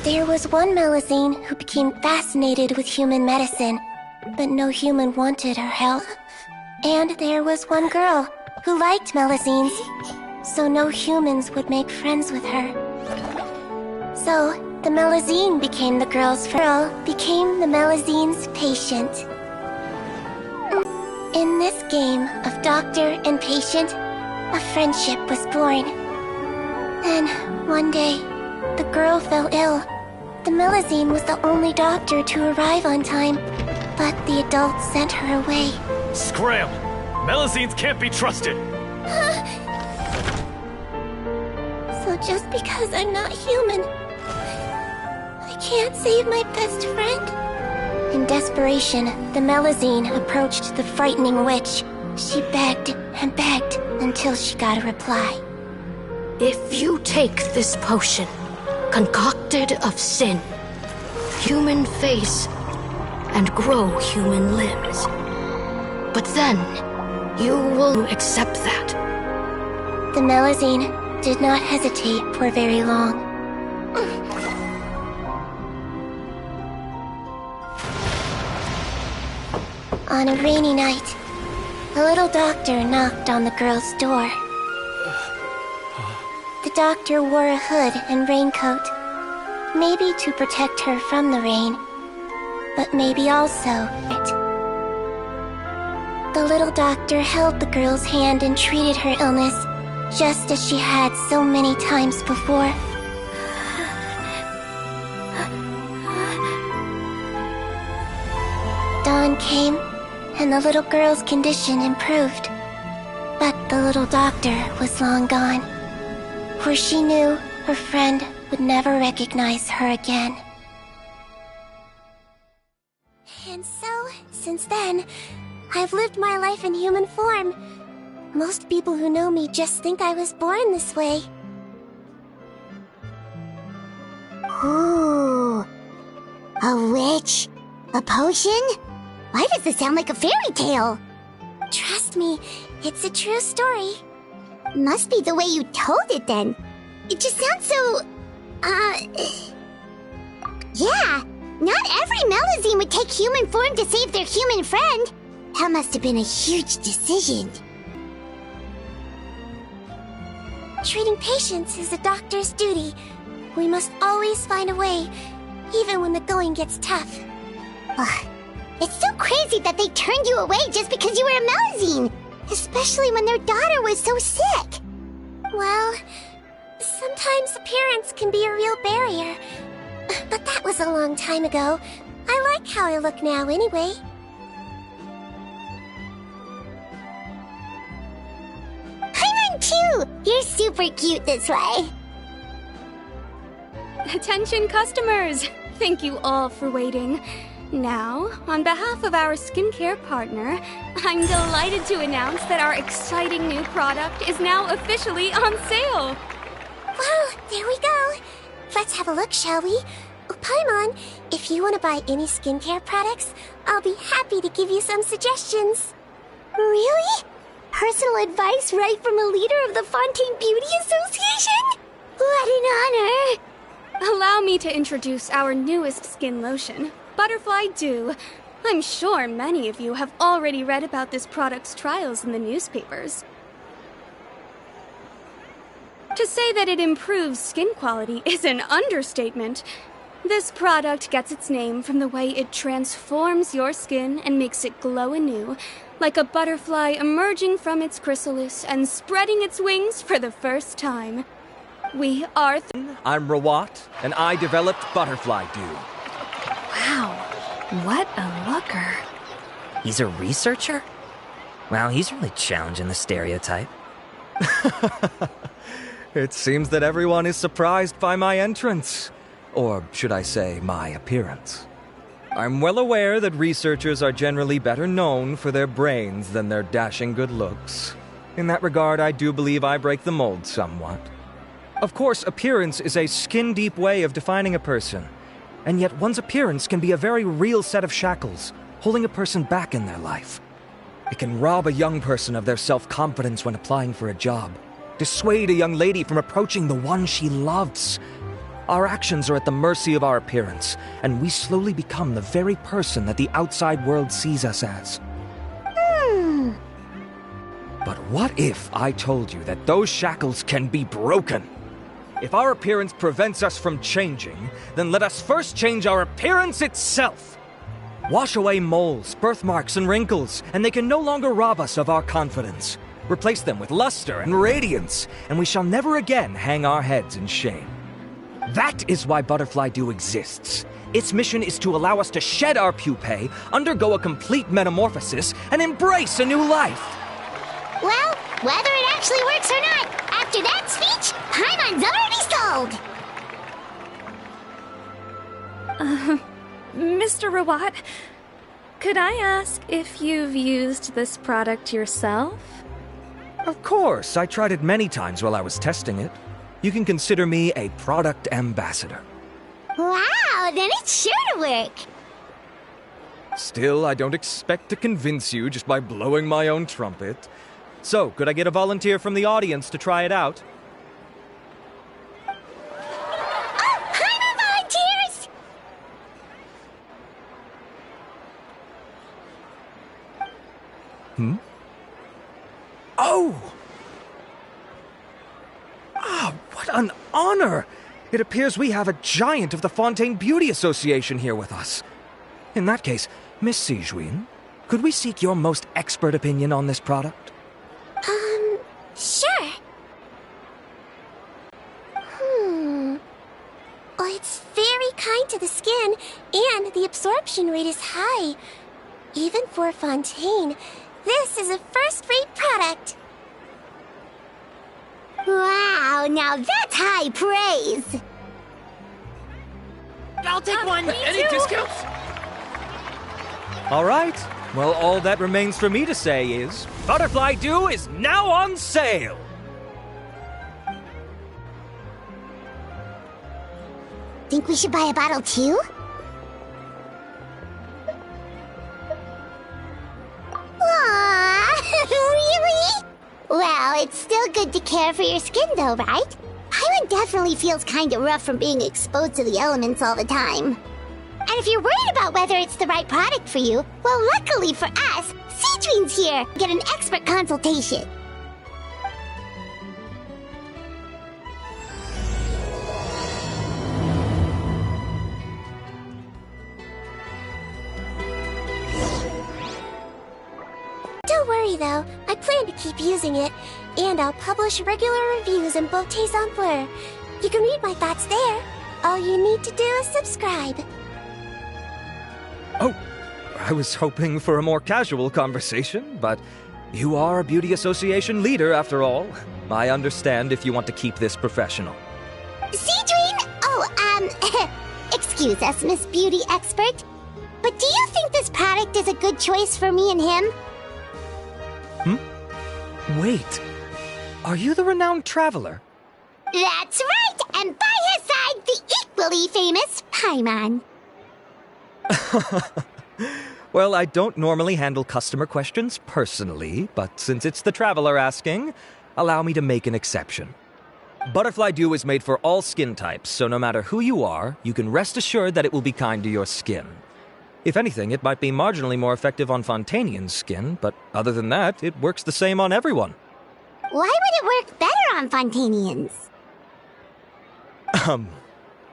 There was one Melusine who became fascinated with human medicine, but no human wanted her help. And there was one girl who liked Melusines, so no humans would make friends with her. So, the Melusine became the girl's girl, became the Melusine's patient. In this game of doctor and patient, a friendship was born. Then, one day, the girl fell ill. The Melusine was the only doctor to arrive on time, but the adults sent her away. Scram! Melusines can't be trusted! So just because I'm not human, I can't save my best friend? In desperation, the Melusine approached the frightening witch. She begged and begged until she got a reply. If you take this potion, concocted of sin, human face, and grow human limbs, but then you will accept that. The Melusine did not hesitate for very long. On a rainy night, a little doctor knocked on the girl's door. The doctor wore a hood and raincoat, maybe to protect her from the rain, but maybe also the little doctor held the girl's hand and treated her illness, just as she had so many times before. Dawn came, and the little girl's condition improved. But the little doctor was long gone, for she knew her friend would never recognize her again. And so, since then, I've lived my life in human form. Most people who know me just think I was born this way. Ooh. A witch? A potion? Why does this sound like a fairy tale? Trust me, it's a true story. Must be the way you told it then. It just sounds so... Yeah, not every Melusine would take human form to save their human friend. That must have been a huge decision. Treating patients is a doctor's duty. We must always find a way, even when the going gets tough. Ugh. It's so crazy that they turned you away just because you were a Melusine, especially when their daughter was so sick. Well, sometimes appearance can be a real barrier. But that was a long time ago. I like how I look now anyway. Paimon too! You're super cute this way. Attention customers! Thank you all for waiting. Now, on behalf of our skincare partner, I'm delighted to announce that our exciting new product is now officially on sale! Well, there we go. Let's have a look, shall we? Oh, Paimon, if you want to buy any skincare products, I'll be happy to give you some suggestions. Really? Personal advice right from a leader of the Fontaine Beauty Association? What an honor! Allow me to introduce our newest skin lotion, Butterfly Dew. I'm sure many of you have already read about this product's trials in the newspapers. To say that it improves skin quality is an understatement. This product gets its name from the way it transforms your skin and makes it glow anew, like a butterfly emerging from its chrysalis and spreading its wings for the first time. We are... I'm Rawat, and I developed Butterfly Dew. Wow, what a looker. He's a researcher? Wow, he's really challenging the stereotype. It seems that everyone is surprised by my entrance. Or should I say, my appearance. I'm well aware that researchers are generally better known for their brains than their dashing good looks. In that regard, I do believe I break the mold somewhat. Of course, appearance is a skin-deep way of defining a person. And yet one's appearance can be a very real set of shackles, holding a person back in their life. It can rob a young person of their self-confidence when applying for a job, dissuade a young lady from approaching the one she loves, Our actions are at the mercy of our appearance, and we slowly become the very person that the outside world sees us as. But what if I told you that those shackles can be broken? If our appearance prevents us from changing, then let us first change our appearance itself. Wash away moles, birthmarks, and wrinkles, and they can no longer rob us of our confidence. Replace them with luster and radiance, and we shall never again hang our heads in shame. That is why Butterfly Dew exists. Its mission is to allow us to shed our pupae, undergo a complete metamorphosis, and embrace a new life. Well, whether it actually works or not, after that speech, Paimon's already sold! Mr. Rawat, could I ask if you've used this product yourself? Of course, I tried it many times while I was testing it. You can consider me a product ambassador. Wow, then it's sure to work! Still, I don't expect to convince you just by blowing my own trumpet. So, could I get a volunteer from the audience to try it out? Oh, Paimon volunteers! Oh! Ah, what an honor! It appears we have a giant of the Fontaine Beauty Association here with us. In that case, Miss Sigewinne, could we seek your most expert opinion on this product? Sure. Well, it's very kind to the skin, and the absorption rate is high. Even for Fontaine, this is a first-rate product. Wow, now that's high praise! I'll take one. Any discounts? All right. Well, all that remains for me to say is, Butterfly Dew is now on sale! Think we should buy a bottle too? Aww, really? Well, it's still good to care for your skin though, right? Paimon definitely feels kinda rough from being exposed to the elements all the time. And if you're worried about whether it's the right product for you, well, luckily for us, Sigewinne's here! Get an expert consultation. Don't worry though, I plan to keep using it, and I'll publish regular reviews in Beauté Exemplaire. You can read my thoughts there. All you need to do is subscribe. Oh, I was hoping for a more casual conversation, but you are a beauty association leader after all. I understand if you want to keep this professional. Sigewinne! Oh, excuse us, Miss Beauty Expert. But do you think this product is a good choice for me and him? Wait, are you the renowned traveler? That's right! And by his side, the equally famous Paimon. Well, I don't normally handle customer questions personally, but since it's the traveler asking, allow me to make an exception. Butterfly Dew is made for all skin types, so no matter who you are, you can rest assured that it will be kind to your skin. If anything, it might be marginally more effective on Fontainian's skin, but other than that, it works the same on everyone. Why would it work better on Fontainians?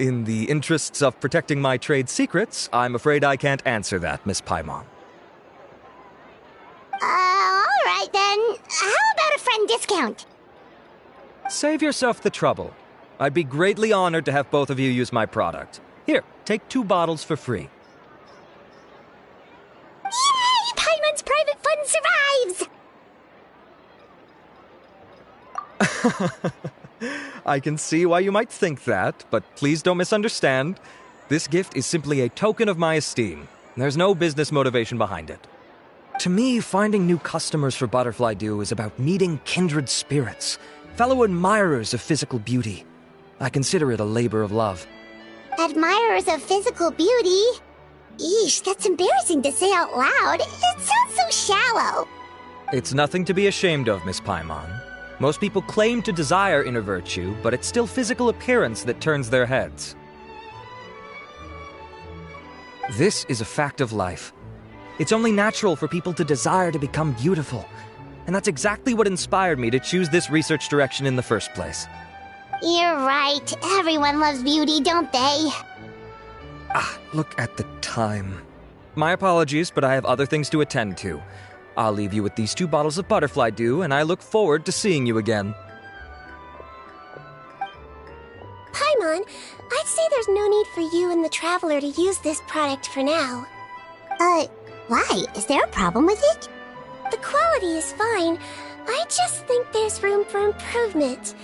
In the interests of protecting my trade secrets, I'm afraid I can't answer that, Miss Paimon. Alright then. How about a friend discount? Save yourself the trouble. I'd be greatly honored to have both of you use my product. Here, take 2 bottles for free. Yay! Paimon's private fund survives! I can see why you might think that, but please don't misunderstand. This gift is simply a token of my esteem. There's no business motivation behind it. To me, finding new customers for Butterfly Dew is about meeting kindred spirits, fellow admirers of physical beauty. I consider it a labor of love. Admirers of physical beauty? Eesh, that's embarrassing to say out loud. It sounds so shallow. It's nothing to be ashamed of, Miss Paimon. Most people claim to desire inner virtue, but it's still physical appearance that turns their heads. This is a fact of life. It's only natural for people to desire to become beautiful. And that's exactly what inspired me to choose this research direction in the first place. You're right. Everyone loves beauty, don't they? Look at the time. My apologies, but I have other things to attend to. I'll leave you with these 2 bottles of butterfly dew, and I look forward to seeing you again. Paimon, I'd say there's no need for you and the Traveler to use this product for now. Why? Is there a problem with it? The quality is fine. I just think there's room for improvement.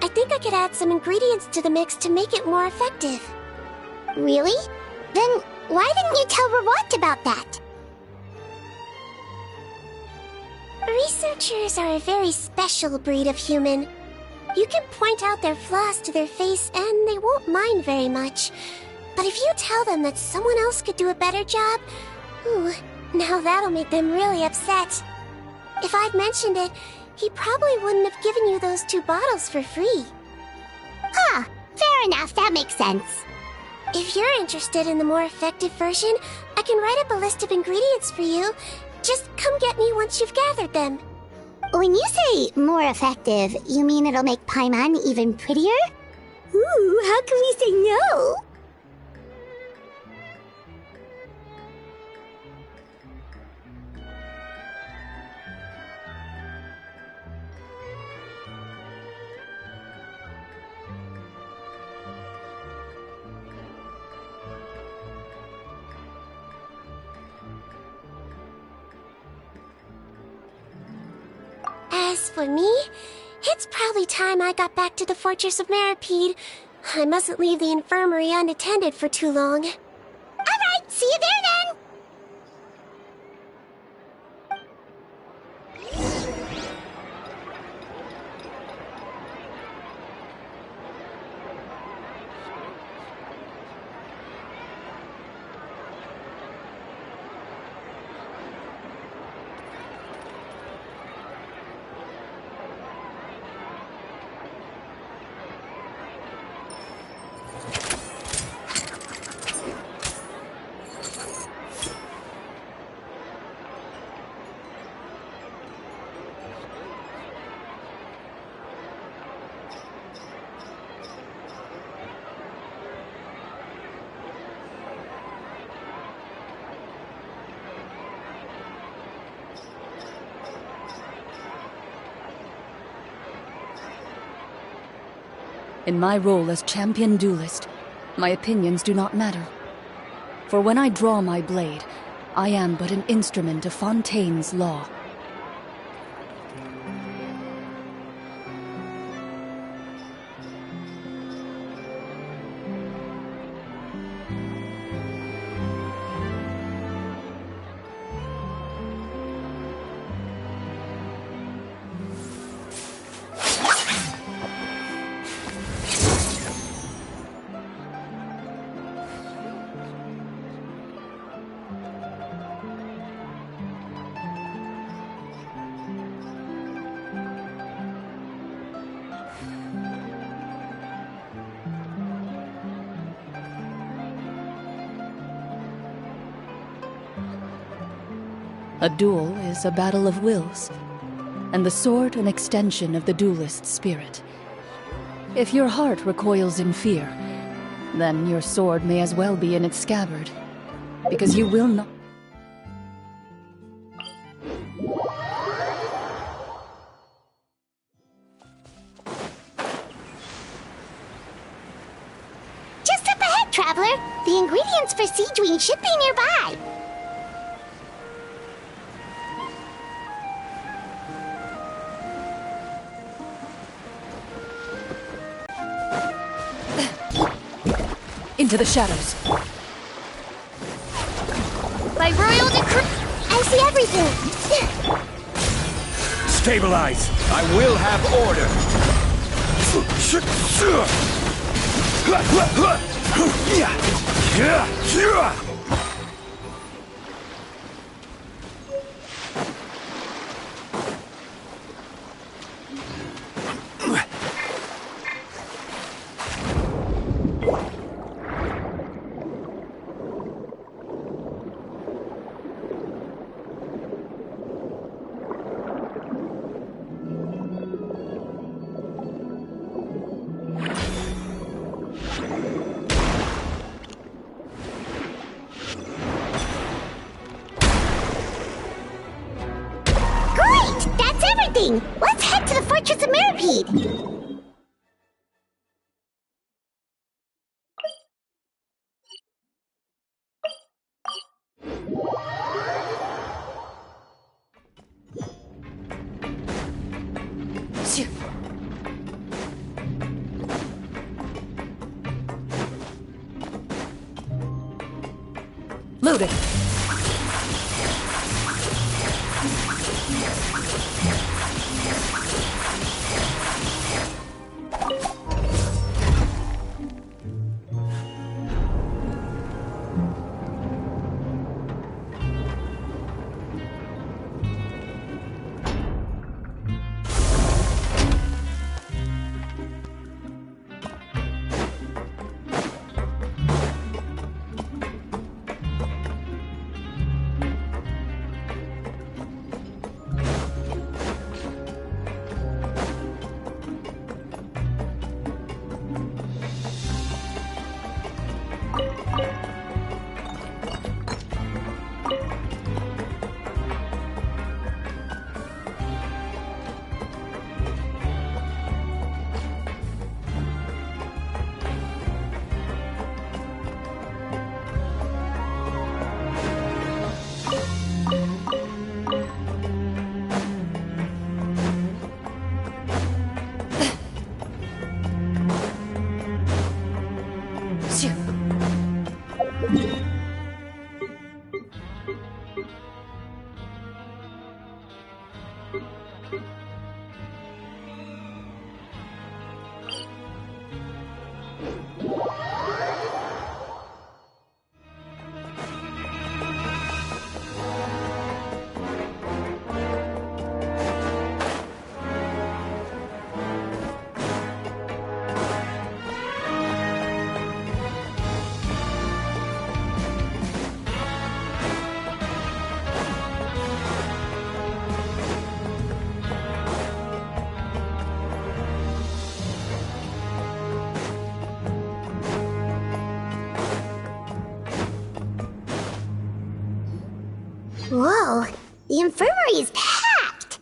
I think I could add some ingredients to the mix to make it more effective. Really? Then why didn't you tell Rawat about that? Researchers are a very special breed of human. You can point out their flaws to their face and they won't mind very much. But if you tell them that someone else could do a better job, now that'll make them really upset. If I'd mentioned it, he probably wouldn't have given you those 2 bottles for free. Fair enough, that makes sense. If you're interested in the more effective version, I can write up a list of ingredients for you. Just come get me once you've gathered them. When you say more effective, you mean it'll make Paimon even prettier? Ooh, how can we say no? As for me, it's probably time I got back to the Fortress of Meripede. I mustn't leave the infirmary unattended for too long. Alright, see you there then! In my role as champion duelist, my opinions do not matter. For when I draw my blade, I am but an instrument of Fontaine's law. A duel is a battle of wills, and the sword an extension of the duelist's spirit. If your heart recoils in fear, then your sword may as well be in its scabbard, because you will not... Just up ahead, Traveler! The ingredients for Sigewinne should be nearby! Into the shadows. By royal decree, I see everything! Stabilize! I will have order! exciting! Let's head to the Fortress of Mirapede! Loaded. Whoa, the infirmary is packed!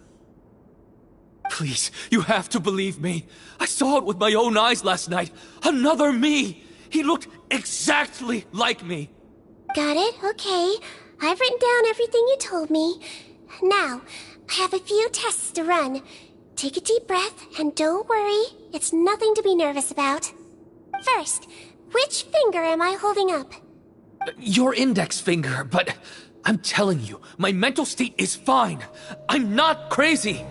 Please, you have to believe me. I saw it with my own eyes last night. Another me! He looked exactly like me. Got it? Okay. I've written down everything you told me. Now, I have a few tests to run. Take a deep breath, and don't worry. It's nothing to be nervous about. First, which finger am I holding up? Your index finger, but I'm telling you, my mental state is fine. I'm not crazy.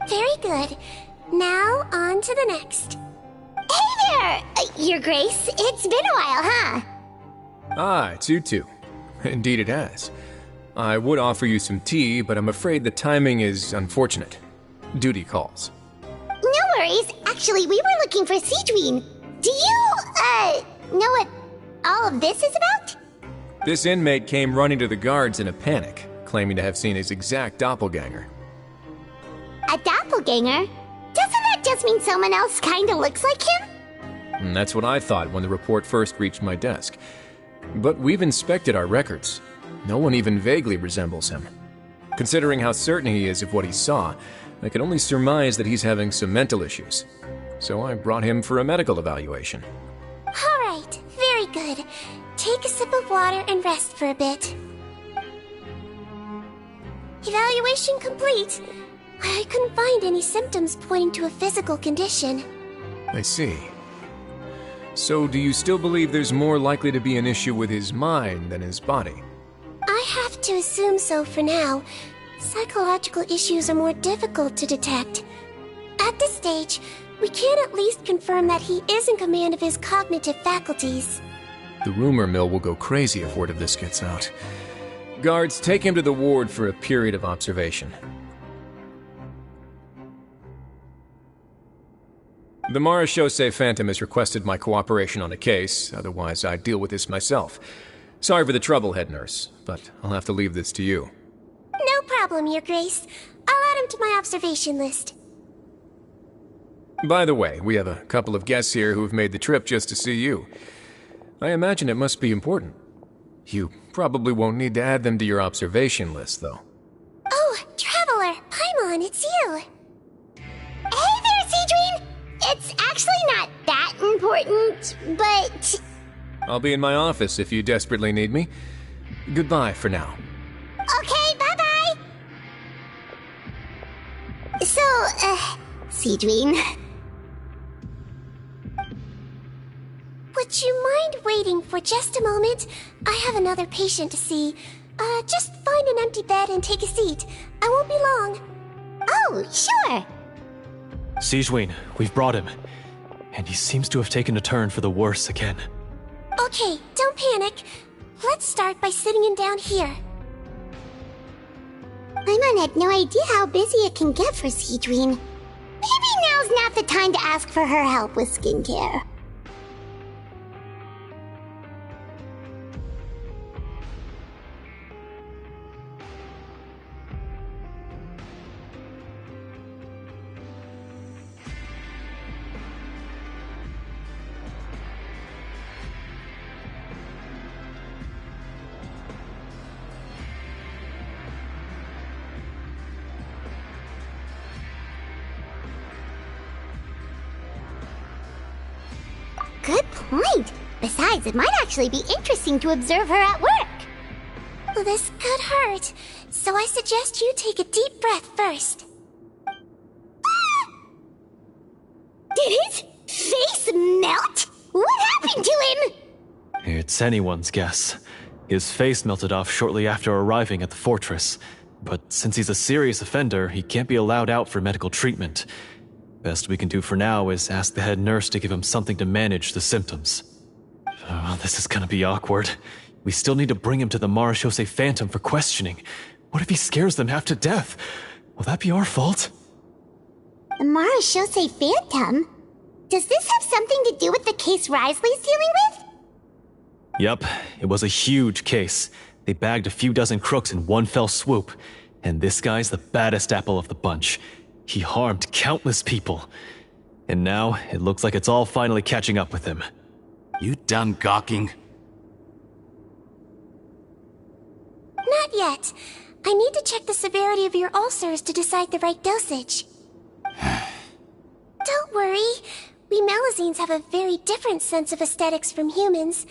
Very good. Now, on to the next. Hey there, Your Grace. It's been a while, huh? Ah, it's you two. Indeed it has. I would offer you some tea, but I'm afraid the timing is unfortunate. Duty calls. No worries. Actually, we were looking for Sigewinne. Do you, know what all of this is about? This inmate came running to the guards in a panic, claiming to have seen his exact doppelganger. A doppelganger? Doesn't that just mean someone else kinda looks like him? And that's what I thought when the report first reached my desk. But we've inspected our records. No one even vaguely resembles him. Considering how certain he is of what he saw, I can only surmise that he's having some mental issues. So I brought him for a medical evaluation. All right, very good. Take a sip of water and rest for a bit. Evaluation complete. I couldn't find any symptoms pointing to a physical condition. I see. So do you still believe there's more likely to be an issue with his mind than his body? I have to assume so for now. Psychological issues are more difficult to detect. At this stage, we can at least confirm that he is in command of his cognitive faculties. The rumor mill will go crazy if word of this gets out. Guards, take him to the ward for a period of observation. The Marechaussee Phantom has requested my cooperation on a case, otherwise I'd deal with this myself. Sorry for the trouble, head nurse, but I'll have to leave this to you. No problem, Your Grace. I'll add him to my observation list. By the way, we have a couple of guests here who have made the trip just to see you. I imagine it must be important. You probably won't need to add them to your observation list, though. Oh, Traveler! Paimon, it's you! important, but... I'll be in my office if you desperately need me. Goodbye for now. Okay, bye-bye! So, Sigewinne... Would you mind waiting for just a moment? I have another patient to see. Just find an empty bed and take a seat. I won't be long. Oh, sure! Sigewinne, we've brought him. And he seems to have taken a turn for the worse again. Okay, don't panic. Let's start by sitting him down here. Paimon had no idea how busy it can get for Sigewinne. Maybe now's not the time to ask for her help with skincare. Good point. Besides, it might actually be interesting to observe her at work. Well, this could hurt, so I suggest you take a deep breath first. Did his face melt? What happened to him? It's anyone's guess. His face melted off shortly after arriving at the fortress. But since he's a serious offender, he can't be allowed out for medical treatment. Best we can do for now is ask the head nurse to give him something to manage the symptoms. Oh, this is gonna be awkward. We still need to bring him to the Marechaussee Phantom for questioning. What if he scares them half to death? Will that be our fault? The Marechaussee Phantom? Does this have something to do with the case Risley's dealing with? Yep, it was a huge case. They bagged a few dozen crooks in one fell swoop. And this guy's the baddest apple of the bunch. He harmed countless people. And now, it looks like it's all finally catching up with him. You done gawking? Not yet. I need to check the severity of your ulcers to decide the right dosage. Don't worry. We Melusines have a very different sense of aesthetics from humans.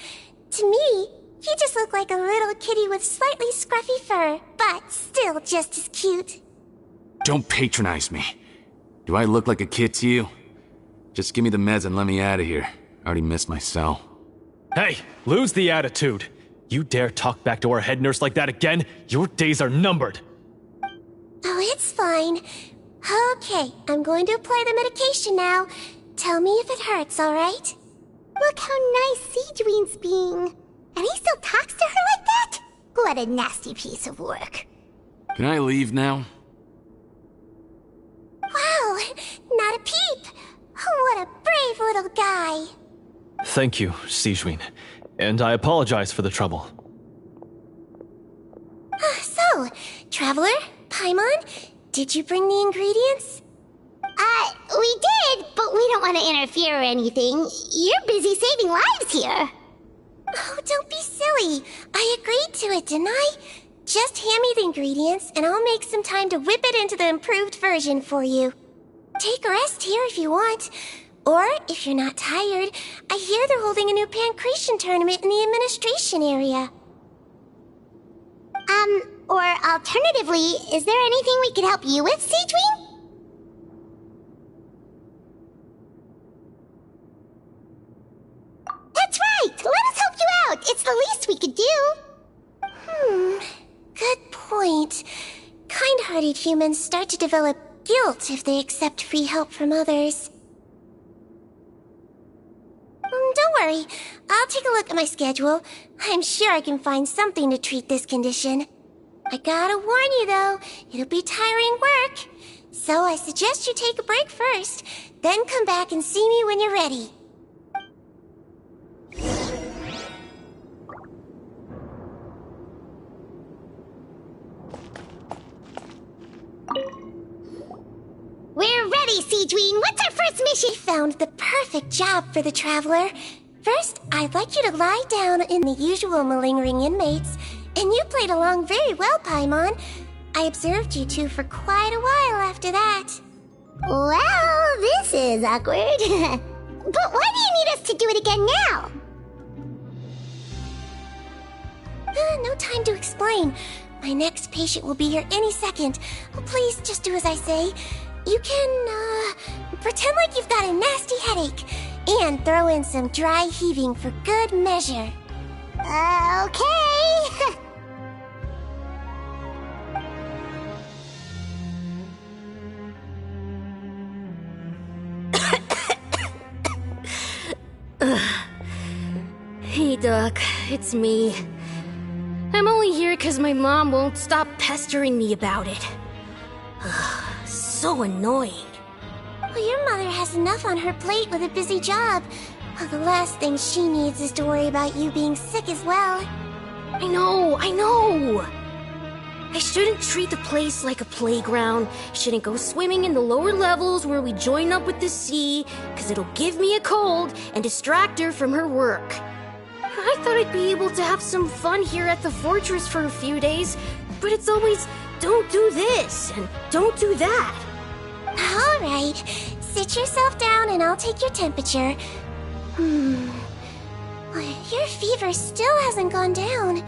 To me, you just look like a little kitty with slightly scruffy fur, but still just as cute. Don't patronize me. Do I look like a kid to you? Just give me the meds and let me out of here. I already missed my cell. Hey, lose the attitude. You dare talk back to our head nurse like that again? Your days are numbered. Oh, it's fine. Okay, I'm going to apply the medication now. Tell me if it hurts, alright? Look how nice Sigewinne's being. And he still talks to her like that? What a nasty piece of work. Can I leave now? Wow, not a peep. What a brave little guy. Thank you, Sigewinne. And I apologize for the trouble. So, Traveler, Paimon, did you bring the ingredients? We did, but we don't want to interfere or anything. You're busy saving lives here. Oh, don't be silly. I agreed to it, didn't I? Just hand me the ingredients, and I'll make some time to whip it into the improved version for you. Take a rest here if you want. Or, if you're not tired, I hear they're holding a new pancreation tournament in the administration area. Or alternatively, is there anything we could help you with, Sigewinne? That's right! Let us help you out! It's the least we could do! Good point. Kind-hearted humans start to develop guilt if they accept free help from others. Don't worry. I'll take a look at my schedule. I'm sure I can find something to treat this condition. I gotta warn you, though, it'll be tiring work. So I suggest you take a break first, then come back and see me when you're ready. We're ready, Sigewinne. What's our first mission? We found the perfect job for the Traveler. First, I'd like you to lie down in the usual malingering inmates. And you played along very well, Paimon. I observed you two for quite a while after that. Well, this is awkward. But why do you need us to do it again now? No time to explain. My next patient will be here any second. Please just do as I say. You can, pretend like you've got a nasty headache. And throw in some dry heaving for good measure. Okay. Hey, Doc, it's me. I'm only here because my mom won't stop pestering me about it. So annoying. Well, your mother has enough on her plate with a busy job. Well, the last thing she needs is to worry about you being sick as well. I know! I shouldn't treat the place like a playground. Shouldn't go swimming in the lower levels where we join up with the sea, because it'll give me a cold and distract her from her work. I thought I'd be able to have some fun here at the fortress for a few days, but it's always, don't do this and don't do that. All right, sit yourself down and I'll take your temperature. Your fever still hasn't gone down.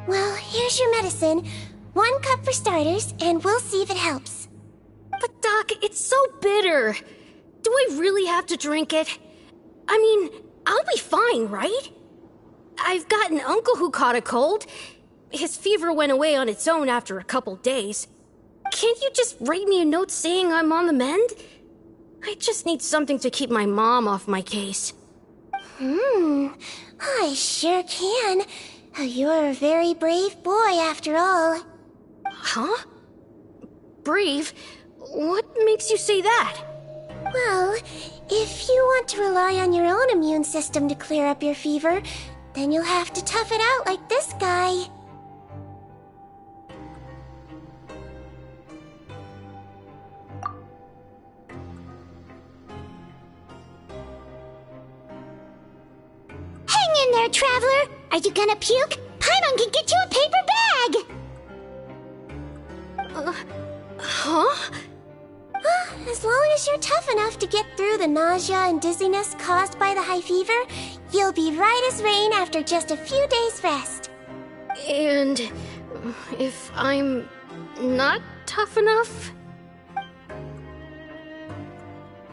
Well, here's your medicine. 1 cup for starters, and we'll see if it helps. But Doc, it's so bitter. Do I really have to drink it? I mean, I'll be fine, right? I've got an uncle who caught a cold. His fever went away on its own after a couple days. Can't you just write me a note saying I'm on the mend? I just need something to keep my mom off my case. I sure can. You're a very brave boy, after all. Huh? Brave? What makes you say that? Well, if you want to rely on your own immune system to clear up your fever, then you'll have to tough it out like this guy. Hang in there, traveler. Are you gonna puke? Paimon can get you a paper bag. Huh? As long as you're tough enough to get through the nausea and dizziness caused by the high fever, you'll be right as rain after just a few days' rest. And if I'm not tough enough?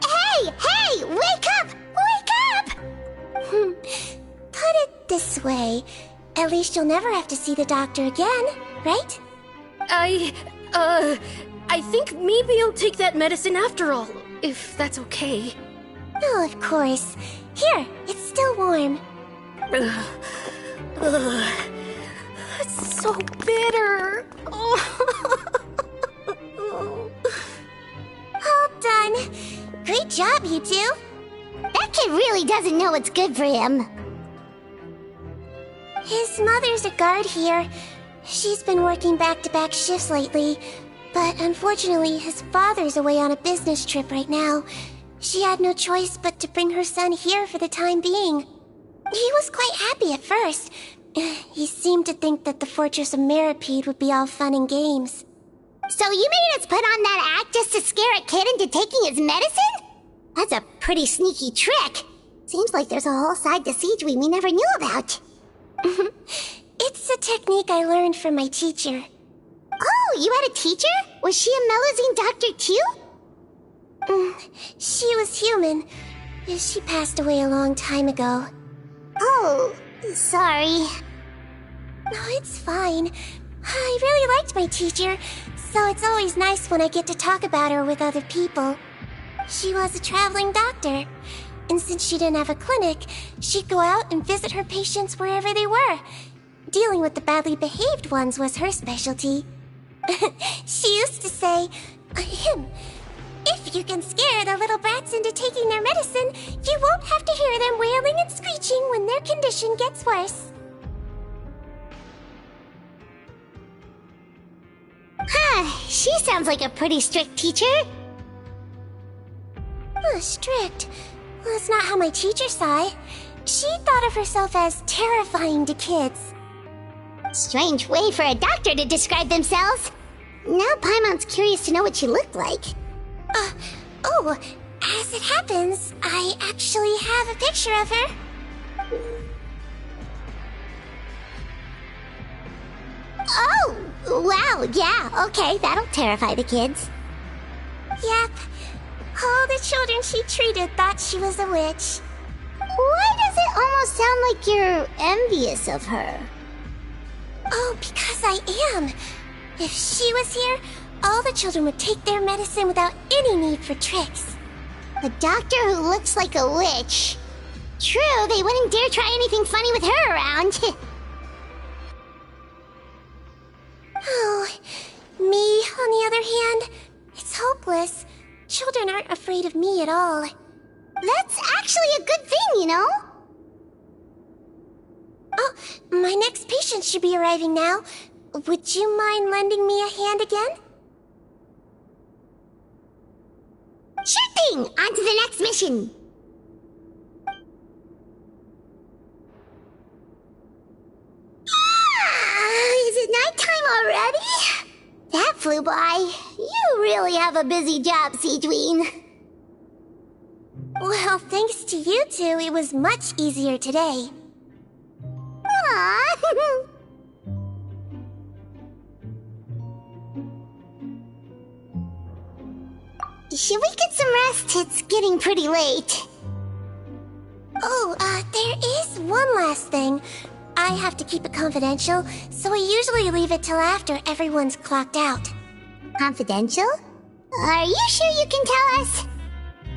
Hey! Wake up! Wake up! Put it this way. At least you'll never have to see the doctor again, right? I think maybe I'll take that medicine after all, if that's okay. Oh, of course. Here, it's still warm. It's so bitter. All done. Great job, you two. That kid really doesn't know what's good for him. His mother's a guard here. She's been working back-to-back shifts lately, but unfortunately his father's away on a business trip right now. She had no choice but to bring her son here for the time being. He was quite happy at first. He seemed to think that the Fortress of Meropide would be all fun and games. So you made us put on that act just to scare a kid into taking his medicine? That's a pretty sneaky trick. Seems like there's a whole side to Sigewinne we never knew about. It's a technique I learned from my teacher. Oh, you had a teacher? Was she a Melusine doctor too? She was human. She passed away a long time ago. Oh, sorry. No, it's fine. I really liked my teacher, so it's always nice when I get to talk about her with other people. She was a traveling doctor, and since she didn't have a clinic, she'd go out and visit her patients wherever they were. Dealing with the badly behaved ones was her specialty. She used to say, if you can scare the little brats into taking their medicine, you won't have to hear them wailing and screeching when their condition gets worse. She sounds like a pretty strict teacher. Strict? Well, that's not how my teacher saw it. She thought of herself as terrifying to kids. Strange way for a doctor to describe themselves. Now Paimon's curious to know what she looked like. As it happens, I actually have a picture of her. Oh, wow, yeah, okay, that'll terrify the kids. Yep. All the children she treated thought she was a witch. Why does it almost sound like you're envious of her? Oh, because I am. If she was here, all the children would take their medicine without any need for tricks. A doctor who looks like a witch. True, they wouldn't dare try anything funny with her around. Oh, me, on the other hand, it's hopeless. Children aren't afraid of me at all. That's actually a good thing, you know? Oh, my next patient should be arriving now. Would you mind lending me a hand again? Sure thing! On to the next mission! Is it nighttime already? That flew by. You really have a busy job, Sigewinne. Well, thanks to you two, it was much easier today. Aww. Should we get some rest? It's getting pretty late. Oh, there is one last thing. I have to keep it confidential, so I usually leave it till after everyone's clocked out. Confidential? Are you sure you can tell us?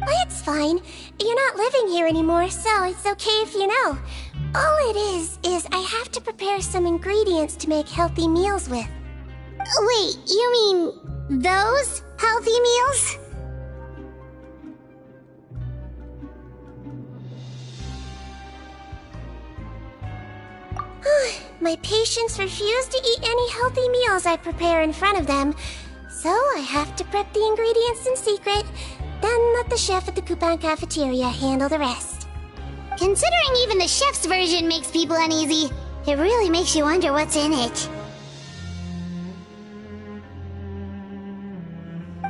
Well, it's fine. You're not living here anymore, so it's okay if you know. All it is I have to prepare some ingredients to make healthy meals with. Wait, you mean those healthy meals? My patients refuse to eat any healthy meals I prepare in front of them, so I have to prep the ingredients in secret, then let the chef at the Coupon cafeteria handle the rest. Considering even the chef's version makes people uneasy, it really makes you wonder what's in it.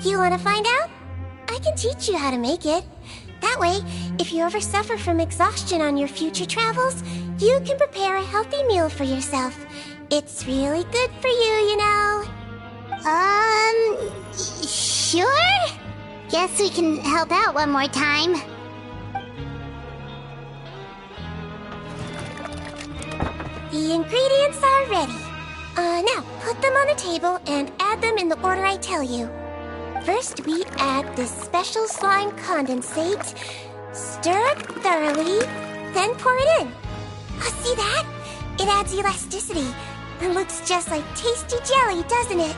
You want to find out? I can teach you how to make it. That way, if you ever suffer from exhaustion on your future travels, you can prepare a healthy meal for yourself. It's really good for you, you know. Sure? Guess we can help out one more time. The ingredients are ready. Now, put them on the table and add them in the order I tell you. First, we add this special slime condensate, stir it thoroughly, then pour it in. Oh, see that? It adds elasticity. It looks just like tasty jelly, doesn't it?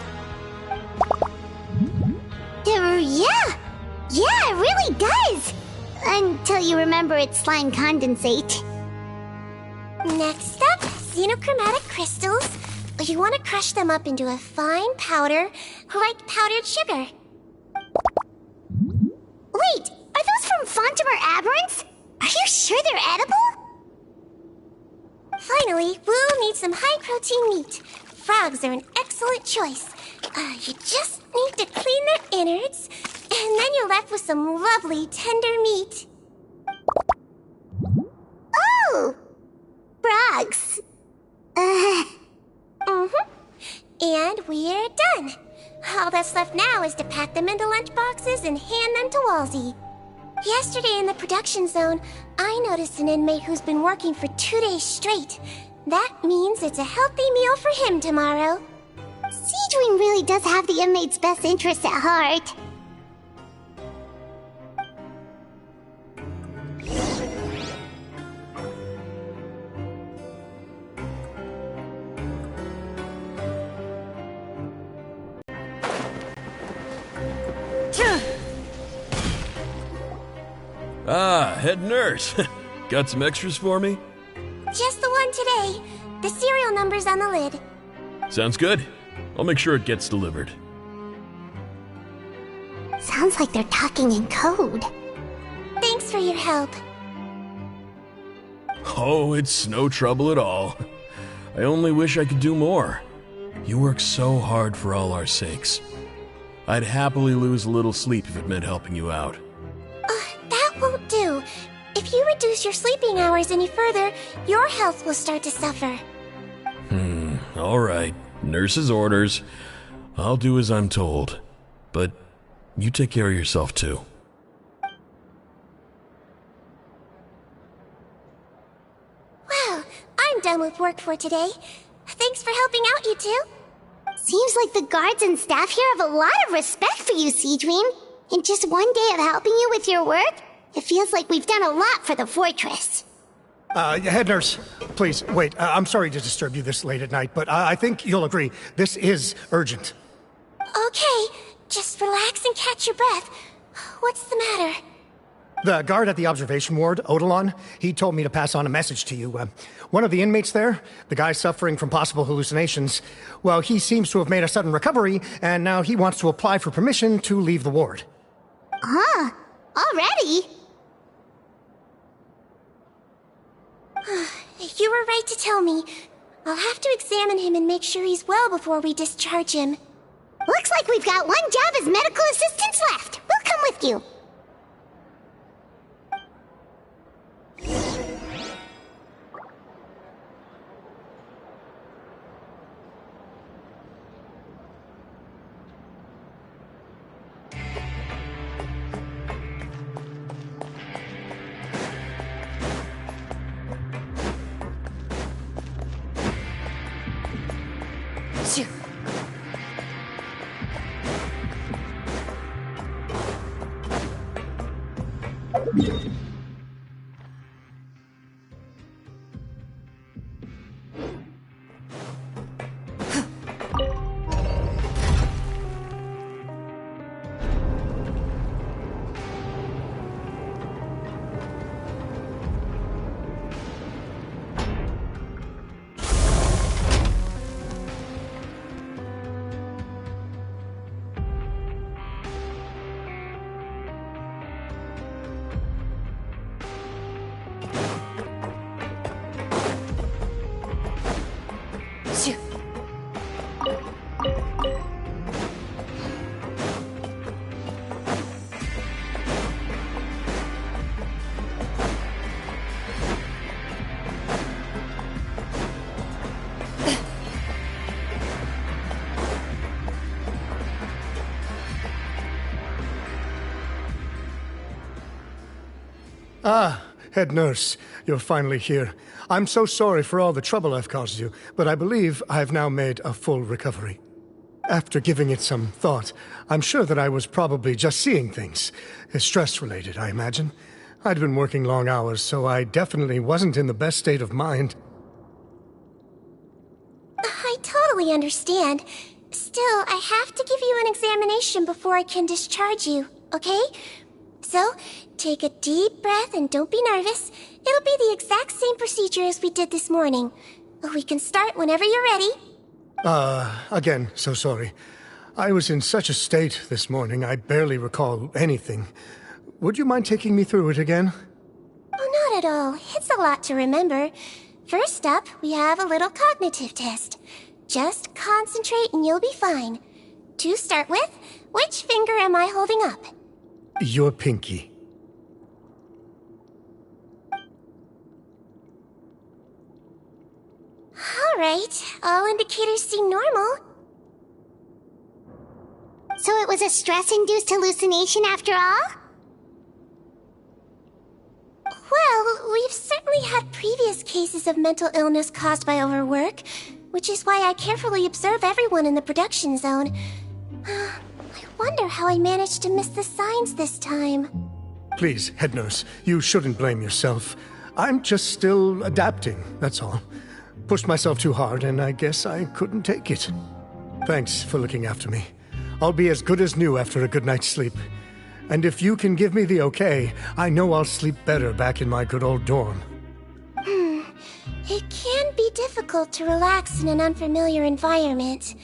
Yeah, it really does! Until you remember it's slime condensate. Next up, xenochromatic crystals. You want to crush them up into a fine powder, like powdered sugar. Wait, are those from Fontimer Aberrants? Are you sure they're edible? Finally, we'll need some high-protein meat. Frogs are an excellent choice. You just need to clean their innards, and then you're left with some lovely, tender meat. Oh! Frogs. And we're done. All that's left now is to pack them into lunchboxes and hand them to Walsey. Yesterday in the production zone, I noticed an inmate who's been working for 2 days straight. That means it's a healthy meal for him tomorrow. Sigewinne really does have the inmate's best interests at heart. Ah, head nurse. Got some extras for me? Just the one today. The serial number's on the lid. Sounds good. I'll make sure it gets delivered. Sounds like they're talking in code. Thanks for your help. Oh, it's no trouble at all. I only wish I could do more. You work so hard for all our sakes. I'd happily lose a little sleep if it meant helping you out. if you reduce your sleeping hours any further, your health will start to suffer. Alright. Nurse's orders. I'll do as I'm told. But you take care of yourself too. Well, I'm done with work for today. Thanks for helping out, you two. Seems like the guards and staff here have a lot of respect for you, Sigewinne. In just one day of helping you with your work, it feels like we've done a lot for the fortress. Head nurse, please, wait. I'm sorry to disturb you this late at night, but I think you'll agree, this is urgent. Okay, just relax and catch your breath. What's the matter? The guard at the observation ward, Odilon, he told me to pass on a message to you. One of the inmates there, the guy suffering from possible hallucinations, well, he seems to have made a sudden recovery, and now he wants to apply for permission to leave the ward. Huh? Already? You were right to tell me. I'll have to examine him and make sure he's well before we discharge him. Looks like we've got one job as medical assistants left. We'll come with you. Ah, head nurse, you're finally here. I'm so sorry for all the trouble I've caused you, but I believe I've now made a full recovery. After giving it some thought, I'm sure that I was probably just seeing things. Stress-related, I imagine. I'd been working long hours, so I definitely wasn't in the best state of mind. I totally understand. Still, I have to give you an examination before I can discharge you, okay? So, take a deep breath and don't be nervous. It'll be the exact same procedure as we did this morning. We can start whenever you're ready. Again, so sorry. I was in such a state this morning, I barely recall anything. Would you mind taking me through it again? Oh, not at all. It's a lot to remember. First up, we have a little cognitive test. Just concentrate and you'll be fine. To start with, which finger am I holding up? Your pinky. Alright, all indicators seem normal. So it was a stress-induced hallucination after all? Well, we've certainly had previous cases of mental illness caused by overwork, which is why I carefully observe everyone in the production zone. I wonder how I managed to miss the signs this time. Please, head nurse, you shouldn't blame yourself. I'm just still adapting, that's all. Pushed myself too hard, and I guess I couldn't take it. Thanks for looking after me. I'll be as good as new after a good night's sleep. And if you can give me the okay, I know I'll sleep better back in my good old dorm. It can be difficult to relax in an unfamiliar environment.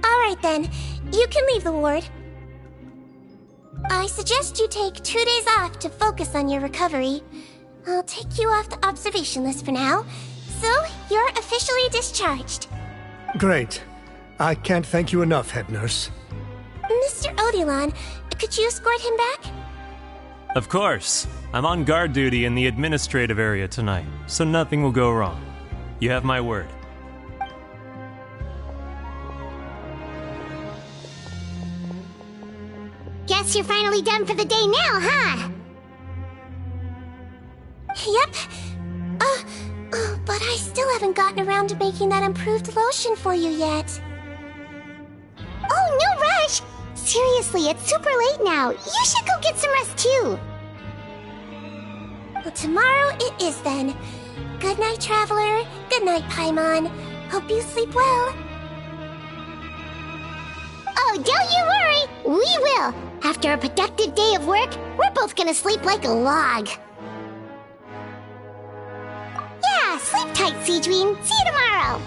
Alright then, you can leave the ward. I suggest you take 2 days off to focus on your recovery. I'll take you off the observation list for now. So, you're officially discharged. Great. I can't thank you enough, head nurse. Mr. Odilon, could you escort him back? Of course. I'm on guard duty in the administrative area tonight, so nothing will go wrong. You have my word. Guess you're finally done for the day now, huh? Yep. But I still haven't gotten around to making that improved lotion for you yet. Oh, no rush! Seriously, it's super late now. You should go get some rest too. Well, tomorrow it is then. Good night, Traveler. Good night, Paimon. Hope you sleep well. Oh, don't you worry. We will. After a productive day of work, we're both gonna sleep like a log. Yeah, sleep tight, Sigewinne. See you tomorrow.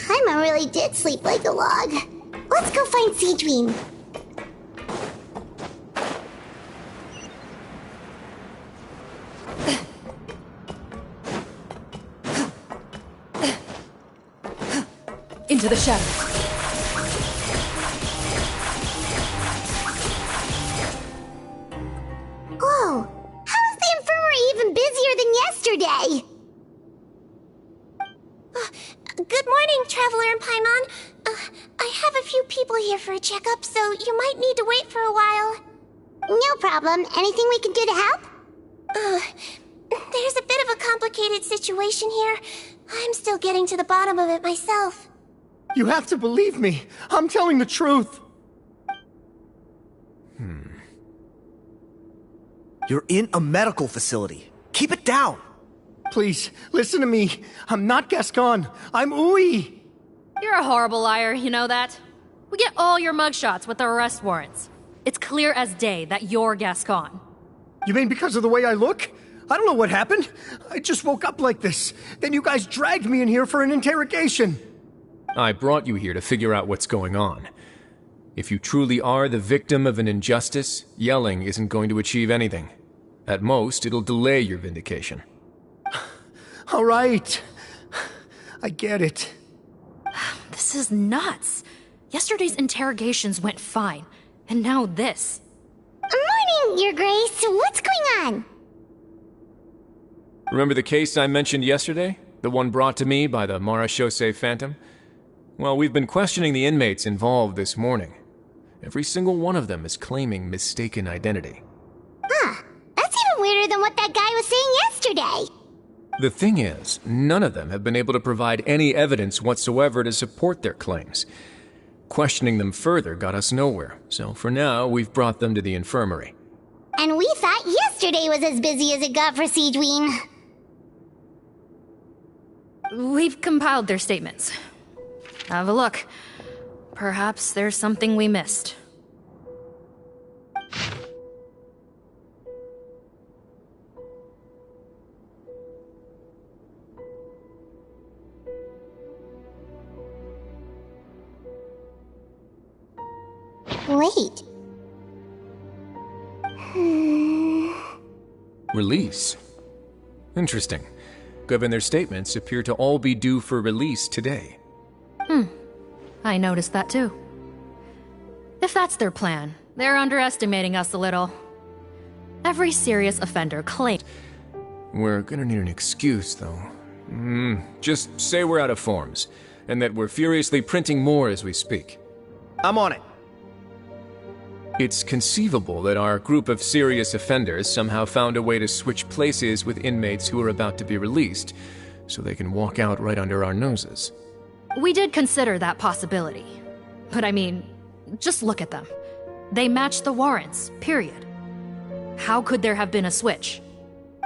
Paimon really did sleep like a log. Let's go find Sigewinne. Into the shadows. Whoa! How is the infirmary even busier than yesterday? Good morning, Traveler and Paimon. I have a few people here for a checkup, so you might need to wait for a while. No problem. Anything we can do to help? There's a bit of a complicated situation here. I'm still getting to the bottom of it myself. You have to believe me. I'm telling the truth. You're in a medical facility. Keep it down. Please, listen to me. I'm not Gascon. I'm Uy. You're a horrible liar, you know that? We get all your mugshots with the arrest warrants. It's clear as day that you're Gascon. You mean because of the way I look? I don't know what happened. I just woke up like this. Then you guys dragged me in here for an interrogation. I brought you here to figure out what's going on. If you truly are the victim of an injustice, yelling isn't going to achieve anything. At most, it'll delay your vindication. All right. I get it. This is nuts. Yesterday's interrogations went fine, and now this. Morning, Your Grace. What's going on? Remember the case I mentioned yesterday? The one brought to me by the Marechaussee Phantom? Well, we've been questioning the inmates involved this morning. Every single one of them is claiming mistaken identity. Huh. That's even weirder than what that guy was saying yesterday. The thing is, none of them have been able to provide any evidence whatsoever to support their claims. Questioning them further got us nowhere, so for now, we've brought them to the infirmary. And we thought yesterday was as busy as it got for Sigewinne. We've compiled their statements. Have a look. Perhaps there's something we missed. Wait. Release? Interesting. Given their statements appear to all be due for release today. I noticed that too. If that's their plan, they're underestimating us a little. Every serious offender claims... We're gonna need an excuse, though. Just say we're out of forms, and that we're furiously printing more as we speak. I'm on it. It's conceivable that our group of serious offenders somehow found a way to switch places with inmates who are about to be released, so they can walk out right under our noses. We did consider that possibility. But I mean, just look at them. They match the warrants, period. How could there have been a switch?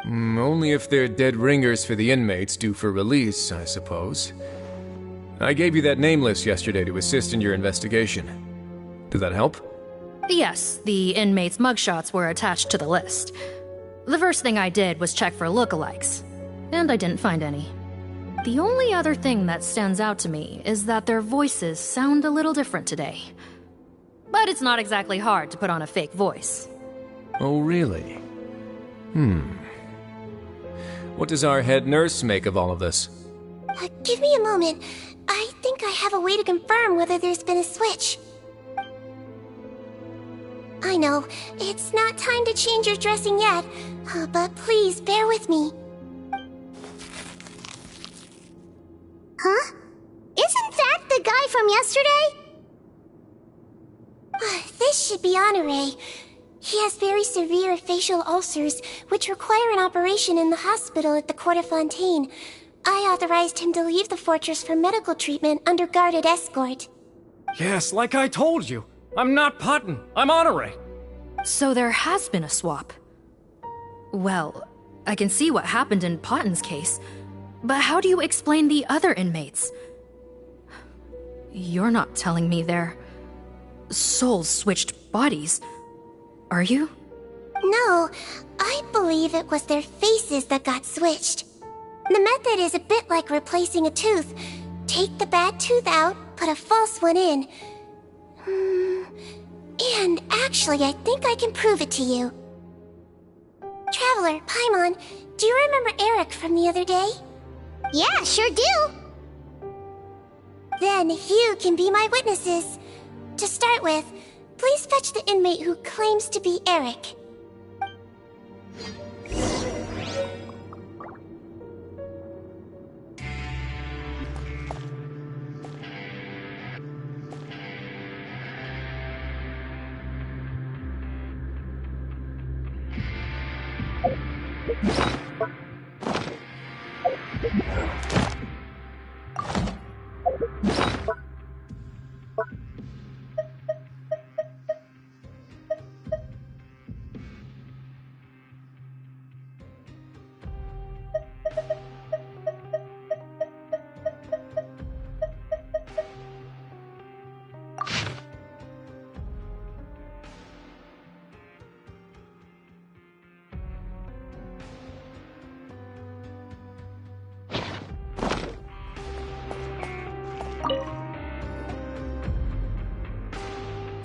Only if they're dead ringers for the inmates due for release, I suppose. I gave you that name list yesterday to assist in your investigation. Did that help? Yes, the inmates' mugshots were attached to the list. The first thing I did was check for lookalikes, and I didn't find any. The only other thing that stands out to me is that their voices sound a little different today. But it's not exactly hard to put on a fake voice. Oh, really? What does our head nurse make of all of this? Give me a moment. I think I have a way to confirm whether there's been a switch. I know, it's not time to change your dressing yet, but please bear with me. Huh? Isn't that the guy from yesterday? This should be Honore. He has very severe facial ulcers, which require an operation in the hospital at the Court of Fontaine. I authorized him to leave the fortress for medical treatment under guarded escort. Yes, like I told you. I'm not Putton. I'm Honore. So there has been a swap. Well, I can see what happened in Potton's case, but how do you explain the other inmates? You're not telling me their souls switched bodies, are you? No, I believe it was their faces that got switched. The method is a bit like replacing a tooth. Take the bad tooth out, put a false one in. And actually, I think I can prove it to you. Traveler, Paimon, do you remember Eric from the other day? Yeah, sure do. Then you can be my witnesses. To start with, please fetch the inmate who claims to be Eric.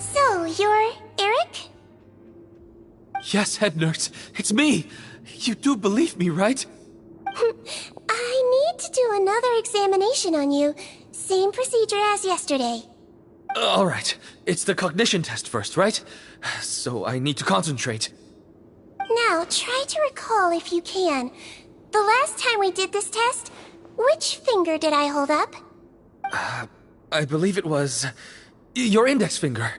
So, you're Eric? Yes, head nurse. It's me. You do believe me, right? I need to do another examination on you. Same procedure as yesterday. All right. It's the cognition test first, right? So I need to concentrate. Now, try to recall if you can. The last time we did this test, which finger did I hold up? I believe it was your index finger.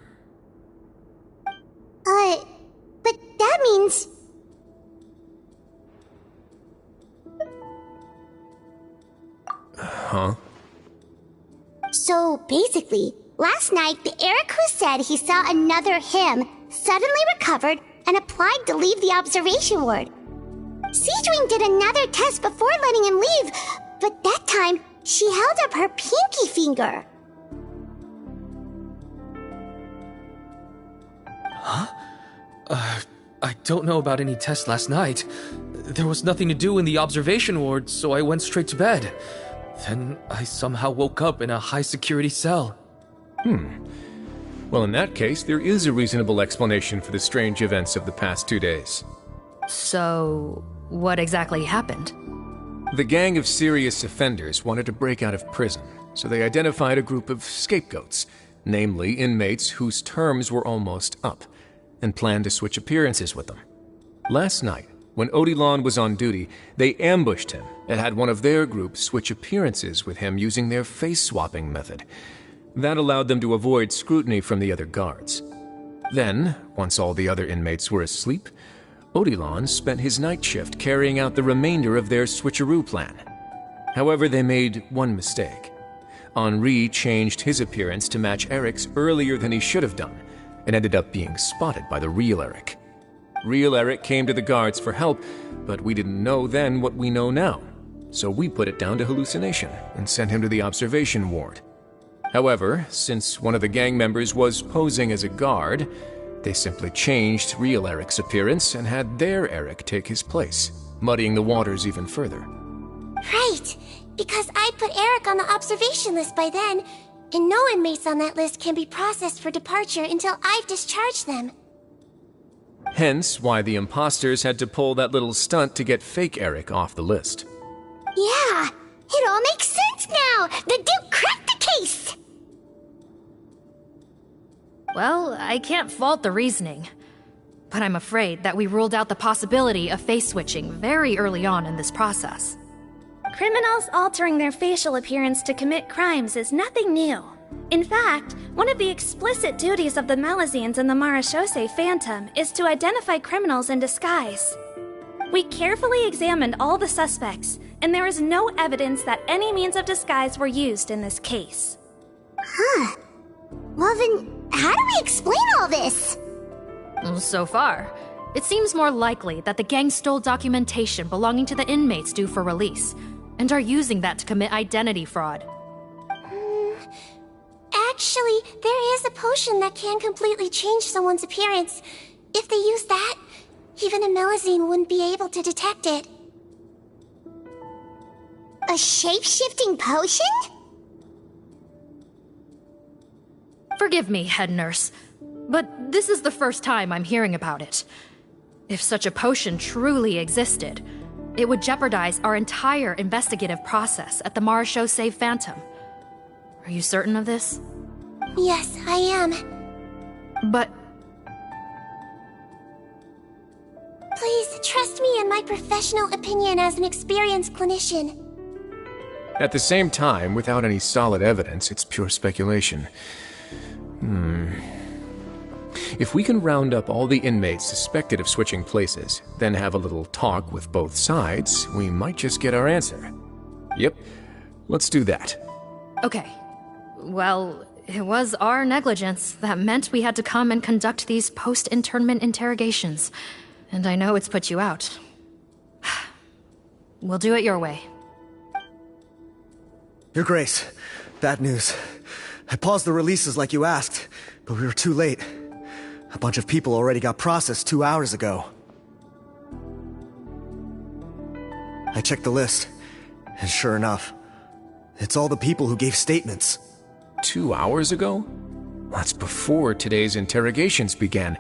But that means... Huh? So basically, last night the Eric who said he saw another him suddenly recovered and applied to leave the observation ward. Sigewinne did another test before letting him leave, but that time she held up her pinky finger. Huh? I don't know about any tests last night. There was nothing to do in the observation ward, so I went straight to bed. Then I somehow woke up in a high-security cell. Well, in that case, there is a reasonable explanation for the strange events of the past 2 days. So, what exactly happened? The gang of serious offenders wanted to break out of prison, so they identified a group of scapegoats, namely inmates whose terms were almost up, and planned to switch appearances with them. Last night, when Odilon was on duty, they ambushed him and had one of their group switch appearances with him using their face-swapping method. That allowed them to avoid scrutiny from the other guards. Then, once all the other inmates were asleep, Odilon spent his night shift carrying out the remainder of their switcheroo plan. However, they made one mistake. Henri changed his appearance to match Eric's earlier than he should have done, and ended up being spotted by the real Eric. Real Eric came to the guards for help, but we didn't know then what we know now, so we put it down to hallucination and sent him to the observation ward. However, since one of the gang members was posing as a guard, they simply changed real Eric's appearance and had their Eric take his place, muddying the waters even further. Right, because I put Eric on the observation list by then, and no inmates on that list can be processed for departure until I've discharged them. Hence why the imposters had to pull that little stunt to get fake Eric off the list. Yeah, it all makes sense now! The Duke cracked the case! Well, I can't fault the reasoning. But I'm afraid that we ruled out the possibility of face switching very early on in this process. Criminals altering their facial appearance to commit crimes is nothing new. In fact, one of the explicit duties of the Malazines in the Marechaussee Phantom is to identify criminals in disguise. We carefully examined all the suspects, and there is no evidence that any means of disguise were used in this case. Huh. Well then, how do we explain all this? So far, it seems more likely that the gang stole documentation belonging to the inmates due for release, and are using that to commit identity fraud. Actually, there is a potion that can completely change someone's appearance. If they use that, even a Malazine wouldn't be able to detect it. A shape-shifting potion? Forgive me, head nurse, but this is the first time I'm hearing about it. If such a potion truly existed, it would jeopardize our entire investigative process at the Marechaussee Phantom. Are you certain of this? Yes, I am. But... Please, trust me in my professional opinion as an experienced clinician. At the same time, without any solid evidence, it's pure speculation. If we can round up all the inmates suspected of switching places, then have a little talk with both sides, we might just get our answer. Yep, let's do that. Okay. Well, it was our negligence that meant we had to come and conduct these post-internment interrogations. And I know it's put you out. We'll do it your way. Your Grace, bad news. I paused the releases like you asked, but we were too late. A bunch of people already got processed 2 hours ago. I checked the list, and sure enough, it's all the people who gave statements. 2 hours ago? That's before today's interrogations began.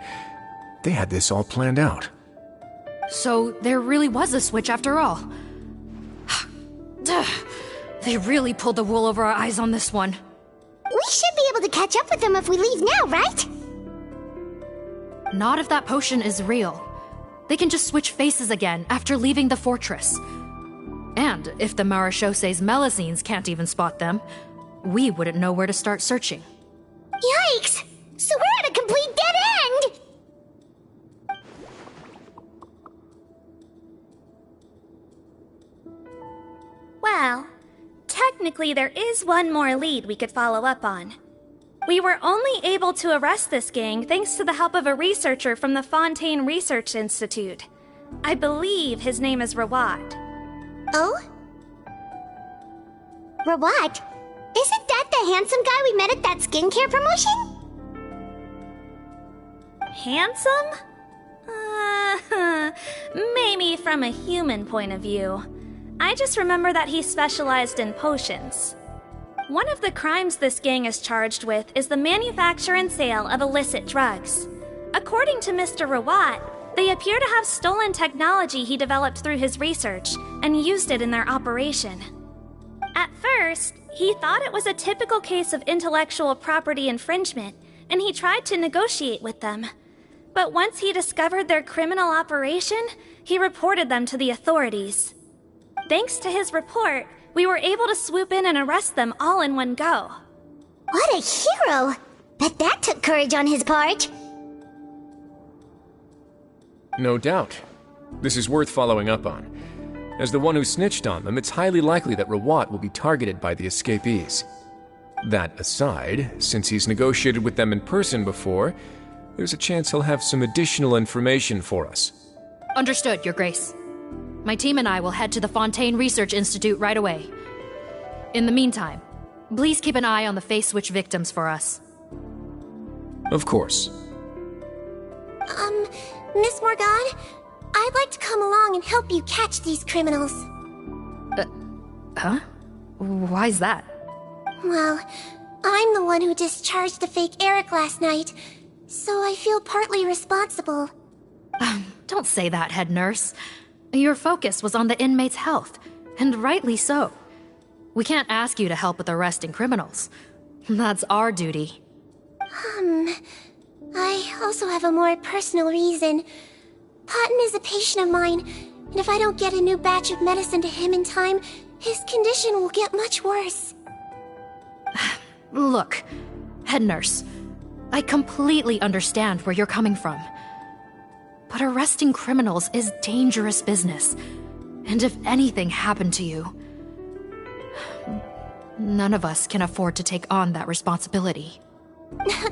They had this all planned out. So there really was a switch after all. They really pulled the wool over our eyes on this one. We should be able to catch up with them if we leave now, right? Not if that potion is real. They can just switch faces again after leaving the fortress. And if the Marechaussee's Malazines can't even spot them, we wouldn't know where to start searching. Yikes! So we're at a complete dead end! Well, technically there is one more lead we could follow up on. We were only able to arrest this gang thanks to the help of a researcher from the Fontaine Research Institute. I believe his name is Rawat. Oh? Rawat? Isn't that the handsome guy we met at that skincare promotion? Handsome? Maybe from a human point of view. I just remember that he specialized in potions. One of the crimes this gang is charged with is the manufacture and sale of illicit drugs. According to Mr. Rawat, they appear to have stolen technology he developed through his research and used it in their operation. At first, he thought it was a typical case of intellectual property infringement, and he tried to negotiate with them. But once he discovered their criminal operation, he reported them to the authorities. Thanks to his report, we were able to swoop in and arrest them all in one go. What a hero! Bet that took courage on his part. No doubt. This is worth following up on. As the one who snitched on them, it's highly likely that Rawat will be targeted by the escapees. That aside, since he's negotiated with them in person before, there's a chance he'll have some additional information for us. Understood, Your Grace. My team and I will head to the Fontaine Research Institute right away. In the meantime, Please keep an eye on the face switch victims for us. Of course. Miss Morgan, I'd like to come along and help you catch these criminals. Huh? Why's that? Well, I'm the one who discharged the fake Eric last night, so I feel partly responsible. Don't say that, head nurse. Your focus was on the inmate's health, and rightly so. We can't ask you to help with arresting criminals. That's our duty. I also have a more personal reason. Cotton is a patient of mine, and if I don't get a new batch of medicine to him in time, his condition will get much worse. Look, head nurse, I completely understand where you're coming from. But arresting criminals is dangerous business. And if anything happened to you, none of us can afford to take on that responsibility.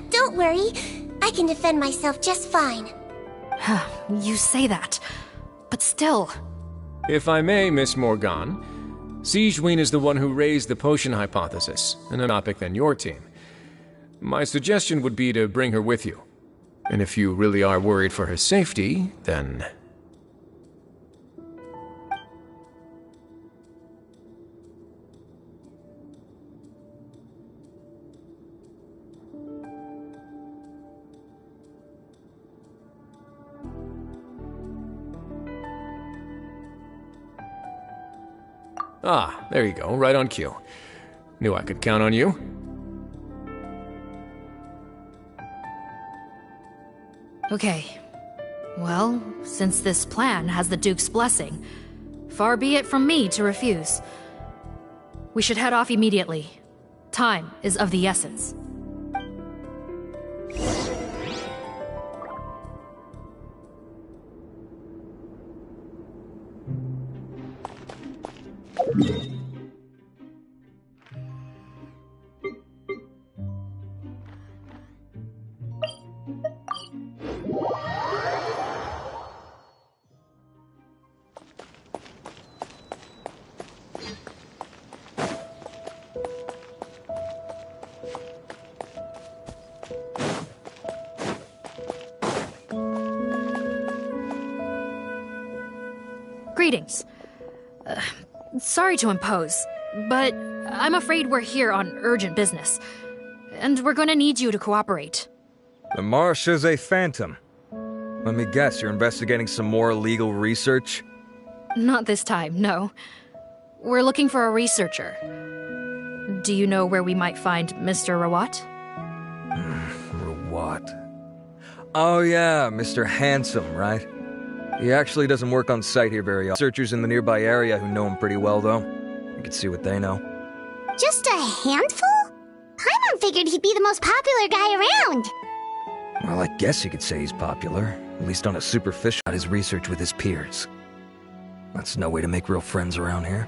Don't worry, I can defend myself just fine. You say that, but still. If I may, Miss Morgan, Sigewinne is the one who raised the potion hypothesis, and a topic than your team. My suggestion would be to bring her with you. And if you really are worried for her safety, then... Ah, there you go, right on cue. Knew I could count on you. Okay. Well, since this plan has the Duke's blessing, far be it from me to refuse. We should head off immediately. Time is of the essence. Greetings. Sorry to impose, but I'm afraid we're here on urgent business, and we're gonna need you to cooperate. The Marsh is a phantom. Let me guess, you're investigating some more illegal research? Not this time, no. We're looking for a researcher. Do you know where we might find Mr. Rawat? Rawat. Oh yeah, Mr. Handsome, right? He actually doesn't work on site here very often. Researchers in the nearby area who know him pretty well, though. You can see what they know. Just a handful? Paimon figured he'd be the most popular guy around. Well, I guess you could say he's popular. At least on a superficial about his research with his peers. That's no way to make real friends around here.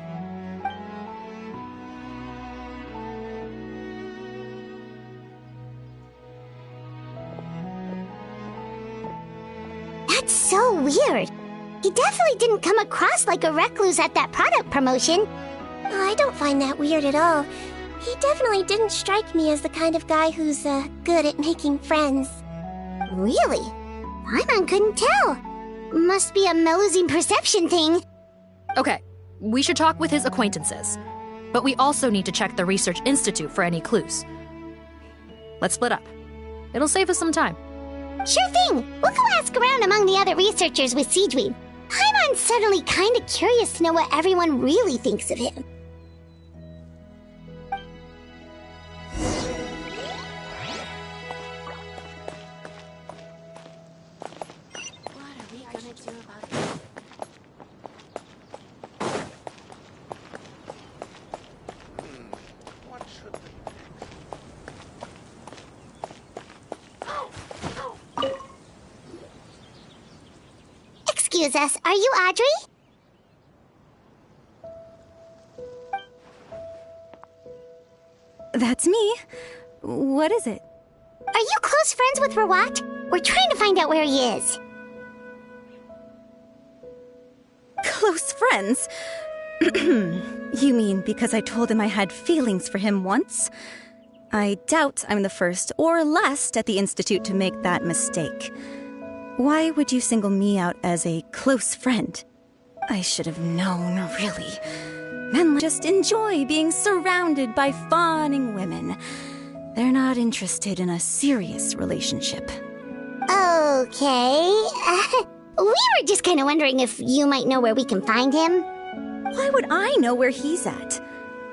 That's so weird. He definitely didn't come across like a recluse at that product promotion. I don't find that weird at all. He definitely didn't strike me as the kind of guy who's, good at making friends. Really? Paimon couldn't tell. Must be a Melusine perception thing. Okay, we should talk with his acquaintances. But we also need to check the Research Institute for any clues. Let's split up. It'll save us some time. Sure thing. We'll go ask around among the other researchers with Sigewinne. Paimon's suddenly kinda curious to know what everyone really thinks of him. Excuse us, are you Audrey? That's me. What is it? Are you close friends with Rawat? We're trying to find out where he is. Close friends? You mean because I told him I had feelings for him once? I doubt I'm the first or last at the Institute to make that mistake. Why would you single me out as a close friend? I should have known, really. Men just enjoy being surrounded by fawning women. They're not interested in a serious relationship. Okay. We were just kind of wondering if you might know where we can find him. Why would I know where he's at?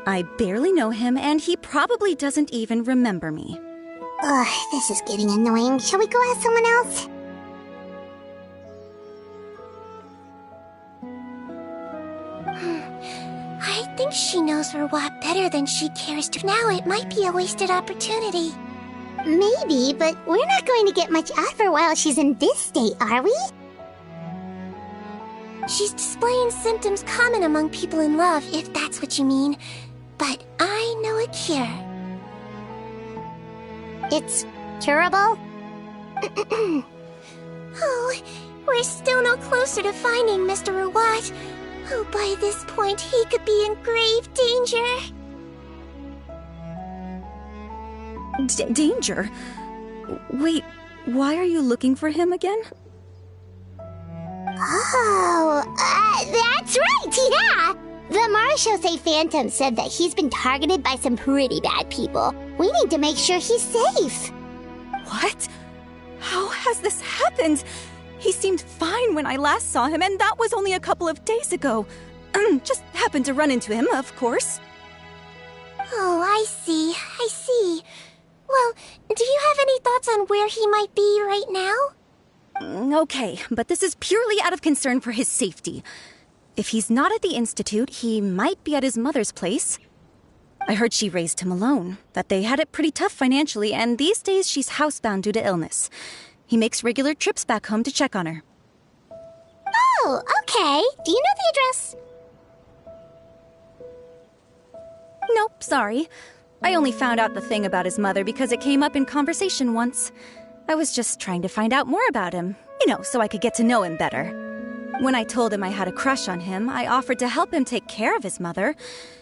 I barely know him, and he probably doesn't even remember me. Ugh, this is getting annoying. Shall we go ask someone else? I think she knows Rawat better than she cares to. Now it might be a wasted opportunity. Maybe, but we're not going to get much out of her while she's in this state, are we? She's displaying symptoms common among people in love, if that's what you mean. But I know a cure. It's curable? Oh, we're still no closer to finding Mr. Rawat. Oh, by this point, he could be in grave danger. Danger? Wait, why are you looking for him again? Oh, that's right, yeah! The Marshosei Phantom said that he's been targeted by some pretty bad people. We need to make sure he's safe. What? How has this happened? He seemed fine when I last saw him, and that was only a couple of days ago. Just happened to run into him, of course. Oh, I see. Well, do you have any thoughts on where he might be right now? Okay, but this is purely out of concern for his safety. If he's not at the Institute, he might be at his mother's place. I heard she raised him alone, that they had it pretty tough financially, and these days she's housebound due to illness. He makes regular trips back home to check on her. Oh, okay. Do you know the address? Nope, sorry. I only found out the thing about his mother because it came up in conversation once. I was just trying to find out more about him, so I could get to know him better. When I told him I had a crush on him, I offered to help him take care of his mother.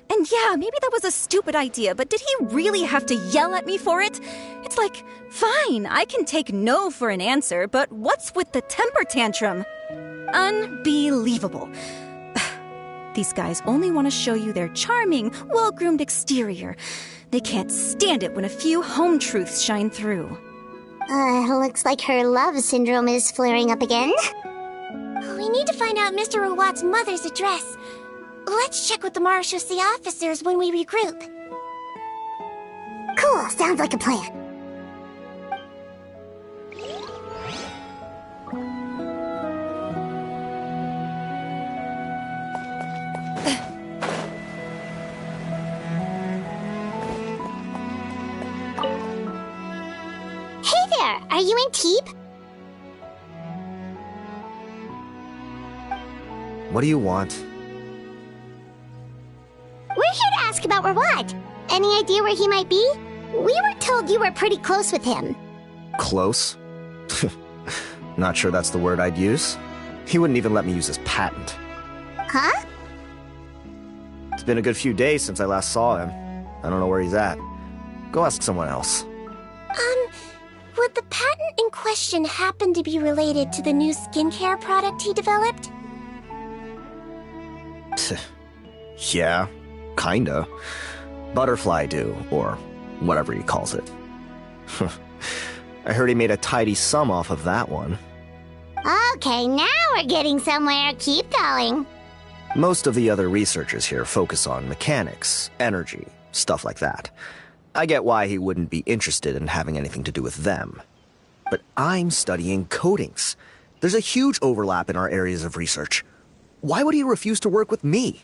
And yeah, maybe that was a stupid idea, but did he really have to yell at me for it? It's like, fine, I can take no for an answer, but what's with the temper tantrum? Unbelievable. These guys only want to show you their charming, well-groomed exterior. They can't stand it when a few home truths shine through. Looks like her love syndrome is flaring up again. We need to find out Mr. Rawat's mother's address. Let's check with the Marshosei officers when we regroup. Cool, sounds like a plan. Hey there, are you in Teep? What do you want? We're here to ask about Rawat. Any idea where he might be? We were told you were pretty close with him. Close? Not sure that's the word I'd use. He wouldn't even let me use his patent. Huh? It's been a good few days since I last saw him. I don't know where he's at. Go ask someone else. Would the patent in question happen to be related to the new skincare product he developed? Yeah, kinda. Butterfly dew, or whatever he calls it. I heard he made a tidy sum off of that one. Okay, now we're getting somewhere. Keep going. Most of the other researchers here focus on mechanics, energy, stuff like that. I get why he wouldn't be interested in having anything to do with them. But I'm studying coatings. There's a huge overlap in our areas of research. Why would he refuse to work with me?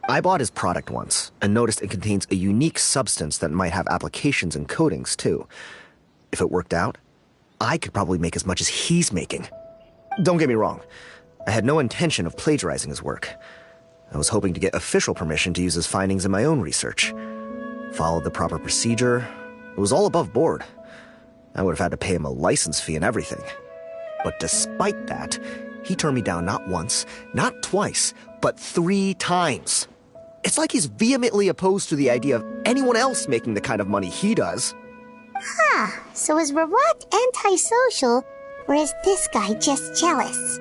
I bought his product once and noticed it contains a unique substance that might have applications in coatings too. If it worked out, I could probably make as much as he's making. Don't get me wrong, I had no intention of plagiarizing his work. I was hoping to get official permission to use his findings in my own research. Followed the proper procedure. It was all above board. I would have had to pay him a license fee and everything. But despite that, he turned me down not once, not twice, but 3 times. It's like he's vehemently opposed to the idea of anyone else making the kind of money he does. Huh, so is Rawat antisocial, or is this guy just jealous?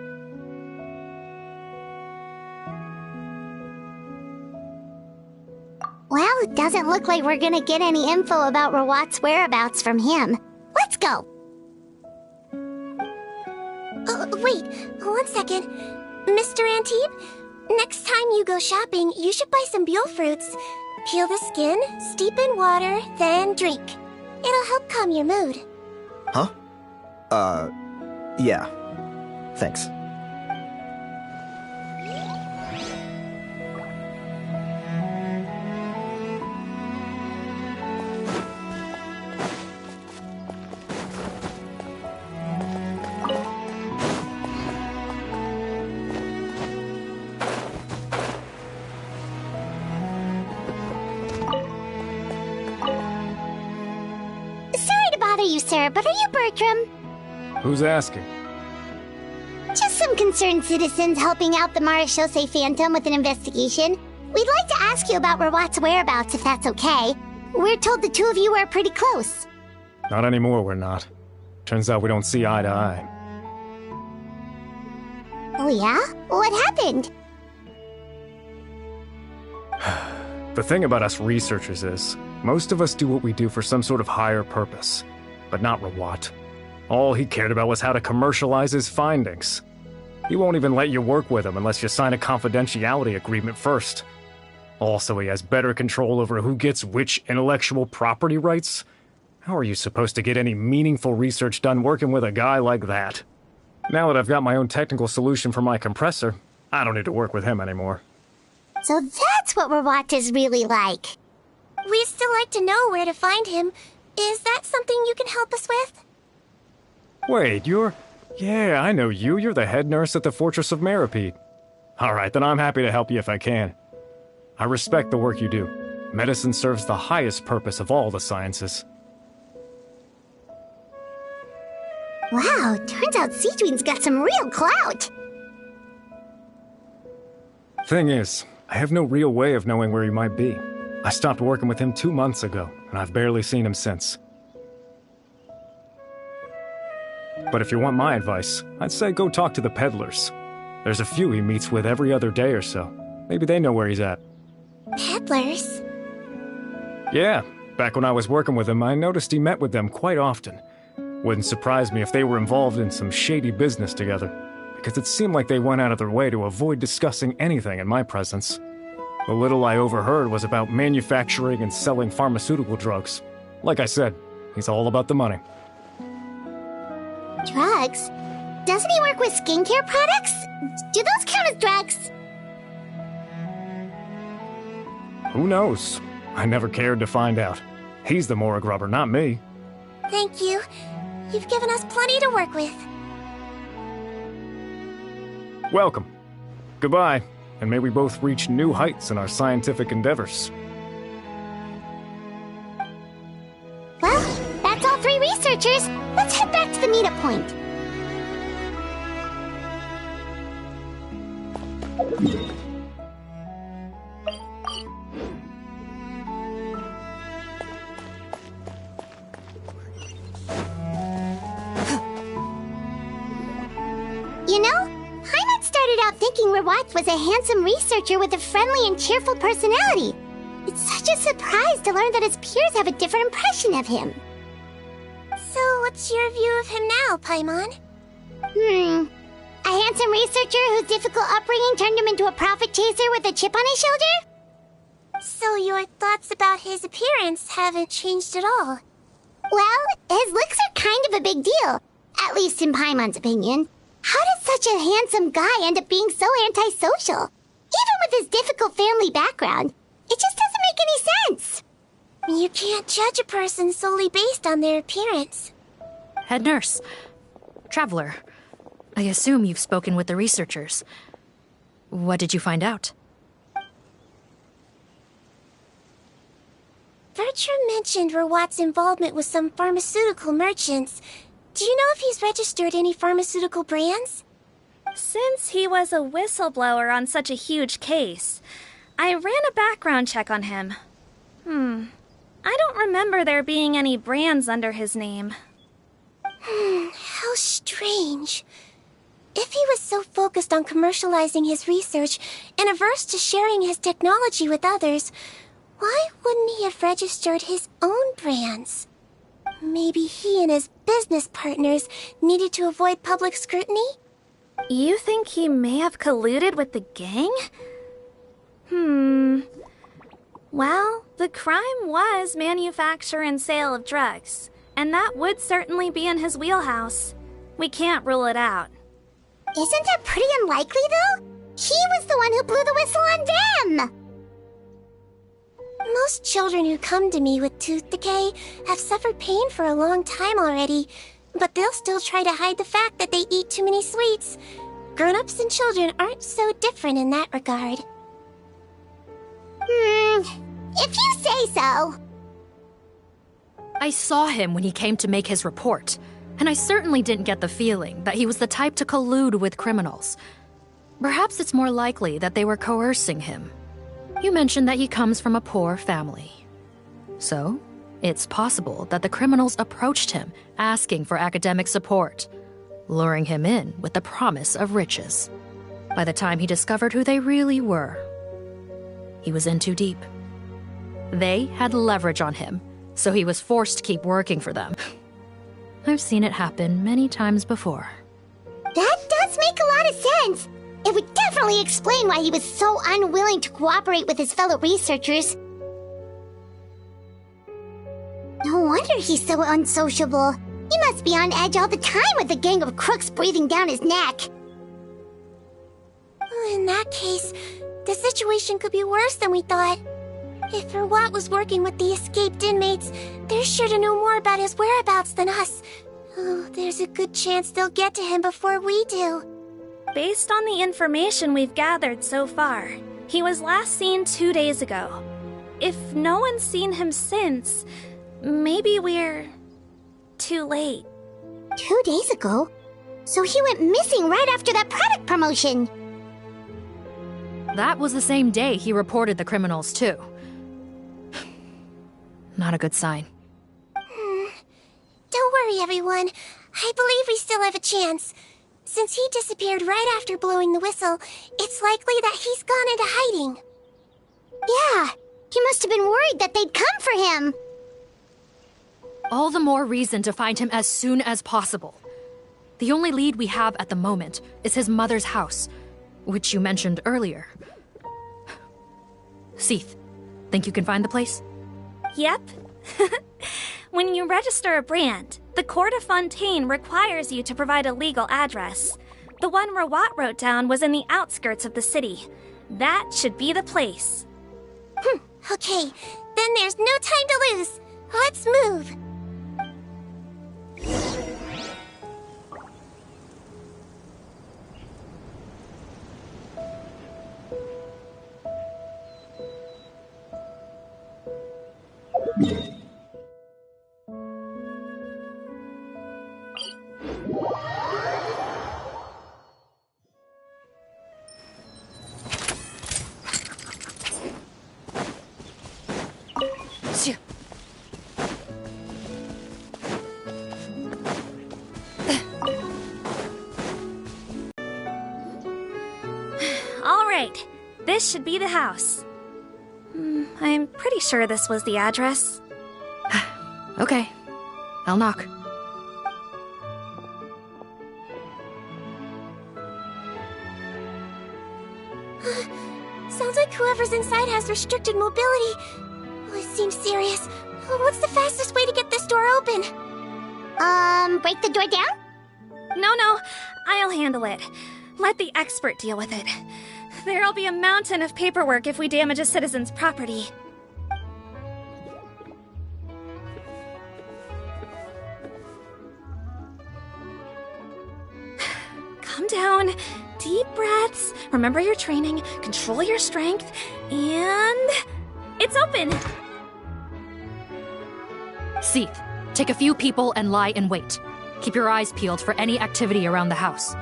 Well, it doesn't look like we're gonna get any info about Rawat's whereabouts from him. Let's go! Wait, 1 second. Mr. Antibes, next time you go shopping, you should buy some Buell fruits. Peel the skin, steep in water, then drink. It'll help calm your mood. Huh? Yeah. Thanks. You, sir, but are you Bertram? Who's asking? Just some concerned citizens helping out the Marechaussee Phantom with an investigation. We'd like to ask you about Rawat's whereabouts, if that's okay. We're told the two of you are pretty close. Not anymore, we're not. Turns out we don't see eye to eye. Oh yeah? What happened? The thing about us researchers is, most of us do what we do for some sort of higher purpose. But not Rawat. All he cared about was how to commercialize his findings. He won't even let you work with him unless you sign a confidentiality agreement first. Also, he has better control over who gets which intellectual property rights. How are you supposed to get any meaningful research done working with a guy like that? Now that I've got my own technical solution for my compressor, I don't need to work with him anymore. So that's what Rawat is really like. We'd still like to know where to find him. Is that something you can help us with? Wait, you're... Yeah, I know you. You're the head nurse at the Fortress of Meripede. Alright, then I'm happy to help you if I can. I respect the work you do. Medicine serves the highest purpose of all the sciences. Wow, turns out Sigewinne's got some real clout. Thing is, I have no real way of knowing where he might be. I stopped working with him 2 months ago, and I've barely seen him since. But if you want my advice, I'd say go talk to the peddlers. There's a few he meets with every other day or so. Maybe they know where he's at. Peddlers? Yeah, back when I was working with him, I noticed he met with them quite often. Wouldn't surprise me if they were involved in some shady business together, because it seemed like they went out of their way to avoid discussing anything in my presence. The little I overheard was about manufacturing and selling pharmaceutical drugs. Like I said, he's all about the money. Drugs? Doesn't he work with skincare products? Do those count as drugs? Who knows? I never cared to find out. He's the morgue rubber, not me. Thank you. You've given us plenty to work with. Welcome. Goodbye. And may we both reach new heights in our scientific endeavors. Well, that's all 3 researchers. Let's head back to the meetup point. You know, Heimat started out thinking Rawat was a handsome researcher with a friendly and cheerful personality. It's such a surprise to learn that his peers have a different impression of him. So what's your view of him now, Paimon? A handsome researcher whose difficult upbringing turned him into a profit chaser with a chip on his shoulder? So your thoughts about his appearance haven't changed at all? Well, his looks are kind of a big deal. At least in Paimon's opinion. How did such a handsome guy end up being so antisocial? Even with his difficult family background, it just doesn't make any sense. You can't judge a person solely based on their appearance. Head nurse. Traveler. I assume you've spoken with the researchers. What did you find out? Bertram mentioned Rawat's involvement with some pharmaceutical merchants. Do you know if he's registered any pharmaceutical brands? Since he was a whistleblower on such a huge case, I ran a background check on him. I don't remember there being any brands under his name. How strange. If he was so focused on commercializing his research and averse to sharing his technology with others, why wouldn't he have registered his own brands? Maybe he and his business partners needed to avoid public scrutiny? You think he may have colluded with the gang? Well, the crime was manufacture and sale of drugs, and that would certainly be in his wheelhouse. We can't rule it out. Isn't that pretty unlikely, though? He was the one who blew the whistle on them! Most children who come to me with tooth decay have suffered pain for a long time already, but they'll still try to hide the fact that they eat too many sweets. Grown-ups and children aren't so different in that regard. If you say so. I saw him when he came to make his report, and I certainly didn't get the feeling that he was the type to collude with criminals. Perhaps it's more likely that they were coercing him. You mentioned that he comes from a poor family. So, it's possible that the criminals approached him asking for academic support, luring him in with the promise of riches. By the time he discovered who they really were, he was in too deep. They had leverage on him, so he was forced to keep working for them. I've seen it happen many times before. That does make a lot of sense. It would definitely explain why he was so unwilling to cooperate with his fellow researchers. No wonder he's so unsociable. He must be on edge all the time with a gang of crooks breathing down his neck. In that case, the situation could be worse than we thought. If Rawat was working with the escaped inmates, they're sure to know more about his whereabouts than us. Oh, there's a good chance they'll get to him before we do. Based on the information we've gathered so far, he was last seen 2 days ago. If no one's seen him since, maybe we're too late. 2 days ago? So he went missing right after that product promotion. That was the same day he reported the criminals, too. Not a good sign. Don't worry, everyone. I believe we still have a chance. Since he disappeared right after blowing the whistle, it's likely that he's gone into hiding. Yeah, he must have been worried that they'd come for him. All the more reason to find him as soon as possible. The only lead we have at the moment is his mother's house, which you mentioned earlier. Seath, think you can find the place? Yep. When you register a brand, the Court of Fontaine requires you to provide a legal address. The one Rawat wrote down was in the outskirts of the city. That should be the place. Okay, then there's no time to lose. Let's move. All right, this should be the house. I'm pretty sure this was the address. Okay, I'll knock. Sounds like whoever's inside has restricted mobility. Oh, it seems serious. What's the fastest way to get this door open? Break the door down? No, I'll handle it. Let the expert deal with it. There'll be a mountain of paperwork if we damage a citizen's property. Calm down. Deep breaths. Remember your training. Control your strength. And... it's open! Seath, take a few people and lie in wait. Keep your eyes peeled for any activity around the house.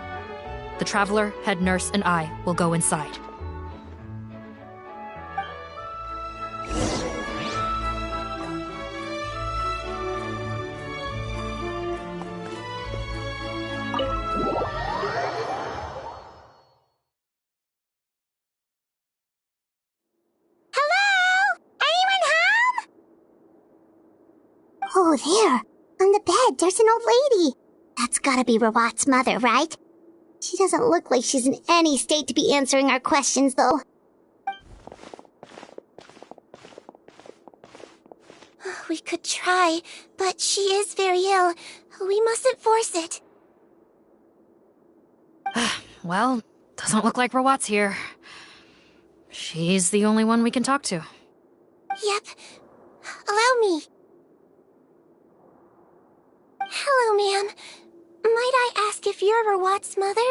The Traveler, head nurse, and I will go inside. Oh, there. On the bed, there's an old lady. That's gotta be Rawat's mother, right? She doesn't look like she's in any state to be answering our questions, though. We could try, but she is very ill. We mustn't force it. Well, doesn't look like Rawat's here. She's the only one we can talk to. Yep. Allow me. Hello, ma'am. Might I ask if you're Rawat's mother?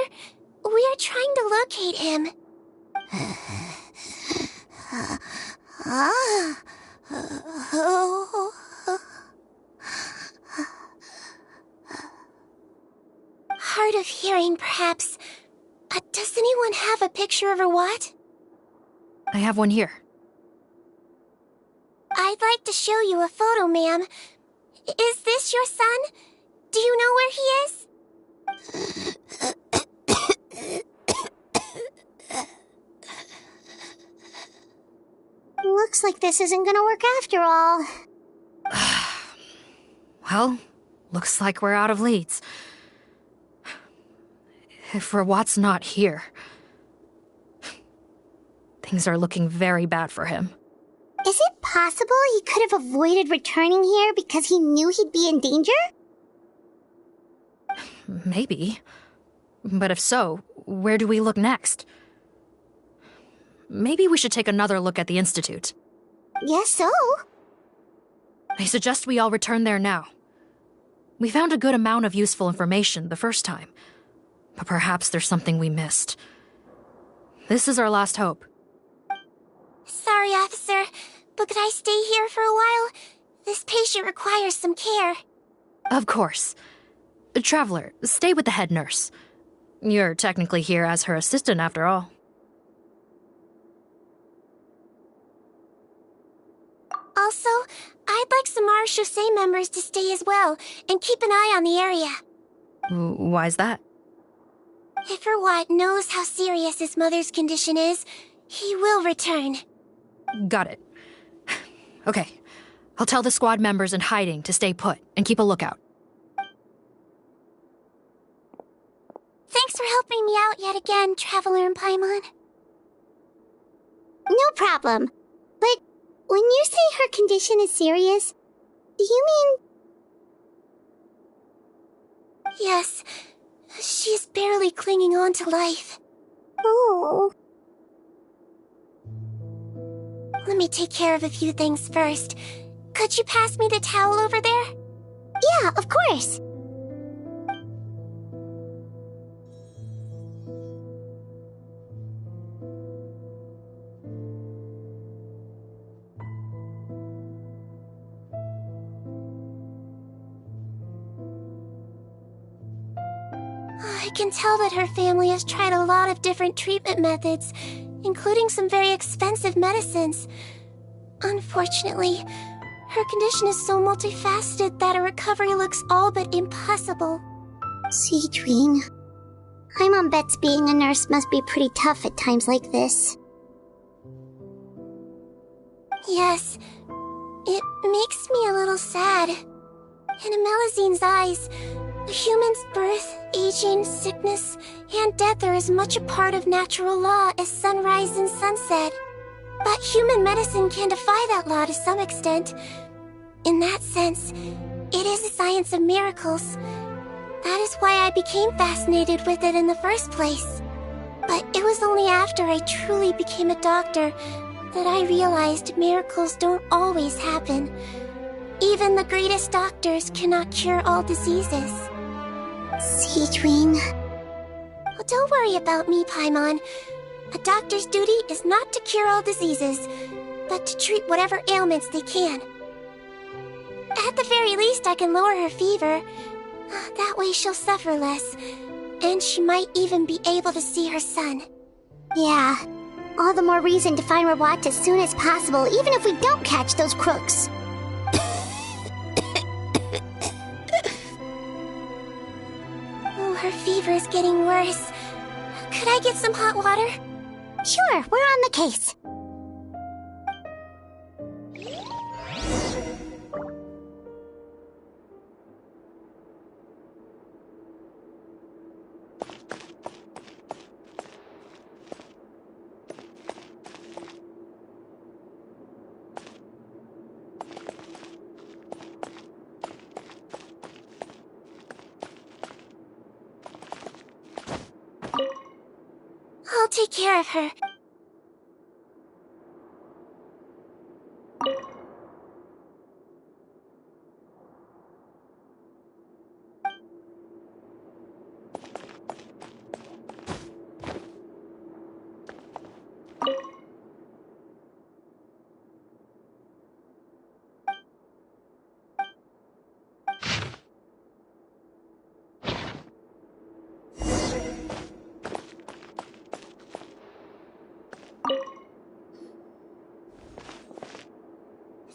We are trying to locate him. Hard of hearing, perhaps. Does anyone have a picture of Rawat? I have one here. I'd like to show you a photo, ma'am. Is this your son? Do you know where he is? Looks like this isn't gonna work after all. Well, looks like we're out of leads. If Rawat's not here, things are looking very bad for him. Is it possible he could have avoided returning here because he knew he'd be in danger? Maybe. But if so, where do we look next? Maybe we should take another look at the Institute. Yes, so. I suggest we all return there now. We found a good amount of useful information the first time, but perhaps there's something we missed. This is our last hope. Sorry, officer, but could I stay here for a while? This patient requires some care. Of course. Traveler, stay with the head nurse. You're technically here as her assistant after all. Also, I'd like some Marechaussee members to stay as well, and keep an eye on the area. Why's that? If Rawat knows how serious his mother's condition is, he will return. Got it. Okay, I'll tell the squad members in hiding to stay put and keep a lookout. Thanks for helping me out yet again, Traveler and Paimon. No problem. But when you say her condition is serious, do you mean... Yes. She's barely clinging on to life. Oh. Let me take care of a few things first. Could you pass me the towel over there? Yeah, of course. I can tell that her family has tried a lot of different treatment methods, including some very expensive medicines. Unfortunately, her condition is so multifaceted that a recovery looks all but impossible. Sigewinne, Paimon bets being a nurse must be pretty tough at times like this. Yes, it makes me a little sad. In Melizine's eyes, a human's birth, aging, sickness, and death are as much a part of natural law as sunrise and sunset. But human medicine can defy that law to some extent. In that sense, it is a science of miracles. That is why I became fascinated with it in the first place. But it was only after I truly became a doctor that I realized miracles don't always happen. Even the greatest doctors cannot cure all diseases. Sigewinne. Oh, don't worry about me, Paimon. A doctor's duty is not to cure all diseases, but to treat whatever ailments they can. At the very least, I can lower her fever. That way she'll suffer less, and she might even be able to see her son. Yeah, all the more reason to find Rawat as soon as possible, even if we don't catch those crooks. Oh, her fever is getting worse. Could I get some hot water? Sure, we're on the case. I'll take care of her.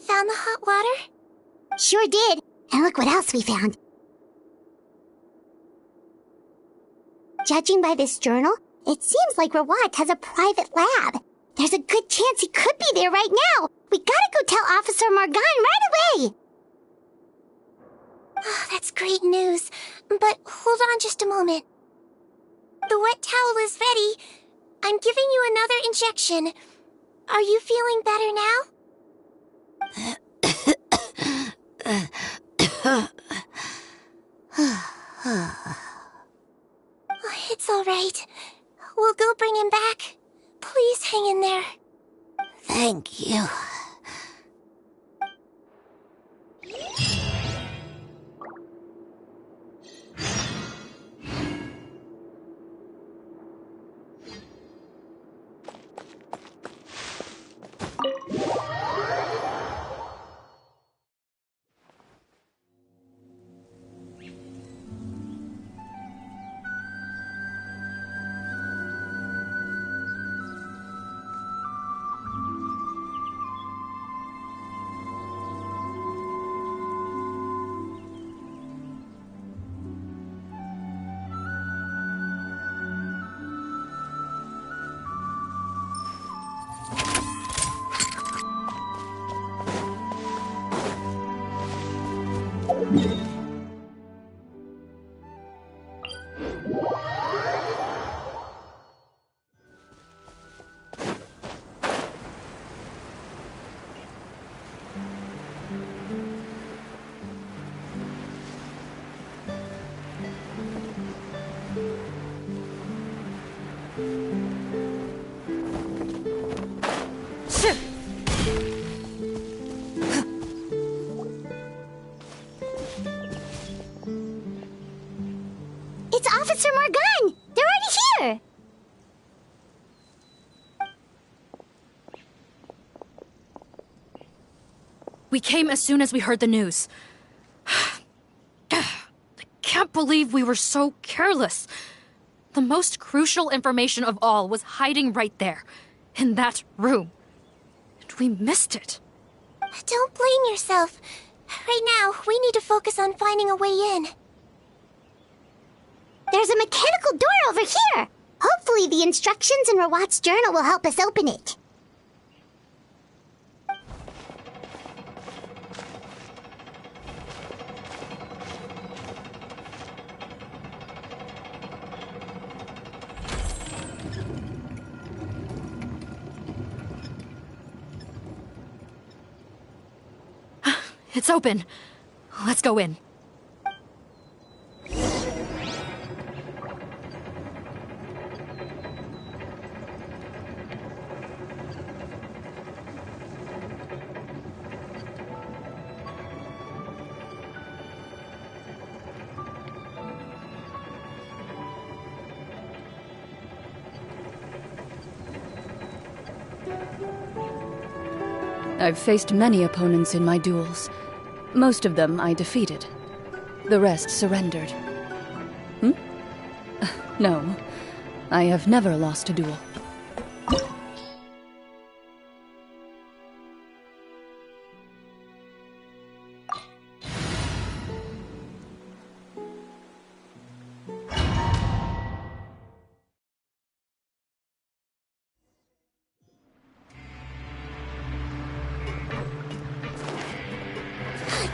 Found the hot water? Sure did. And look what else we found. Judging by this journal, it seems like Rawat has a private lab. There's a good chance he could be there right now. We gotta go tell Officer Morgan right away. Oh, that's great news. But hold on just a moment. The wet towel is ready. I'm giving you another injection. Are you feeling better now? It's all right. We'll go bring him back. Please hang in there. Thank you. It's Officer Morgan! They're already here! We came as soon as we heard the news. I can't believe we were so careless. The most crucial information of all was hiding right there, in that room. And we missed it. Don't blame yourself. Right now, we need to focus on finding a way in. There's a mechanical door over here! Hopefully the instructions in Rawat's journal will help us open it. It's open. Let's go in. I've faced many opponents in my duels. Most of them I defeated. The rest surrendered. No, I have never lost a duel.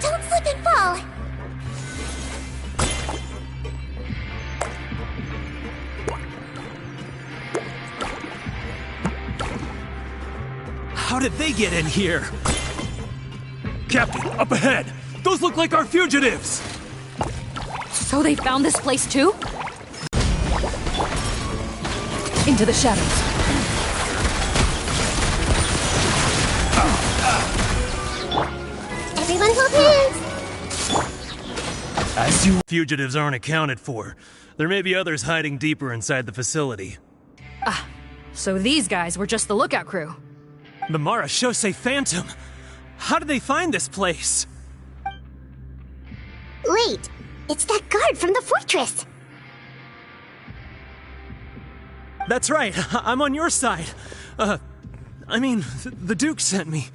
Don't slip and fall! How did they get in here? Captain, up ahead! Those look like our fugitives! So they found this place too? Into the shadows. Everyone hold hands! As you fugitives aren't accounted for. There may be others hiding deeper inside the facility. Ah, so these guys were just the lookout crew. The Marashose Phantom! How did they find this place? Wait, it's that guard from the fortress! That's right, I'm on your side. The Duke sent me.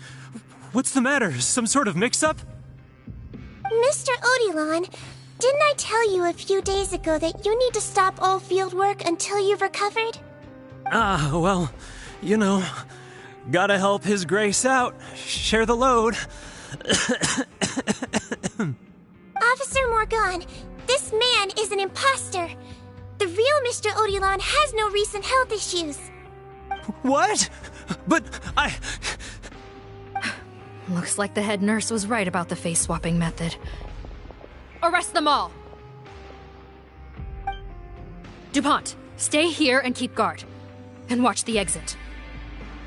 What's the matter? Some sort of mix-up? Mr. Odilon, didn't I tell you a few days ago that you need to stop all field work until you've recovered? Well, you know, gotta help His Grace out. Share the load. Officer Morgan, this man is an imposter. The real Mr. Odilon has no recent health issues. What? But I... Looks like the head nurse was right about the face-swapping method. Arrest them all! DuPont, stay here and keep guard. And watch the exit.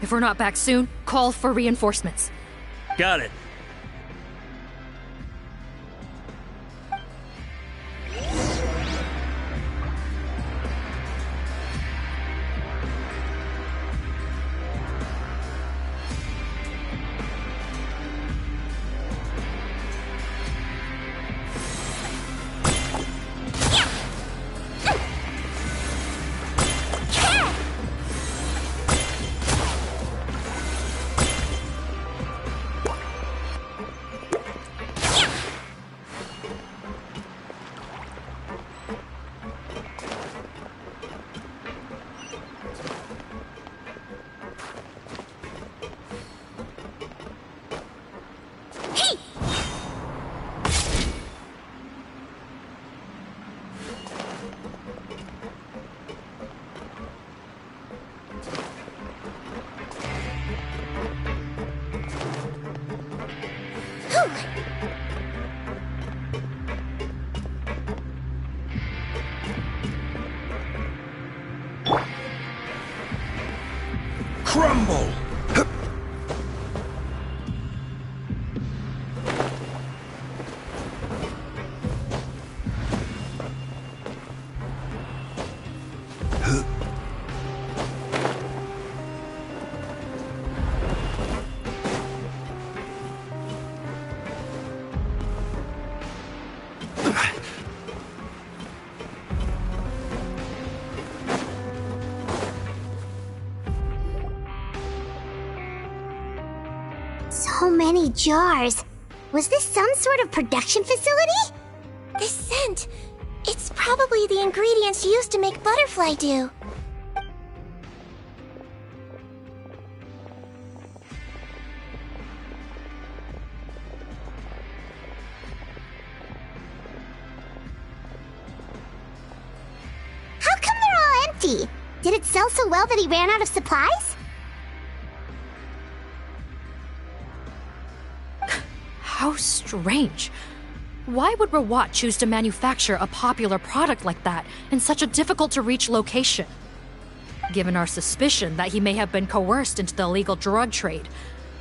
If we're not back soon, call for reinforcements. Got it. Crumble! So many jars. Was this some sort of production facility? This scent, it's probably the ingredients used to make butterfly dew. How come they're all empty? Did it sell so well that he ran out of supplies? How strange. Why would Rawat choose to manufacture a popular product like that in such a difficult-to-reach location? Given our suspicion that he may have been coerced into the illegal drug trade,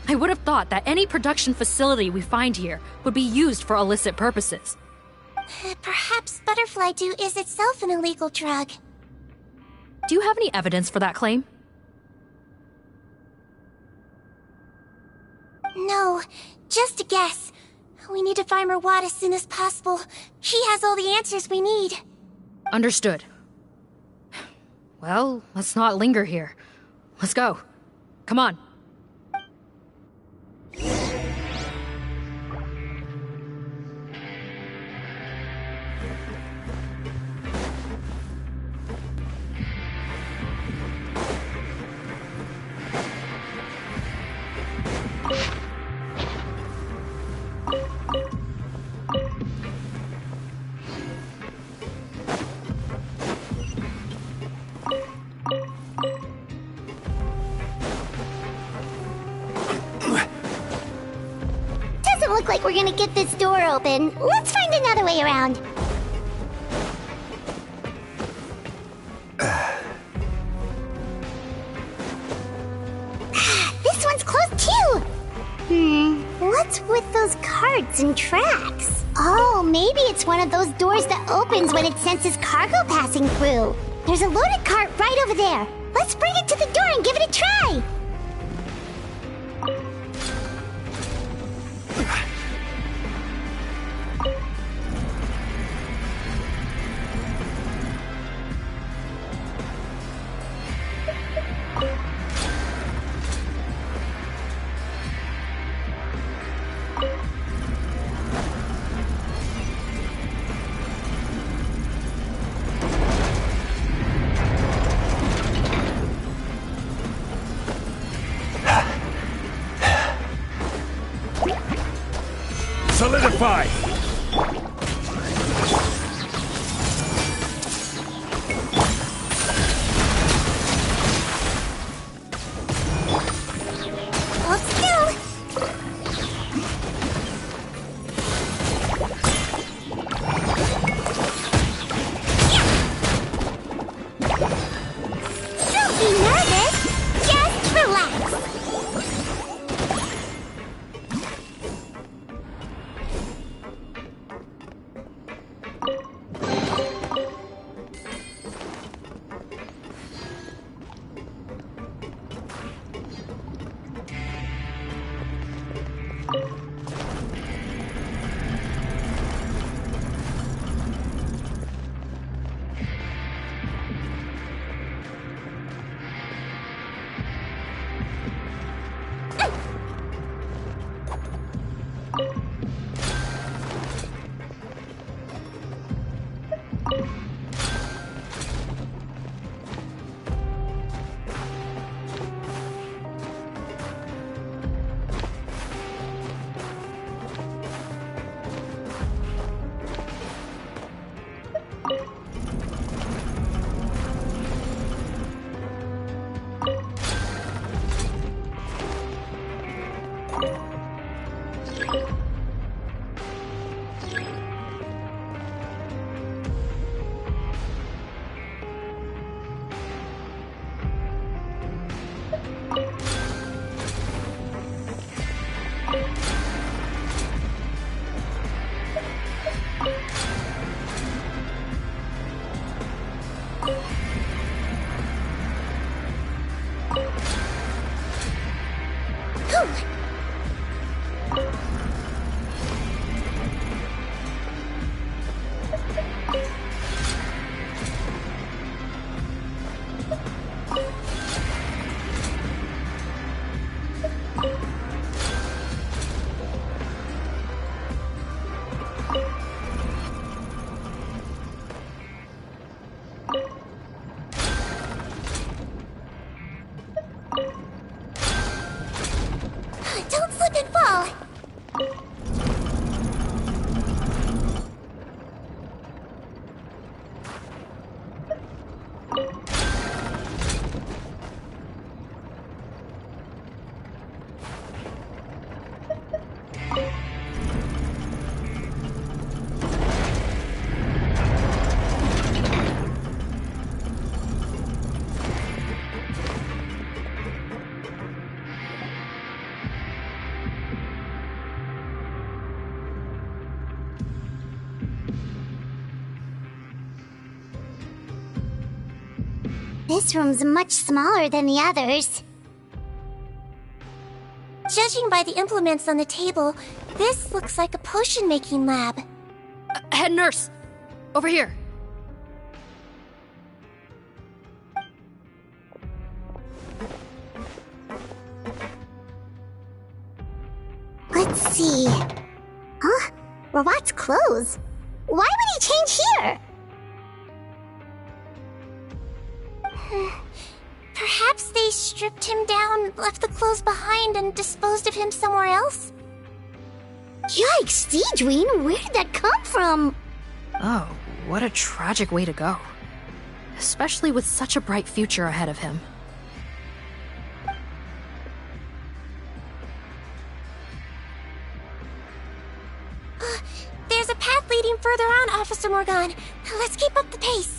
I would have thought that any production facility we find here would be used for illicit purposes. Perhaps butterfly dew is itself an illegal drug. Do you have any evidence for that claim? No, just a guess. We need to find Rawat as soon as possible. He has all the answers we need. Understood. Well, let's not linger here. Let's go. Come on. Doesn't look like we're gonna get this door open. Let's find another way around. What's with those carts and tracks? Oh, maybe it's one of those doors that opens when it senses cargo passing through. There's a loaded cart right over there. Let's bring it to the door and give it a try. Solidify! Hold still. Don't be nervous. Just relax. Don't slip and fall. This room's much smaller than the others. Judging by the implements on the table, this looks like a potion-making lab. Head nurse! Over here. Let's see. Huh? Robot's clothes. Why would he change here? Perhaps they stripped him down, left the clothes behind, and disposed of him somewhere else? Yikes, Sigewinne, where did that come from? Oh, what a tragic way to go. Especially with such a bright future ahead of him. There's a path leading further on, Officer Morgan. Let's keep up the pace.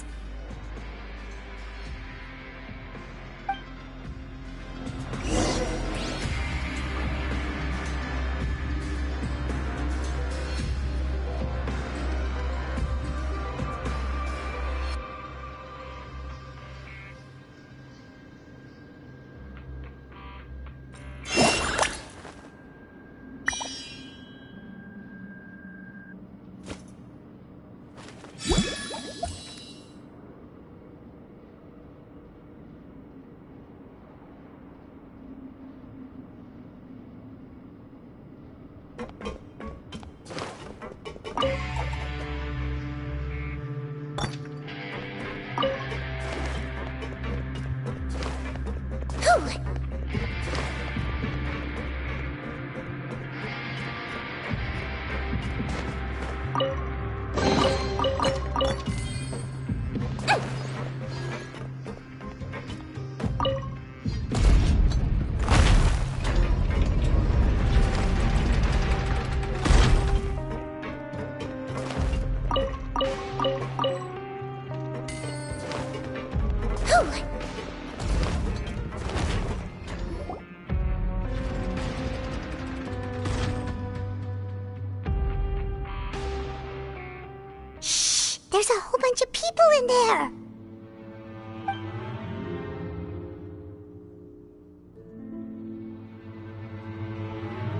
Shh! There's a whole bunch of people in there!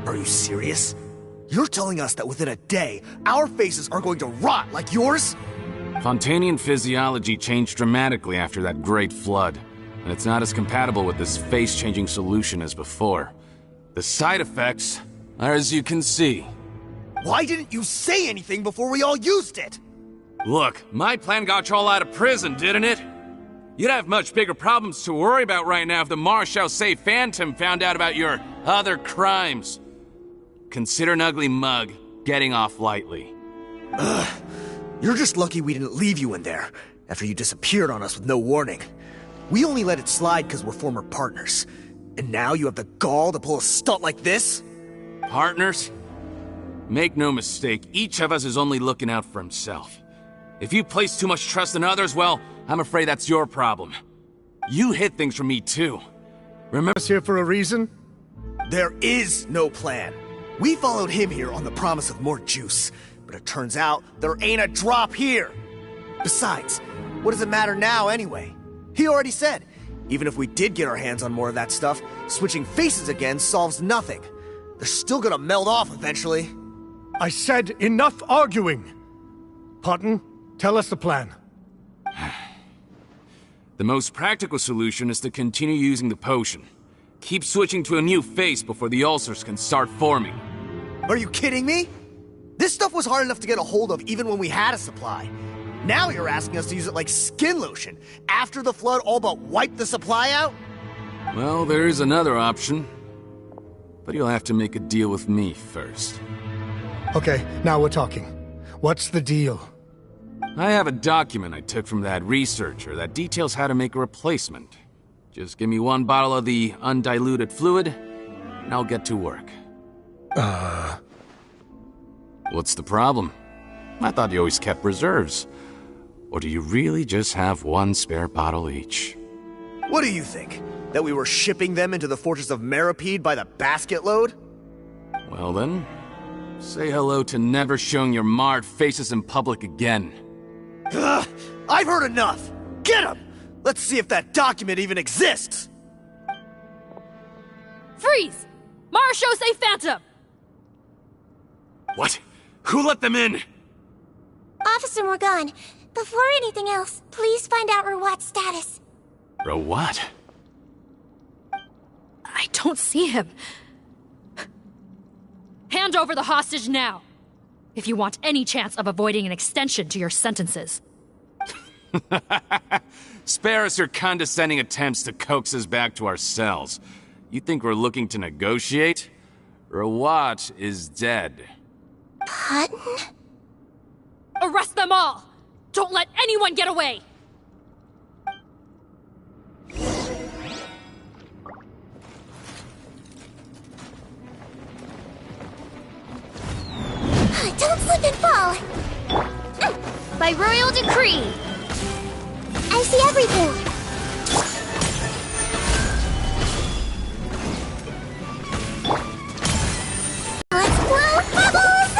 Are you serious? You're telling us that within a day, our faces are going to rot like yours? Fontanian physiology changed dramatically after that great flood, and it's not as compatible with this face-changing solution as before. The side effects are as you can see. Why didn't you say anything before we all used it? Look, my plan got you all out of prison, didn't it? You'd have much bigger problems to worry about right now if the Marshal Say Phantom found out about your other crimes. Consider an ugly mug getting off lightly. Ugh. You're just lucky we didn't leave you in there after you disappeared on us with no warning. We only let it slide because we're former partners. And now you have the gall to pull a stunt like this? Partners? Make no mistake, each of us is only looking out for himself. If you place too much trust in others, well, I'm afraid that's your problem. You hid things from me too. Remember us here for a reason? There is no plan. We followed him here on the promise of more juice, but it turns out there ain't a drop here. Besides, what does it matter now anyway? He already said, even if we did get our hands on more of that stuff, switching faces again solves nothing. They're still gonna meld off eventually. I said enough arguing! Potton, tell us the plan. The most practical solution is to continue using the potion. Keep switching to a new face before the ulcers can start forming. Are you kidding me? This stuff was hard enough to get a hold of even when we had a supply. Now you're asking us to use it like skin lotion, after the flood all but wiped the supply out? Well, there is another option. But you'll have to make a deal with me first. Okay, now we're talking. What's the deal? I have a document I took from that researcher that details how to make a replacement. Just give me one bottle of the undiluted fluid, and I'll get to work. What's the problem? I thought you always kept reserves. Or do you really just have one spare bottle each? What do you think? That we were shipping them into the fortress of Meripede by the basket load? Well then, say hello to never showing your marred faces in public again. Ugh, I've heard enough! Get him! Let's see if that document even exists! Freeze! Marshal Say Phantom! What? Who let them in? Officer Morgan, before anything else, please find out Rawat's status. Rawat? I don't see him. Hand over the hostage now, if you want any chance of avoiding an extension to your sentences. Spare us your condescending attempts to coax us back to our cells. You think we're looking to negotiate? Rawat is dead. Potton? Arrest them all! Don't let anyone get away! Don't slip and fall! By royal decree! I see everything! Let's blow bubbles!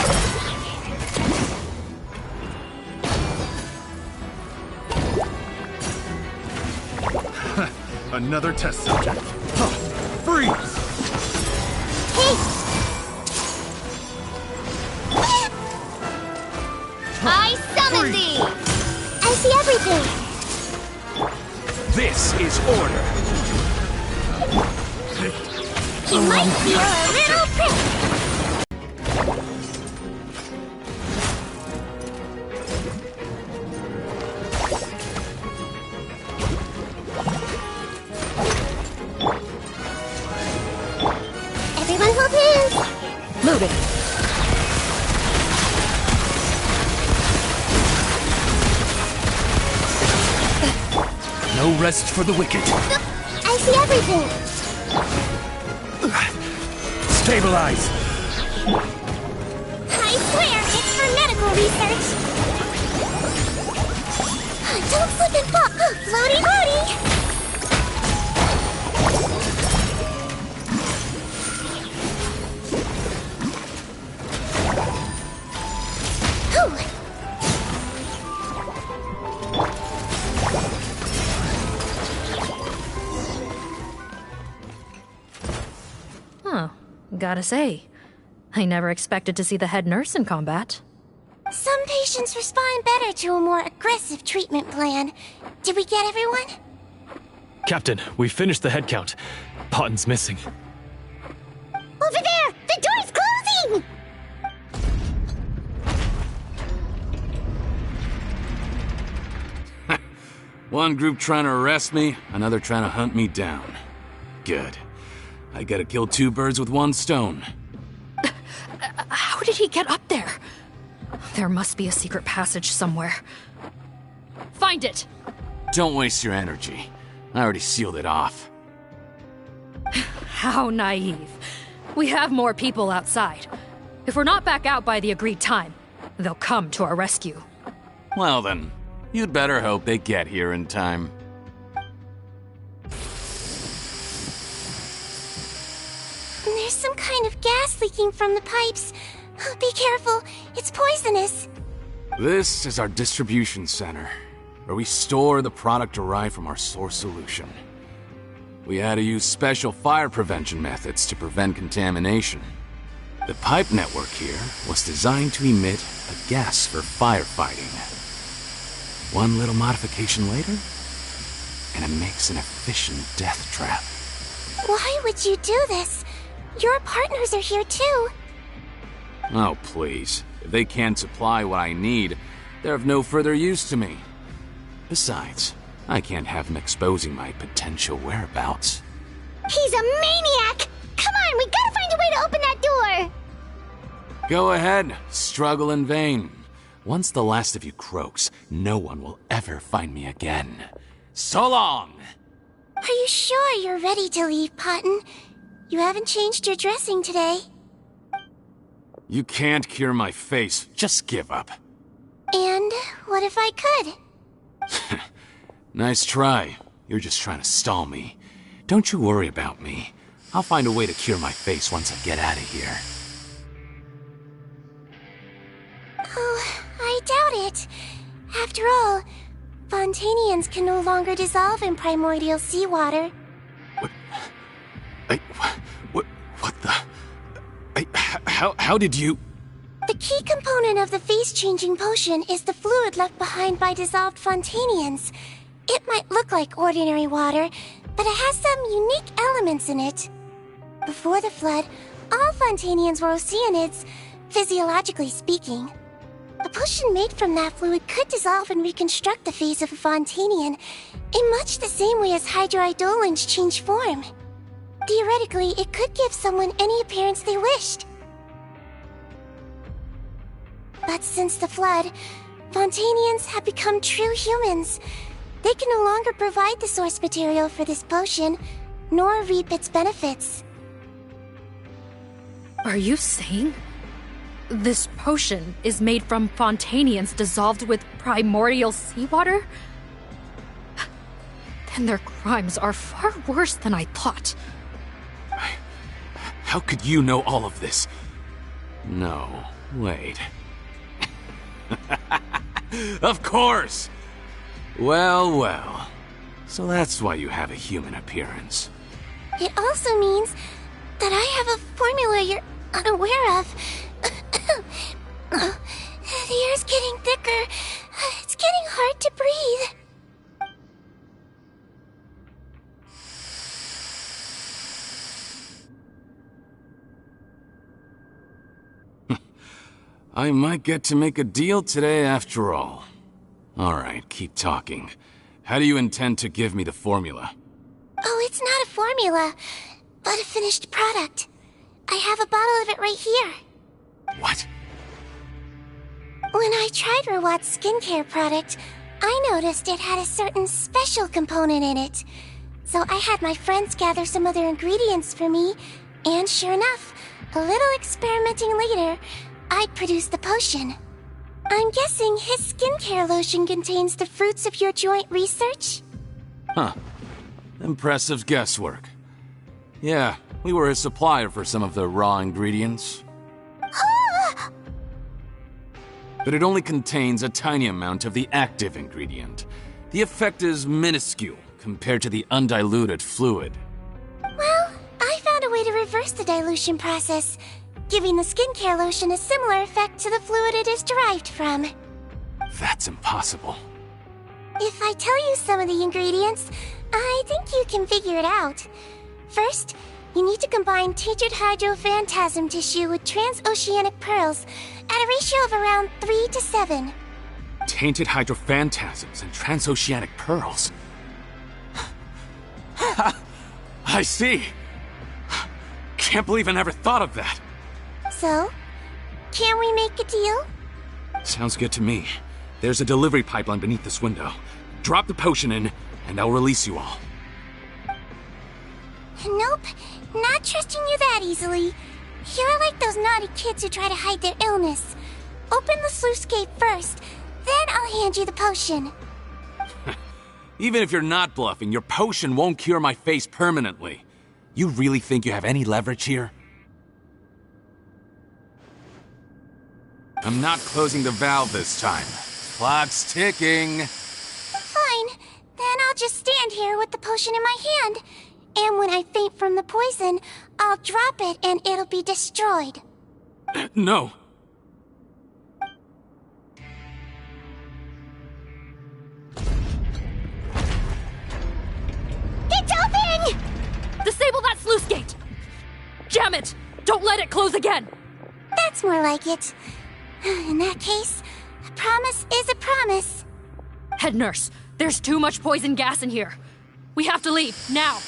Another test subject. Freeze! I summon thee! I see everything! This is order. He might be a little prick! Noted. No rest for the wicked. I see everything. Stabilize. I swear, it's for medical research. Don't slip and fall. Floaty, floaty. Huh. Gotta say, I never expected to see the head nurse in combat. Some patients respond better to a more aggressive treatment plan. Did we get everyone? Captain, we finished the head count. Potten's missing. Over there! The door's closing! One group trying to arrest me, another trying to hunt me down. Good. I gotta kill two birds with one stone. How did he get up there? There must be a secret passage somewhere. Find it! Don't waste your energy. I already sealed it off. How naive. We have more people outside. If we're not back out by the agreed time, they'll come to our rescue. Well then, you'd better hope they get here in time. There's some kind of gas leaking from the pipes. Be careful, it's poisonous. This is our distribution center, where we store the product derived from our source solution. We had to use special fire prevention methods to prevent contamination. The pipe network here was designed to emit a gas for firefighting. One little modification later, and it makes an efficient death trap. Why would you do this? Your partners are here too. Oh, please. If they can't supply what I need, they're of no further use to me. Besides, I can't have them exposing my potential whereabouts. He's a maniac! Come on, we gotta find a way to open that door! Go ahead, struggle in vain. Once the last of you croaks, no one will ever find me again. So long! Are you sure you're ready to leave, Potten? You haven't changed your dressing today. You can't cure my face. Just give up. And what if I could? Nice try. You're just trying to stall me. Don't you worry about me. I'll find a way to cure my face once I get out of here. Oh, I doubt it. After all, Fontanians can no longer dissolve in primordial seawater. What the... How did you... The key component of the face-changing potion is the fluid left behind by dissolved Fontanians. It might look like ordinary water, but it has some unique elements in it. Before the flood, all Fontanians were oceanids, physiologically speaking. A potion made from that fluid could dissolve and reconstruct the face of a Fontanian in much the same way as hydroidolins change form. Theoretically, it could give someone any appearance they wished. But since the flood, Fontanians have become true humans. They can no longer provide the source material for this potion, nor reap its benefits. Are you saying this potion is made from Fontanians dissolved with primordial seawater? Then their crimes are far worse than I thought. How could you know all of this? No, wait. Of course! Well, well. So that's why you have a human appearance. It also means that I have a formula you're unaware of. The air's getting thicker. It's getting hard to breathe. I might get to make a deal today after all. Alright, keep talking. How do you intend to give me the formula? Oh, it's not a formula, but a finished product. I have a bottle of it right here. What? When I tried Rawat's skincare product, I noticed it had a certain special component in it. So I had my friends gather some other ingredients for me, and sure enough, a little experimenting later, I'd produced the potion. I'm guessing his skincare lotion contains the fruits of your joint research? Huh. Impressive guesswork. Yeah, we were his supplier for some of the raw ingredients. But it only contains a tiny amount of the active ingredient. The effect is minuscule compared to the undiluted fluid. Well, I found a way to reverse the dilution process, giving the skincare lotion a similar effect to the fluid it is derived from. That's impossible. If I tell you some of the ingredients, I think you can figure it out. First, you need to combine tainted hydrophantasm tissue with transoceanic pearls at a ratio of around 3 to 7. Tainted hydrophantasms and transoceanic pearls. I see. Can't believe I never thought of that. So, can we make a deal? Sounds good to me. There's a delivery pipeline beneath this window. Drop the potion in, and I'll release you all. Nope, not trusting you that easily. You're like those naughty kids who try to hide their illness. Open the sluice gate first, then I'll hand you the potion. Even if you're not bluffing, your potion won't cure my face permanently. You really think you have any leverage here? I'm not closing the valve this time. Clock's ticking. Fine, then I'll just stand here with the potion in my hand. And when I faint from the poison, I'll drop it and it'll be destroyed. No. It's open! Disable that sluice gate! Jam it! Don't let it close again! That's more like it. In that case, a promise is a promise. Head nurse, there's too much poison gas in here. We have to leave, now!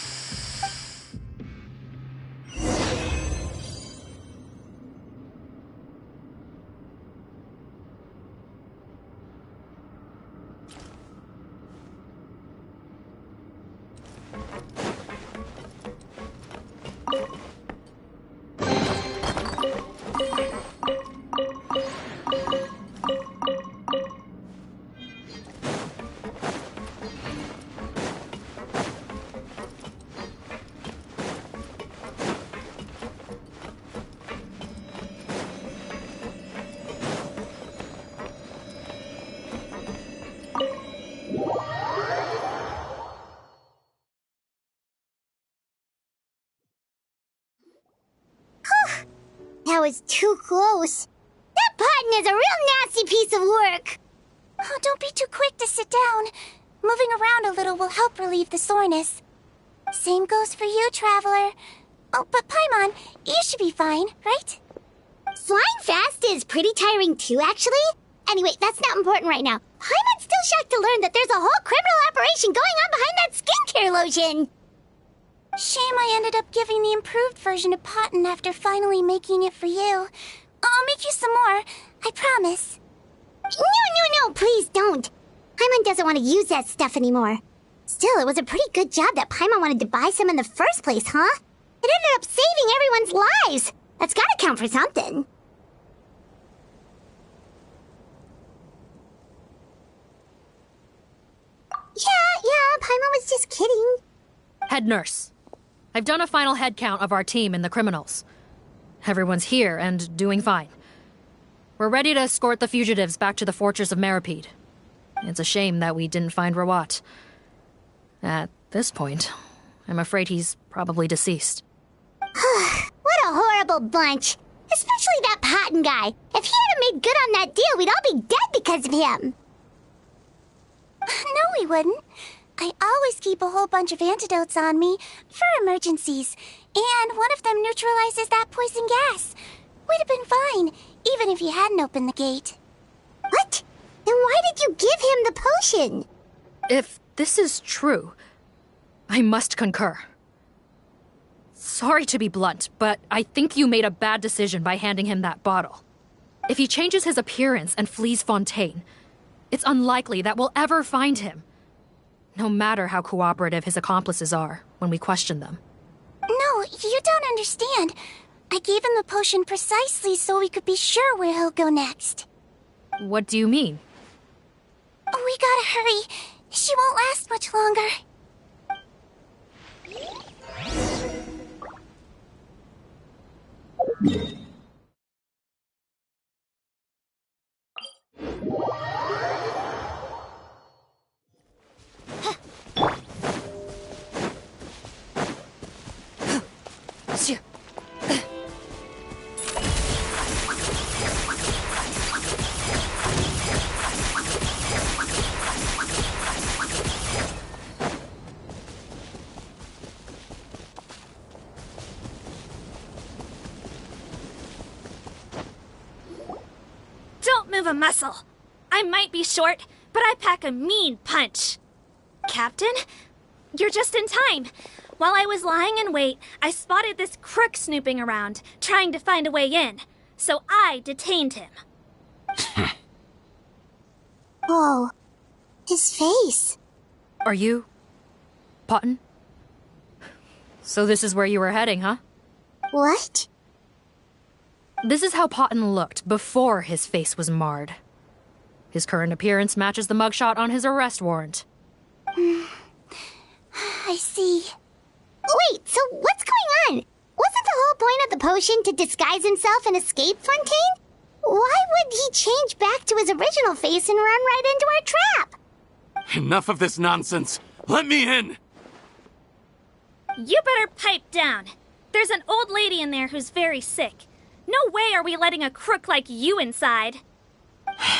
That was too close. That button is a real nasty piece of work. Oh, don't be too quick to sit down. Moving around a little will help relieve the soreness. Same goes for you, Traveler. Oh, but Paimon, you should be fine, right? Flying fast is pretty tiring too, actually. Anyway, that's not important right now. Paimon's still shocked to learn that there's a whole criminal operation going on behind that skincare lotion. Shame I ended up giving the improved version to Potten after finally making it for you. I'll make you some more, I promise. No, please don't. Paimon doesn't want to use that stuff anymore. Still, it was a pretty good job that Paimon wanted to buy some in the first place, huh? It ended up saving everyone's lives. That's gotta count for something. Yeah, Paimon was just kidding. Head nurse, I've done a final head count of our team and the criminals. Everyone's here and doing fine. We're ready to escort the fugitives back to the fortress of Meripede. It's a shame that we didn't find Rawat. At this point, I'm afraid he's probably deceased. What a horrible bunch. Especially that Potten guy. If he hadn't made good on that deal, we'd all be dead because of him. No, we wouldn't. I always keep a whole bunch of antidotes on me for emergencies, and one of them neutralizes that poison gas. We'd have been fine, even if you hadn't opened the gate. What? Then why did you give him the potion? If this is true, I must concur. Sorry to be blunt, but I think you made a bad decision by handing him that bottle. If he changes his appearance and flees Fontaine, it's unlikely that we'll ever find him. No matter how cooperative his accomplices are when we question them. No, you don't understand. I gave him the potion precisely so we could be sure where he'll go next. What do you mean? We gotta hurry. She won't last much longer. Don't move a muscle. I might be short, but I pack a mean punch. Captain, you're just in time. While I was lying in wait, I spotted this crook snooping around, trying to find a way in. So I detained him. Oh, his face. Are you... Potton? So this is where you were heading, huh? What? This is how Potton looked before his face was marred. His current appearance matches the mugshot on his arrest warrant. I see. Wait, so what's going on? Wasn't the whole point of the potion to disguise himself and escape Fontaine? Why would he change back to his original face and run right into our trap? Enough of this nonsense. Let me in! You better pipe down. There's an old lady in there who's very sick. No way are we letting a crook like you inside.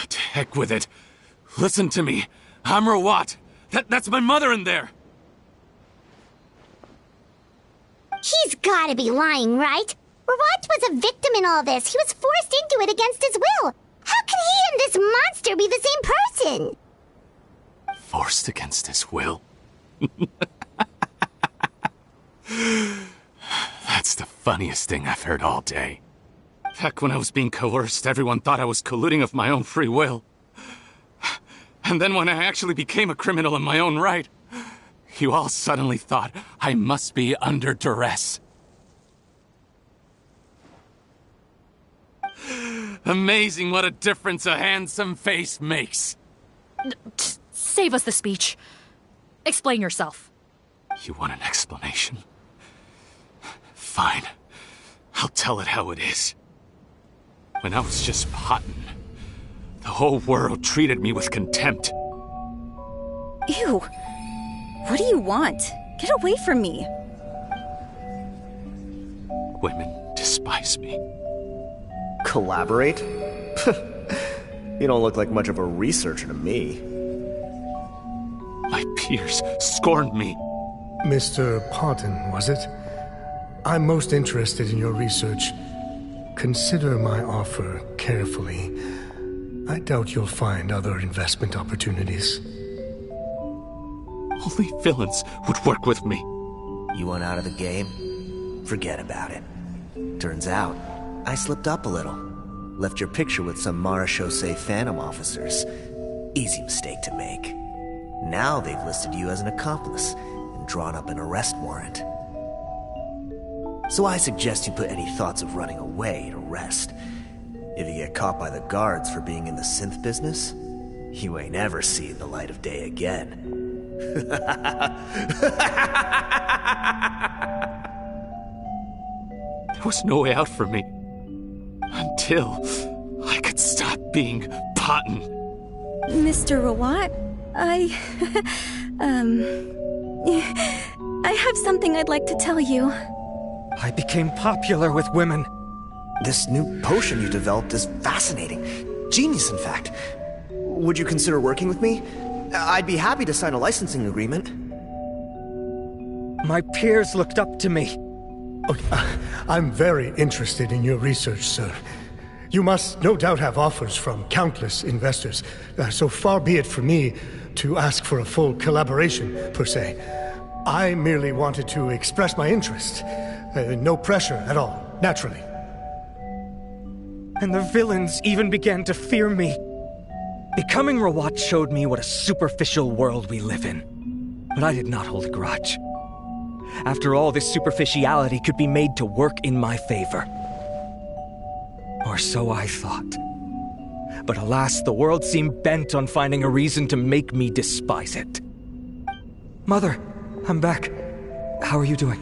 To heck with it. Listen to me. I'm Rawat. That's my mother in there. He's gotta be lying, right? Rawat was a victim in all this. He was forced into it against his will. How can he and this monster be the same person? Forced against his will? That's the funniest thing I've heard all day. Back when I was being coerced, everyone thought I was colluding of my own free will. And then when I actually became a criminal in my own right, you all suddenly thought I must be under duress. Amazing what a difference a handsome face makes. Save us the speech. Explain yourself. You want an explanation? Fine. I'll tell it how it is. When I was just Potton, the whole world treated me with contempt. Ew. What do you want? Get away from me. Women despise me. Collaborate? You don't look like much of a researcher to me. My peers scorned me. Mr. Potton, was it? I'm most interested in your research. Consider my offer carefully. I doubt you'll find other investment opportunities. Only villains would work with me. You want out of the game? Forget about it. Turns out, I slipped up a little. Left your picture with some Marechaussee Phantom officers. Easy mistake to make. Now they've listed you as an accomplice and drawn up an arrest warrant. So I suggest you put any thoughts of running away to rest. If you get caught by the guards for being in the synth business, you ain't ever seen the light of day again. There was no way out for me. Until I could stop being Potton. Mr. Rawat, I have something I'd like to tell you. I became popular with women. This new potion you developed is fascinating. Genius, in fact. Would you consider working with me? I'd be happy to sign a licensing agreement. My peers looked up to me. I'm very interested in your research, sir. You must no doubt have offers from countless investors, so far be it for me to ask for a full collaboration, per se. I merely wanted to express my interest. No pressure at all, naturally. and the villains even began to fear me. Becoming Rawat showed me what a superficial world we live in, but I did not hold a grudge. After all, this superficiality could be made to work in my favor. Or so I thought. But alas, the world seemed bent on finding a reason to make me despise it. Mother, I'm back. How are you doing?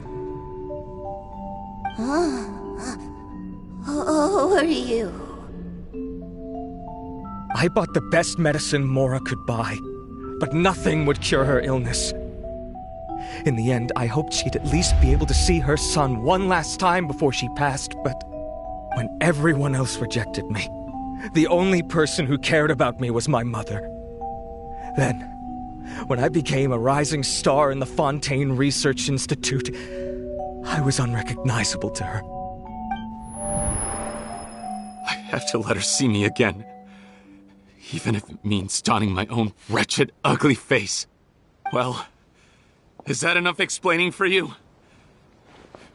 Who are you? I bought the best medicine Mora could buy, but nothing would cure her illness. In the end, I hoped she'd at least be able to see her son one last time before she passed, but when everyone else rejected me, the only person who cared about me was my mother. Then, when I became a rising star in the Fontaine Research Institute, I was unrecognizable to her. I have to let her see me again. Even if it means donning my own wretched, ugly face. Well, is that enough explaining for you?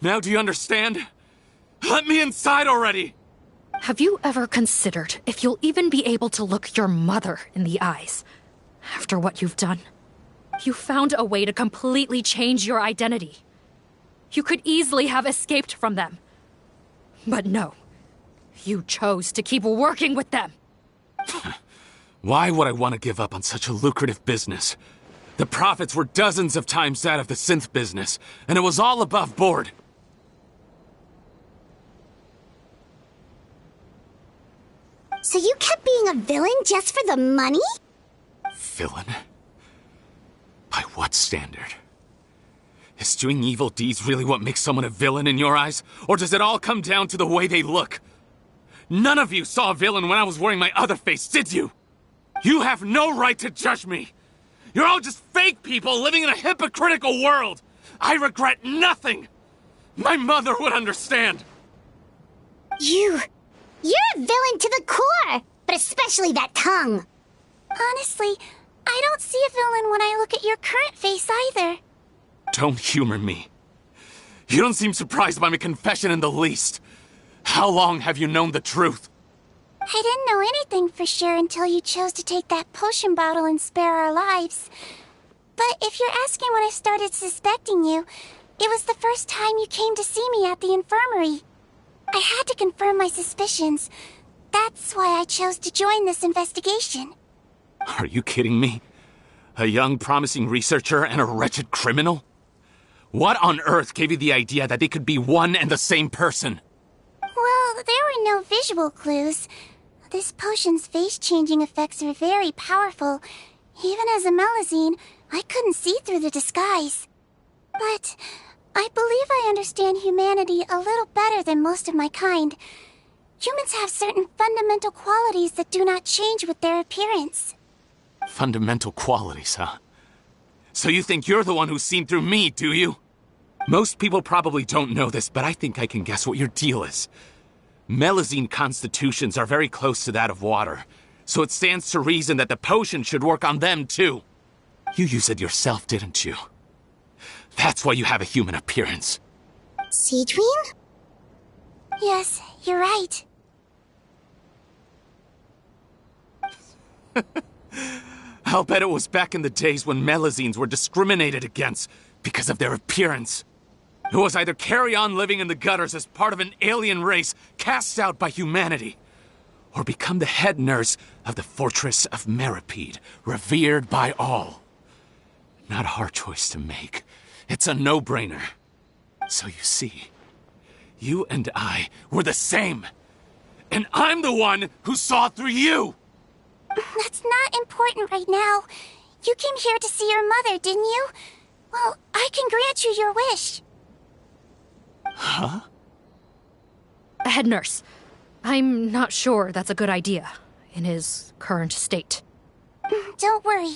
Now do you understand? Let me inside already! Have you ever considered if you'll even be able to look your mother in the eyes after what you've done? You found a way to completely change your identity. You could easily have escaped from them. But no, you chose to keep working with them. Why would I want to give up on such a lucrative business? The profits were dozens of times that of the synth business, and it was all above board. So you kept being a villain just for the money? Villain? By what standard? Is doing evil deeds really what makes someone a villain in your eyes? Or does it all come down to the way they look? None of you saw a villain when I was wearing my other face, did you? You have no right to judge me! You're all just fake people living in a hypocritical world! I regret nothing! My mother would understand! You're a villain to the core! But especially that tongue! Honestly, I don't see a villain when I look at your current face either. Don't humor me. You don't seem surprised by my confession in the least. How long have you known the truth? I didn't know anything for sure until you chose to take that potion bottle and spare our lives. But if you're asking when I started suspecting you, it was the first time you came to see me at the infirmary. I had to confirm my suspicions. That's why I chose to join this investigation. Are you kidding me? A young, promising researcher and a wretched criminal? What on earth gave you the idea that they could be one and the same person? Well, there were no visual clues. This potion's face-changing effects are very powerful. Even as a Melusine, I couldn't see through the disguise. But I believe I understand humanity a little better than most of my kind. Humans have certain fundamental qualities that do not change with their appearance. Fundamental qualities, huh? So you think you're the one who's seen through me, do you? Most people probably don't know this, but I think I can guess what your deal is. Melusine constitutions are very close to that of water, so it stands to reason that the potion should work on them too. You use it yourself, didn't you? That's why you have a human appearance. Sigewinne? Yes, you're right. I'll bet it was back in the days when Melusines were discriminated against because of their appearance. It was either carry on living in the gutters as part of an alien race cast out by humanity, or become the head nurse of the fortress of Meripede, revered by all. Not a hard choice to make. It's a no-brainer. So you see, you and I were the same. And I'm the one who saw through you! That's not important right now. You came here to see your mother, didn't you? Well, I can grant you your wish. Huh? Head nurse, I'm not sure that's a good idea in his current state. Don't worry.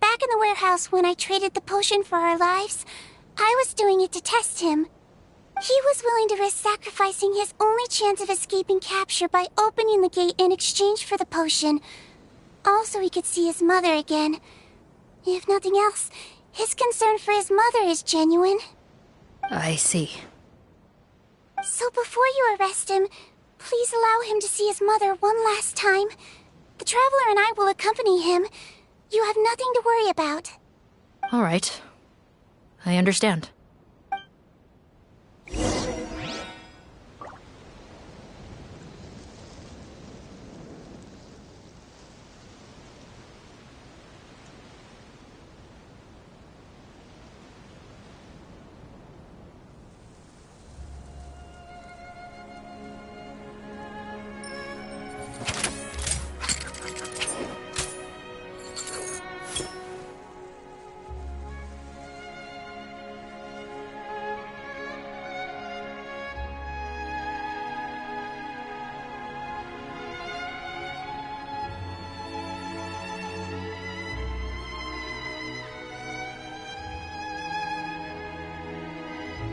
Back in the warehouse when I traded the potion for our lives, I was doing it to test him. He was willing to risk sacrificing his only chance of escaping capture by opening the gate in exchange for the potion. Also, he could see his mother again. If nothing else, his concern for his mother is genuine. I see. So before you arrest him, Please allow him to see his mother one last time. The Traveler and I will accompany him. You have nothing to worry about. All right. I understand.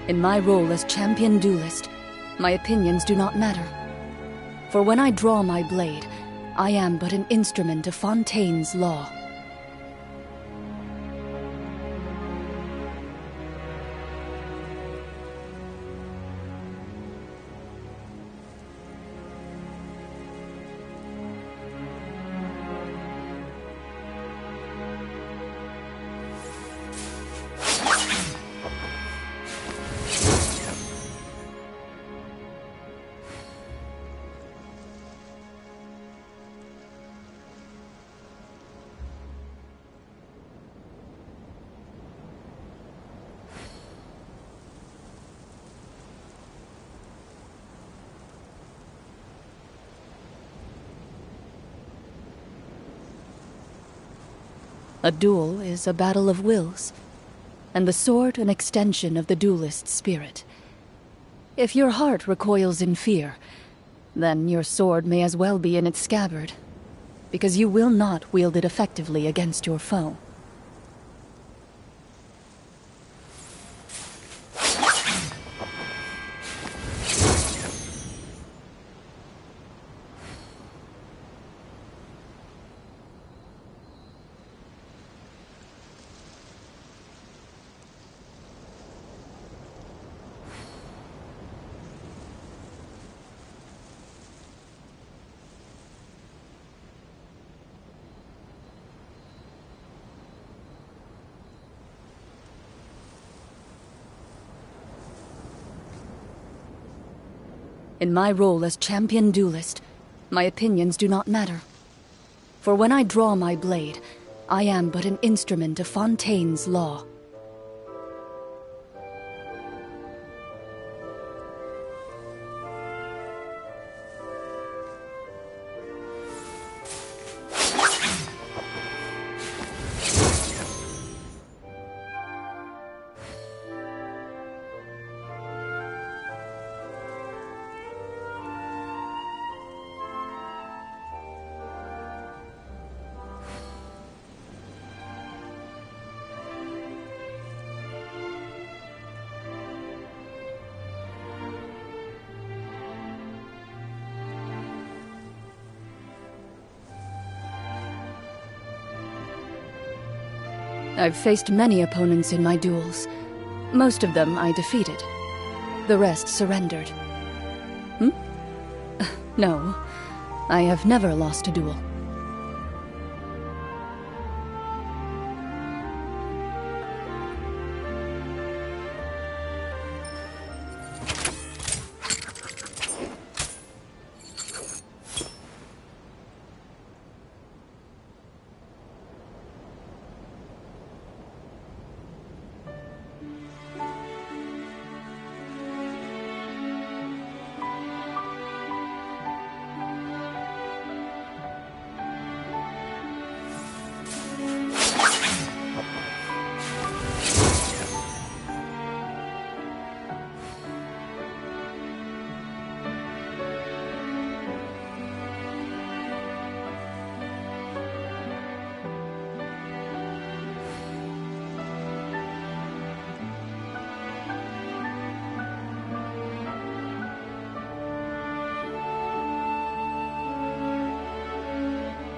In my role as champion duelist, my opinions do not matter. For when I draw my blade, I am but an instrument of Fontaine's law. A duel is a battle of wills, and the sword an extension of the duelist's spirit. If your heart recoils in fear, then your sword may as well be in its scabbard, because you will not wield it effectively against your foe. In my role as champion duelist, my opinions do not matter. For when I draw my blade, I am but an instrument of Fontaine's law. I've faced many opponents in my duels. Most of them I defeated. The rest surrendered. No, I have never lost a duel.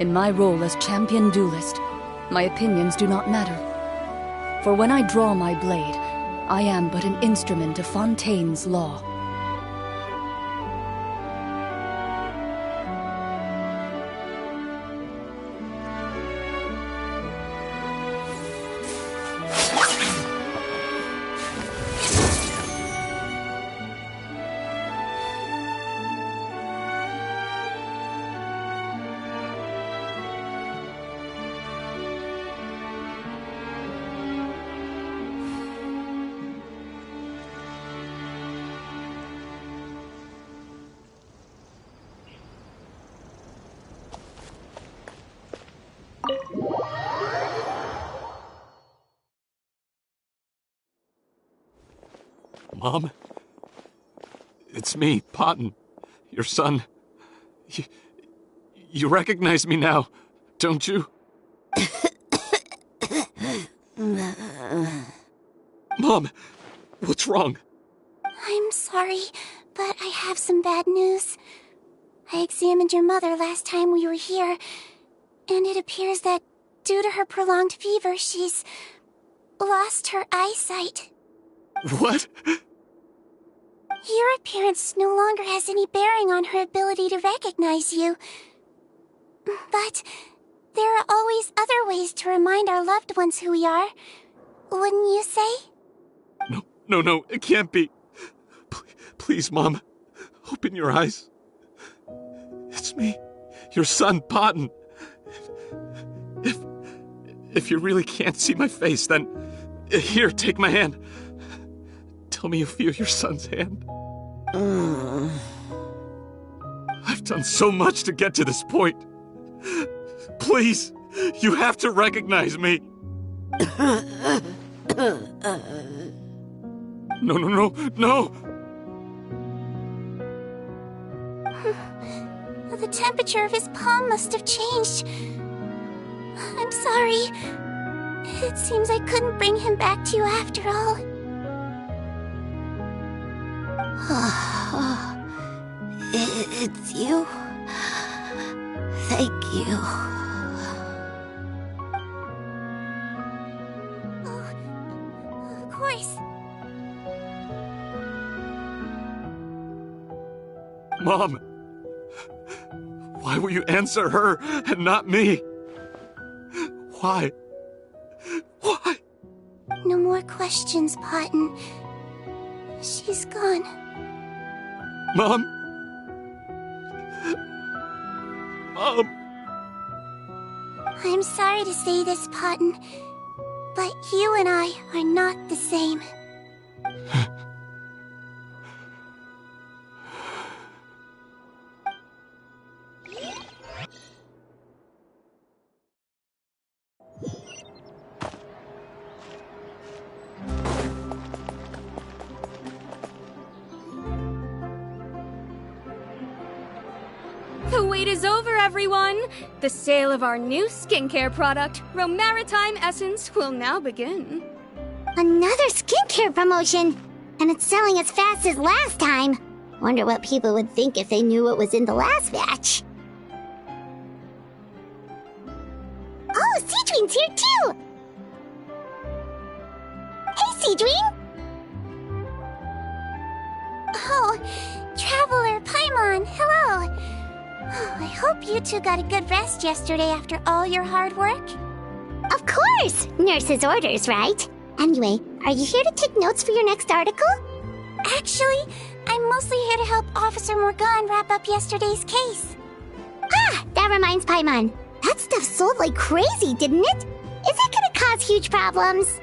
In my role as champion duelist, my opinions do not matter. For when I draw my blade, I am but an instrument of Fontaine's law. Mom? It's me, Potton, your son. You recognize me now, don't you? Mom, what's wrong? I'm sorry, but I have some bad news. I examined your mother last time we were here, and it appears that due to her prolonged fever, she's lost her eyesight. What? Your appearance no longer has any bearing on her ability to recognize you. But there are always other ways to remind our loved ones who we are. Wouldn't you say? No, it can't be. Please, Mom, open your eyes. It's me, your son, Potton. If you really can't see my face, then here, take my hand. Tell me you feel your son's hand. I've done so much to get to this point. Please, you have to recognize me. No. The temperature of his palm must have changed. I'm sorry. It seems I couldn't bring him back to you after all. It's you. Thank you. Oh, of course. Mom, why will you answer her and not me? Why? No more questions, Potton. She's gone. Mom? I'm sorry to say this, Potton, but you and I are not the same. The wait is over, everyone! The sale of our new skincare product, Romaritime Essence, will now begin. Another skincare promotion! And it's selling as fast as last time. Wonder what people would think if they knew what was in the last batch. Oh, Sigewinne's here too! Hey, Sigewinne! Oh, Traveler Paimon, hello! I hope you two got a good rest yesterday after all your hard work. Of course! Nurse's orders, right? Anyway, are you here to take notes for your next article? Actually, I'm mostly here to help Officer Morgan wrap up yesterday's case. Ah, that reminds Paimon. That stuff sold like crazy, didn't it? Is it gonna cause huge problems?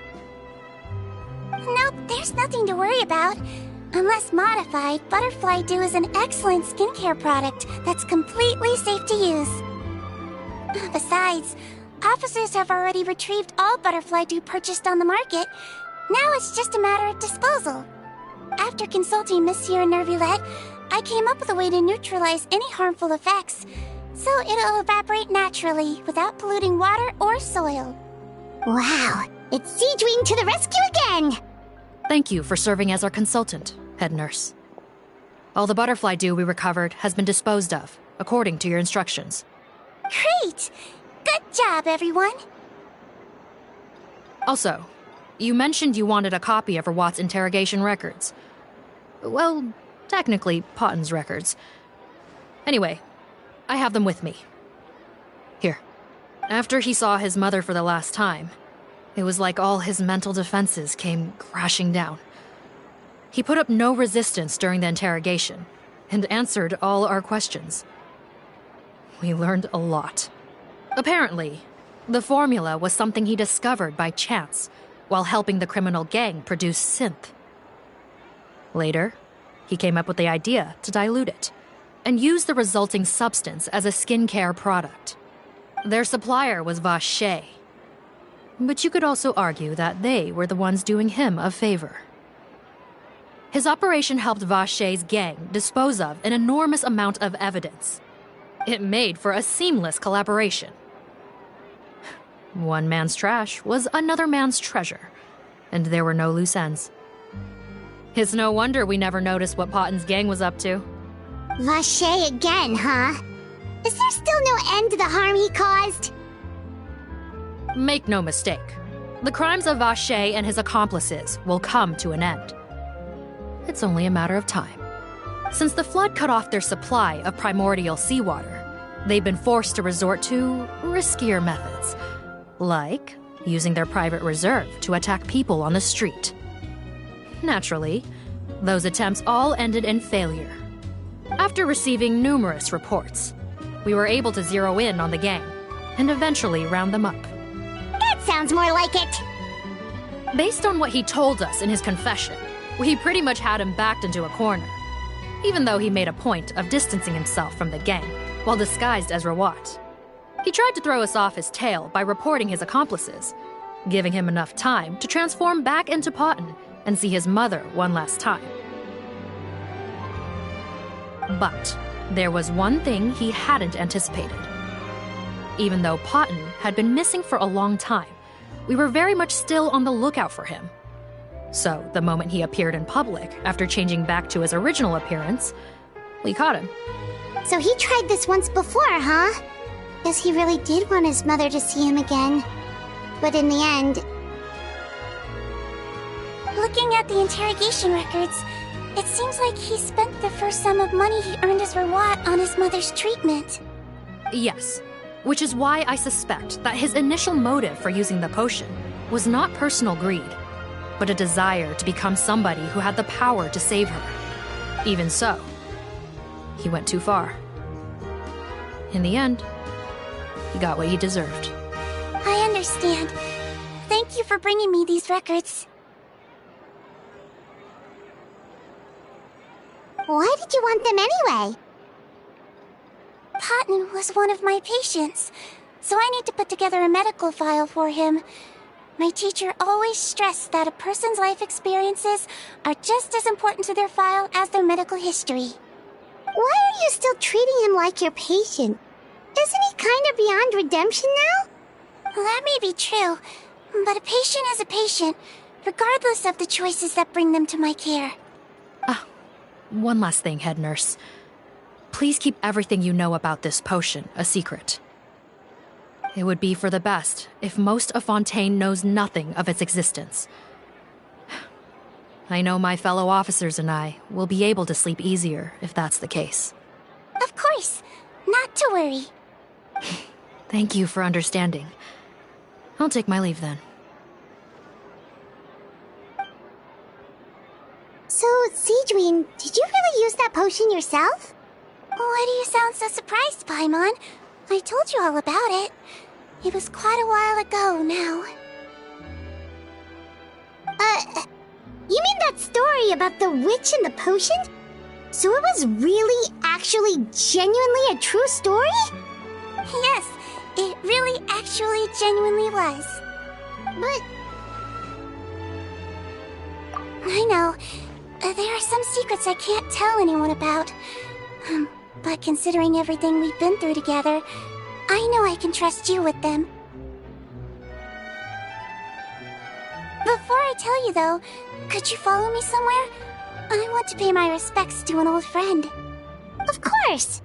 Nope, there's nothing to worry about. Unless modified, Butterfly Dew is an excellent skincare product that's completely safe to use. Besides, officers have already retrieved all Butterfly Dew purchased on the market. Now it's just a matter of disposal. After consulting Monsieur Nervulette, I came up with a way to neutralize any harmful effects, so it'll evaporate naturally without polluting water or soil. Wow, it's Sigewinne to the rescue again! Thank you for serving as our consultant, head nurse. All the butterfly dew we recovered has been disposed of, according to your instructions. Great! Good job, everyone! Also, you mentioned you wanted a copy of Watt's interrogation records. Well, technically, Potton's records. Anyway, I have them with me. Here. After he saw his mother for the last time, it was like all his mental defenses came crashing down. He put up no resistance during the interrogation, and answered all our questions. We learned a lot. Apparently, the formula was something he discovered by chance while helping the criminal gang produce synth. Later, he came up with the idea to dilute it and use the resulting substance as a skincare product. Their supplier was Vache, but you could also argue that they were the ones doing him a favor. His operation helped Vache's gang dispose of an enormous amount of evidence. It made for a seamless collaboration. One man's trash was another man's treasure, and there were no loose ends. It's no wonder we never noticed what Potten's gang was up to. Vache again, huh? Is there still no end to the harm he caused? Make no mistake, the crimes of Vache and his accomplices will come to an end. It's only a matter of time. Since the flood cut off their supply of primordial seawater, they've been forced to resort to riskier methods, like using their private reserve to attack people on the street. Naturally, those attempts all ended in failure. After receiving numerous reports, we were able to zero in on the gang and eventually round them up. That sounds more like it! Based on what he told us in his confession, we pretty much had him backed into a corner, even though he made a point of distancing himself from the gang while disguised as Rawat. He tried to throw us off his tail by reporting his accomplices, giving him enough time to transform back into Potten and see his mother one last time. But there was one thing he hadn't anticipated. Even though Potten had been missing for a long time, we were very much still on the lookout for him. So the moment he appeared in public after changing back to his original appearance, we caught him. So he tried this once before, huh? Guess he really did want his mother to see him again. But in the end... Looking at the interrogation records, it seems like he spent the first sum of money he earned as Rawat on his mother's treatment. Yes, which is why I suspect that his initial motive for using the potion was not personal greed, but a desire to become somebody who had the power to save her. Even so, he went too far. In the end, he got what he deserved. I understand. Thank you for bringing me these records. Why did you want them anyway? Potten was one of my patients, so I need to put together a medical file for him. My teacher always stressed that a person's life experiences are just as important to their file as their medical history. Why are you still treating him like your patient? Isn't he kind of beyond redemption now? Well, that may be true, but a patient is a patient, regardless of the choices that bring them to my care. One last thing, head nurse. Please keep everything you know about this potion a secret. It would be for the best if most of Fontaine knows nothing of its existence. I know my fellow officers and I will be able to sleep easier if that's the case. Of course. Not to worry. Thank you for understanding. I'll take my leave then. So, Sigewinne, did you really use that potion yourself? Why do you sound so surprised, Paimon? I told you all about it. It was quite a while ago now. You mean that story about the witch and the potion? So it was really, actually, genuinely a true story? Yes, it really, actually, genuinely was. But... I know. There are some secrets I can't tell anyone about. But considering everything we've been through together, I know I can trust you with them. Before I tell you, though, could you follow me somewhere? I want to pay my respects to an old friend. Of course!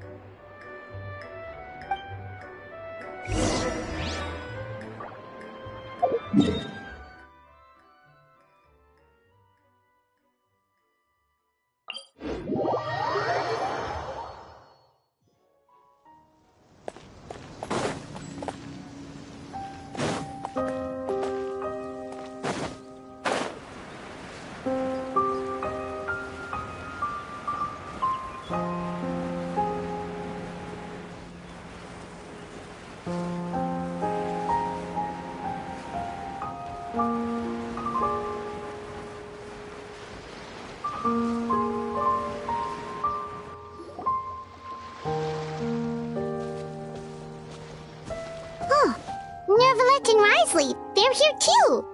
Nervalette and Risley, they're here too!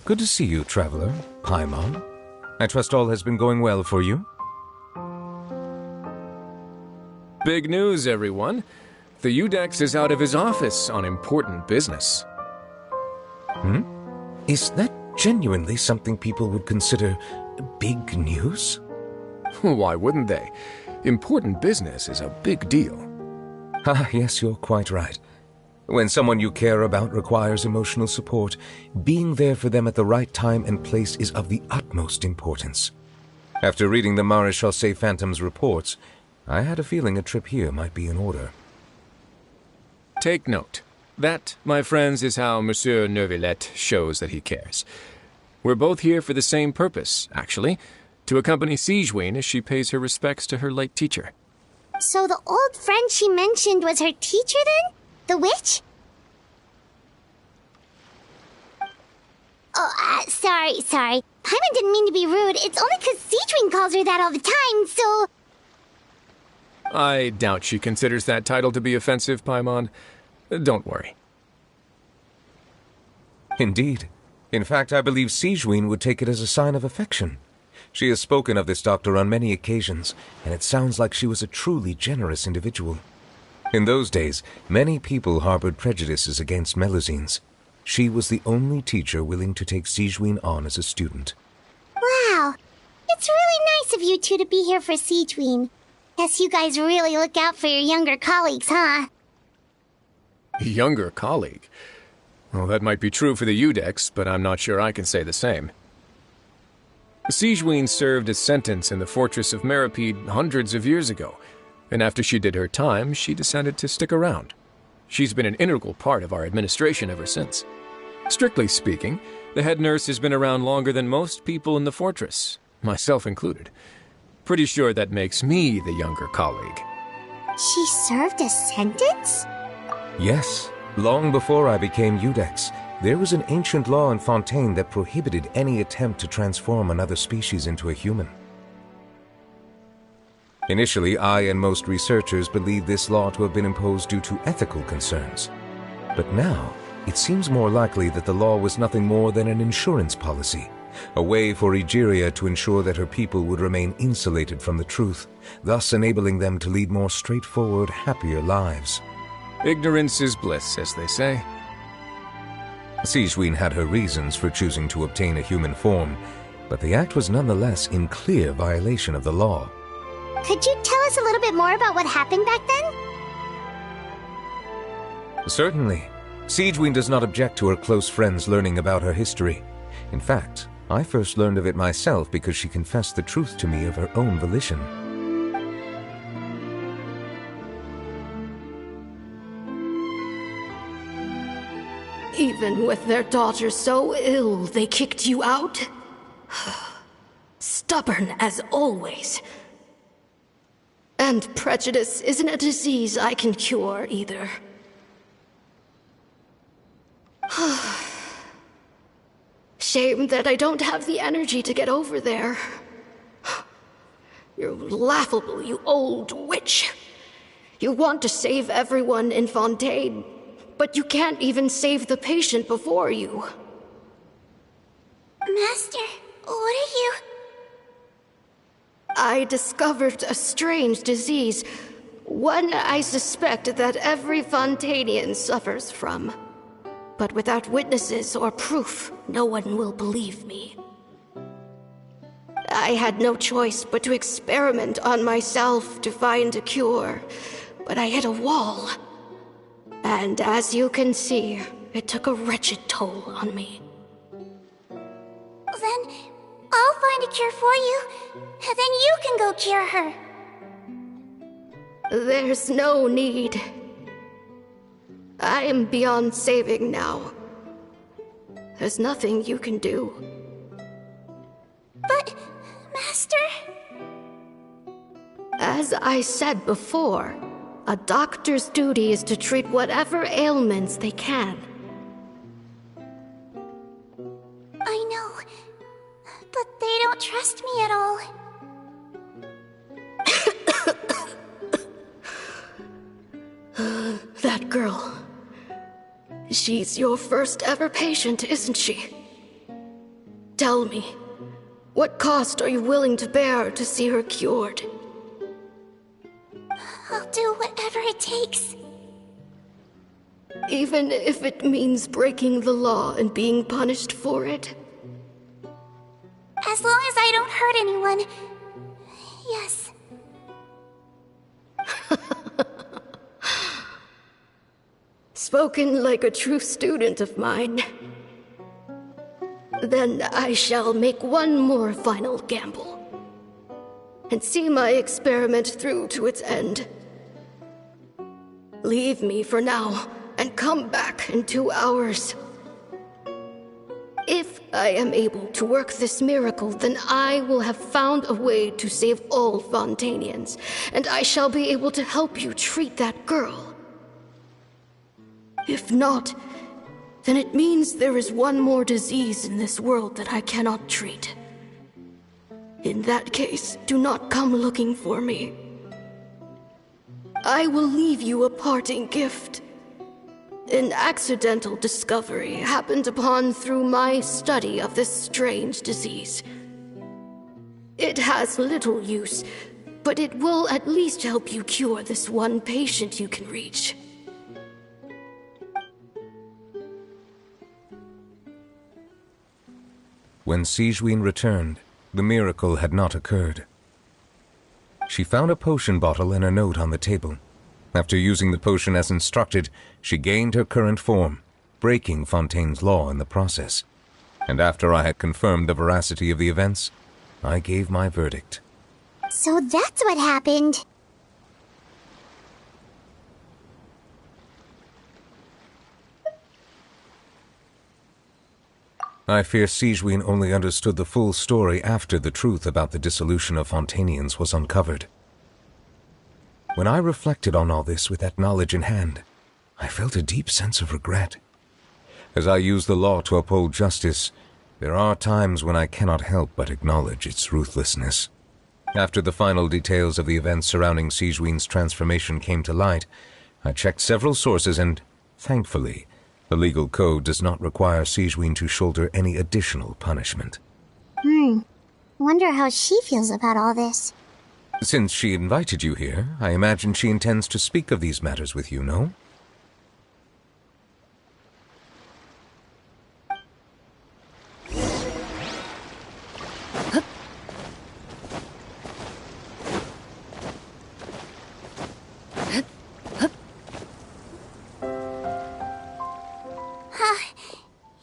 Good to see you, traveler. Paimon. I trust all has been going well for you? Big news, everyone. The Udex is out of his office on important business. Is that genuinely something people would consider big news? Why wouldn't they? Important business is a big deal. Ah, yes, you're quite right. When someone you care about requires emotional support, being there for them at the right time and place is of the utmost importance. After reading the Maréchal Phantom's reports, I had a feeling a trip here might be in order. Take note. That, my friends, is how Monsieur Neuvillette shows that he cares. We're both here for the same purpose, actually, to accompany Sigewinne as she pays her respects to her late teacher. So the old friend she mentioned was her teacher then? The witch? Oh, sorry. Paimon didn't mean to be rude. It's only because Sigewinne calls her that all the time, so... I doubt she considers that title to be offensive, Paimon. Don't worry. Indeed. In fact, I believe Sigewinne would take it as a sign of affection. She has spoken of this doctor on many occasions, and it sounds like she was a truly generous individual. In those days, many people harbored prejudices against Melusines. She was the only teacher willing to take Sigewinne on as a student. Wow. It's really nice of you two to be here for Sigewinne. Guess you guys really look out for your younger colleagues, huh? Younger colleague? Well, that might be true for the Udex, but I'm not sure I can say the same. Sigewinne served a sentence in the fortress of Meripede hundreds of years ago, and after she did her time, she decided to stick around. She's been an integral part of our administration ever since. Strictly speaking, the head nurse has been around longer than most people in the fortress, myself included. Pretty sure that makes me the younger colleague. She served a sentence? Yes. Long before I became Udex, there was an ancient law in Fontaine that prohibited any attempt to transform another species into a human. Initially, I and most researchers believed this law to have been imposed due to ethical concerns. But now, it seems more likely that the law was nothing more than an insurance policy, a way for Egeria to ensure that her people would remain insulated from the truth, thus enabling them to lead more straightforward, happier lives. Ignorance is bliss, as they say. Sigewinne had her reasons for choosing to obtain a human form, but the act was nonetheless in clear violation of the law. Could you tell us a little bit more about what happened back then? Certainly. Sigewinne does not object to her close friends learning about her history. In fact, I first learned of it myself because she confessed the truth to me of her own volition. Even with their daughter so ill, they kicked you out? Stubborn as always. And prejudice isn't a disease I can cure, either. Shame that I don't have the energy to get over there. You're laughable, you old witch. You want to save everyone in Fontaine, but you can't even save the patient before you. Master, what are you... I discovered a strange disease, one I suspect that every Fontainian suffers from. But without witnesses or proof, no one will believe me. I had no choice but to experiment on myself to find a cure, but I hit a wall. And as you can see, it took a wretched toll on me. Then I'll find a cure for you, and then you can go cure her. There's no need. I am beyond saving now. There's nothing you can do. But, Master... As I said before, a doctor's duty is to treat whatever ailments they can. I know, but they don't trust me at all. That girl. She's your first ever patient, isn't she? Tell me, what cost are you willing to bear to see her cured? I'll do whatever it takes. Even if it means breaking the law and being punished for it? As long as I don't hurt anyone. Yes. Spoken like a true student of mine. Then I shall make one more final gamble. And see my experiment through to its end. Leave me for now, and come back in 2 hours. If I am able to work this miracle, then I will have found a way to save all Fontanians, and I shall be able to help you treat that girl. If not, then it means there is one more disease in this world that I cannot treat. In that case, do not come looking for me. I will leave you a parting gift. An accidental discovery happened upon through my study of this strange disease. It has little use, but it will at least help you cure this one patient you can reach. When Sigewinne returned, the miracle had not occurred. She found a potion bottle and a note on the table. After using the potion as instructed, she gained her current form, breaking Fontaine's law in the process. And after I had confirmed the veracity of the events, I gave my verdict. So that's what happened. I fear Sigewinne only understood the full story after the truth about the dissolution of Fontanians was uncovered. When I reflected on all this with that knowledge in hand, I felt a deep sense of regret. As I use the law to uphold justice, there are times when I cannot help but acknowledge its ruthlessness. After the final details of the events surrounding Sigewinne's transformation came to light, I checked several sources and, thankfully, the legal code does not require Sigewinne to shoulder any additional punishment. Wonder how she feels about all this. Since she invited you here, I imagine she intends to speak of these matters with you, no?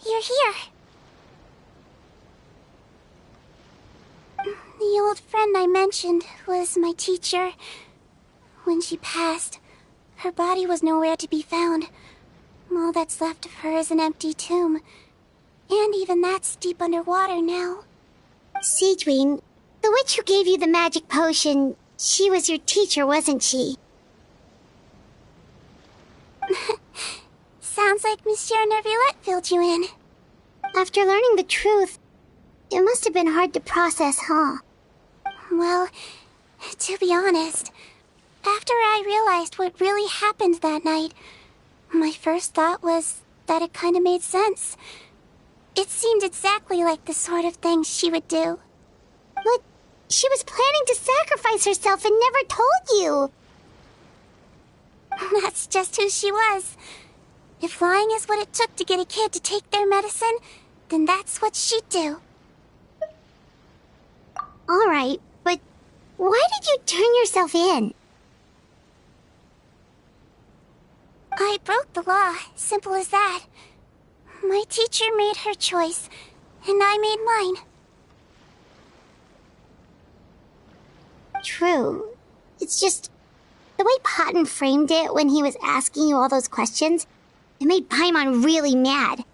You're here. The old friend I mentioned was my teacher. When she passed, her body was nowhere to be found. All that's left of her is an empty tomb. And even that's deep underwater now. Sigewinne, the witch who gave you the magic potion, she was your teacher, wasn't she? Sounds like Monsieur Neuvillette filled you in. After learning the truth, it must have been hard to process, huh? Well, to be honest, after I realized what really happened that night, my first thought was that it kind of made sense. It seemed exactly like the sort of thing she would do. But she was planning to sacrifice herself and never told you. That's just who she was. If lying is what it took to get a kid to take their medicine, then that's what she'd do. Alright, but why did you turn yourself in? I broke the law, simple as that. My teacher made her choice, and I made mine. True. It's just, the way Patton framed it when he was asking you all those questions, it made Paimon really mad.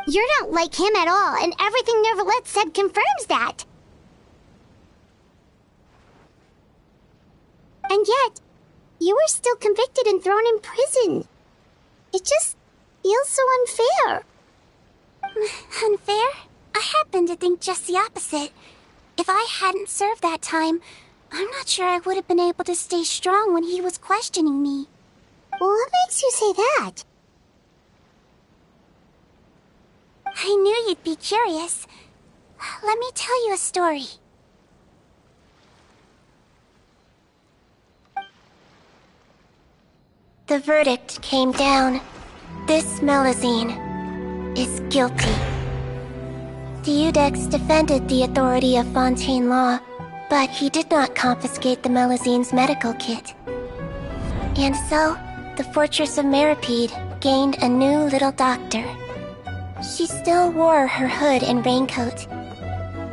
You're not like him at all, and everything Neuvillette said confirms that. And yet, you were still convicted and thrown in prison. It just feels so unfair. Unfair? I happen to think just the opposite. If I hadn't served that time, I'm not sure I would have been able to stay strong when he was questioning me. Well, what makes you say that? I knew you'd be curious. let me tell you a story. The verdict came down. This Melusine is guilty. The Iudex defended the authority of Fontaine law, but he did not confiscate the Melusine's medical kit. And so, the Fortress of Meripede gained a new little doctor. She still wore her hood and raincoat,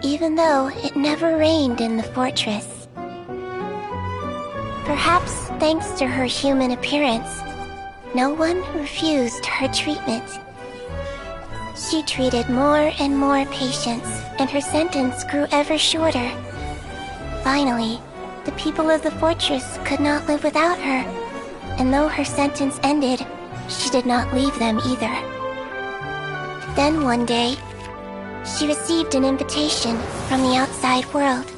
even though it never rained in the fortress. Perhaps thanks to her human appearance, no one refused her treatment. She treated more and more patients, and her sentence grew ever shorter. Finally, the people of the fortress could not live without her, and though her sentence ended, she did not leave them either. Then one day, she received an invitation from the outside world.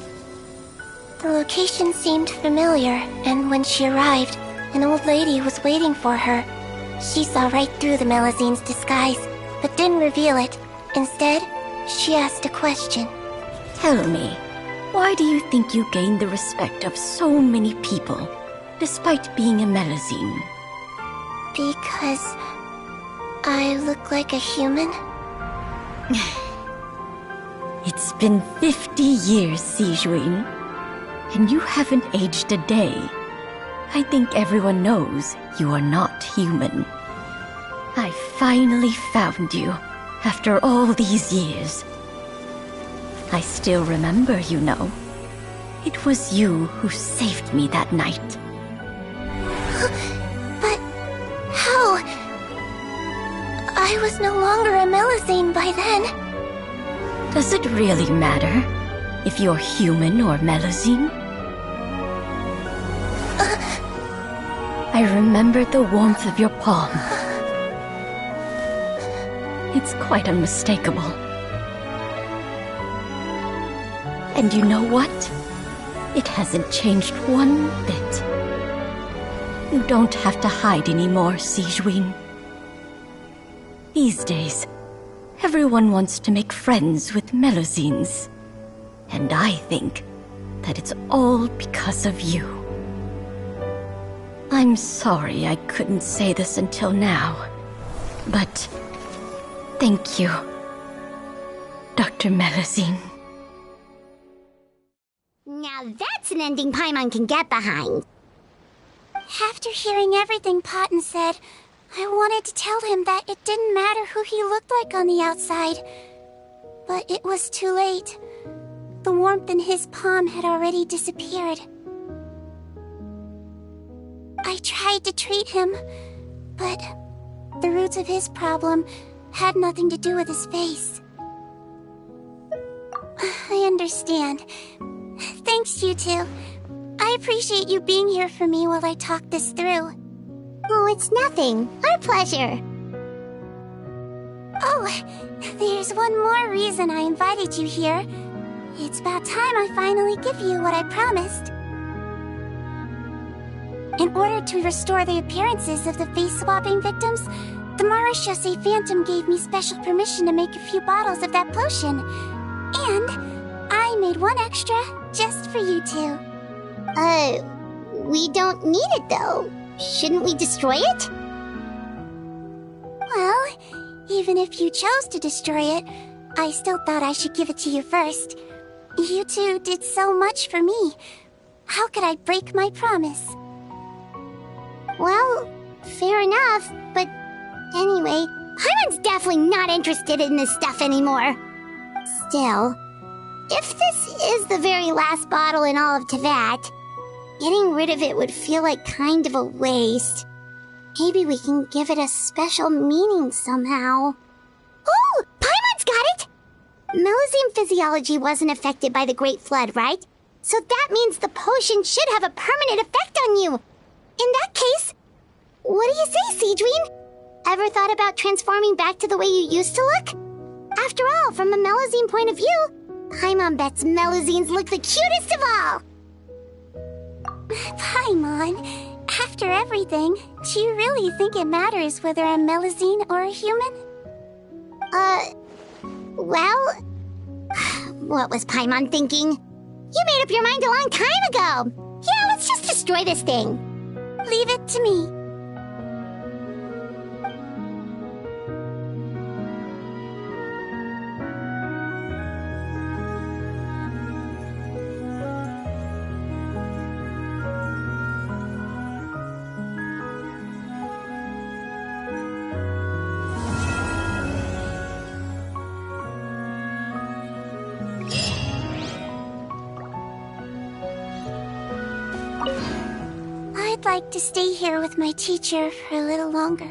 The location seemed familiar, and when she arrived, an old lady was waiting for her. She saw right through the Melusine's disguise, but didn't reveal it. Instead, she asked a question. Tell me, why do you think you gained the respect of so many people, despite being a Melusine? Because I look like a human? It's been 50 years, Sigewinne, and you haven't aged a day. I think everyone knows you are not human. I finally found you, after all these years. I still remember, you know. It was you who saved me that night. But how? I was no longer a Melusine by then. Does it really matter if you're human or Melusine? I remember the warmth of your palm. It's quite unmistakable. And you know what? It hasn't changed one bit. You don't have to hide anymore, Sigewinne. These days, everyone wants to make friends with Melusines. And I think that it's all because of you. I'm sorry I couldn't say this until now, but thank you, Dr. Melusine. Now that's an ending Paimon can get behind. After hearing everything Paten said, I wanted to tell him that it didn't matter who he looked like on the outside. But it was too late. The warmth in his palm had already disappeared. I tried to treat him, but the roots of his problem had nothing to do with his face. I understand. Thanks, you two. I appreciate you being here for me while I talk this through. Oh, it's nothing. Our pleasure. Oh, there's one more reason I invited you here. It's about time I finally give you what I promised. In order to restore the appearances of the face-swapping victims, the Marechaussee Phantom gave me special permission to make a few bottles of that potion. And I made one extra just for you two. We don't need it though. Shouldn't we destroy it? Well, even if you chose to destroy it, I still thought I should give it to you first. You two did so much for me. How could I break my promise? Well, fair enough, but anyway, Paimon's definitely not interested in this stuff anymore. Still, if this is the very last bottle in all of Teyvat, getting rid of it would feel like kind of a waste. Maybe we can give it a special meaning somehow. Oh, Paimon's got it! Melusine physiology wasn't affected by the Great Flood, right? So that means the potion should have a permanent effect on you. In that case, what do you say, Sigewinne? Ever thought about transforming back to the way you used to look? After all, from a Melusine point of view, Paimon bets Melusines look the cutest of all! Paimon, after everything, do you really think it matters whether I'm Melusine or a human? Well, What was Paimon thinking? You made up your mind a long time ago. Yeah, let's just destroy this thing. Leave it to me. I'd like to stay here with my teacher for a little longer.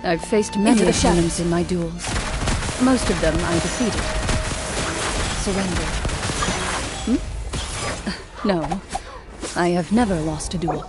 I've faced many opponents in my duels. Most of them I defeated. Surrendered. No, I have never lost a duel.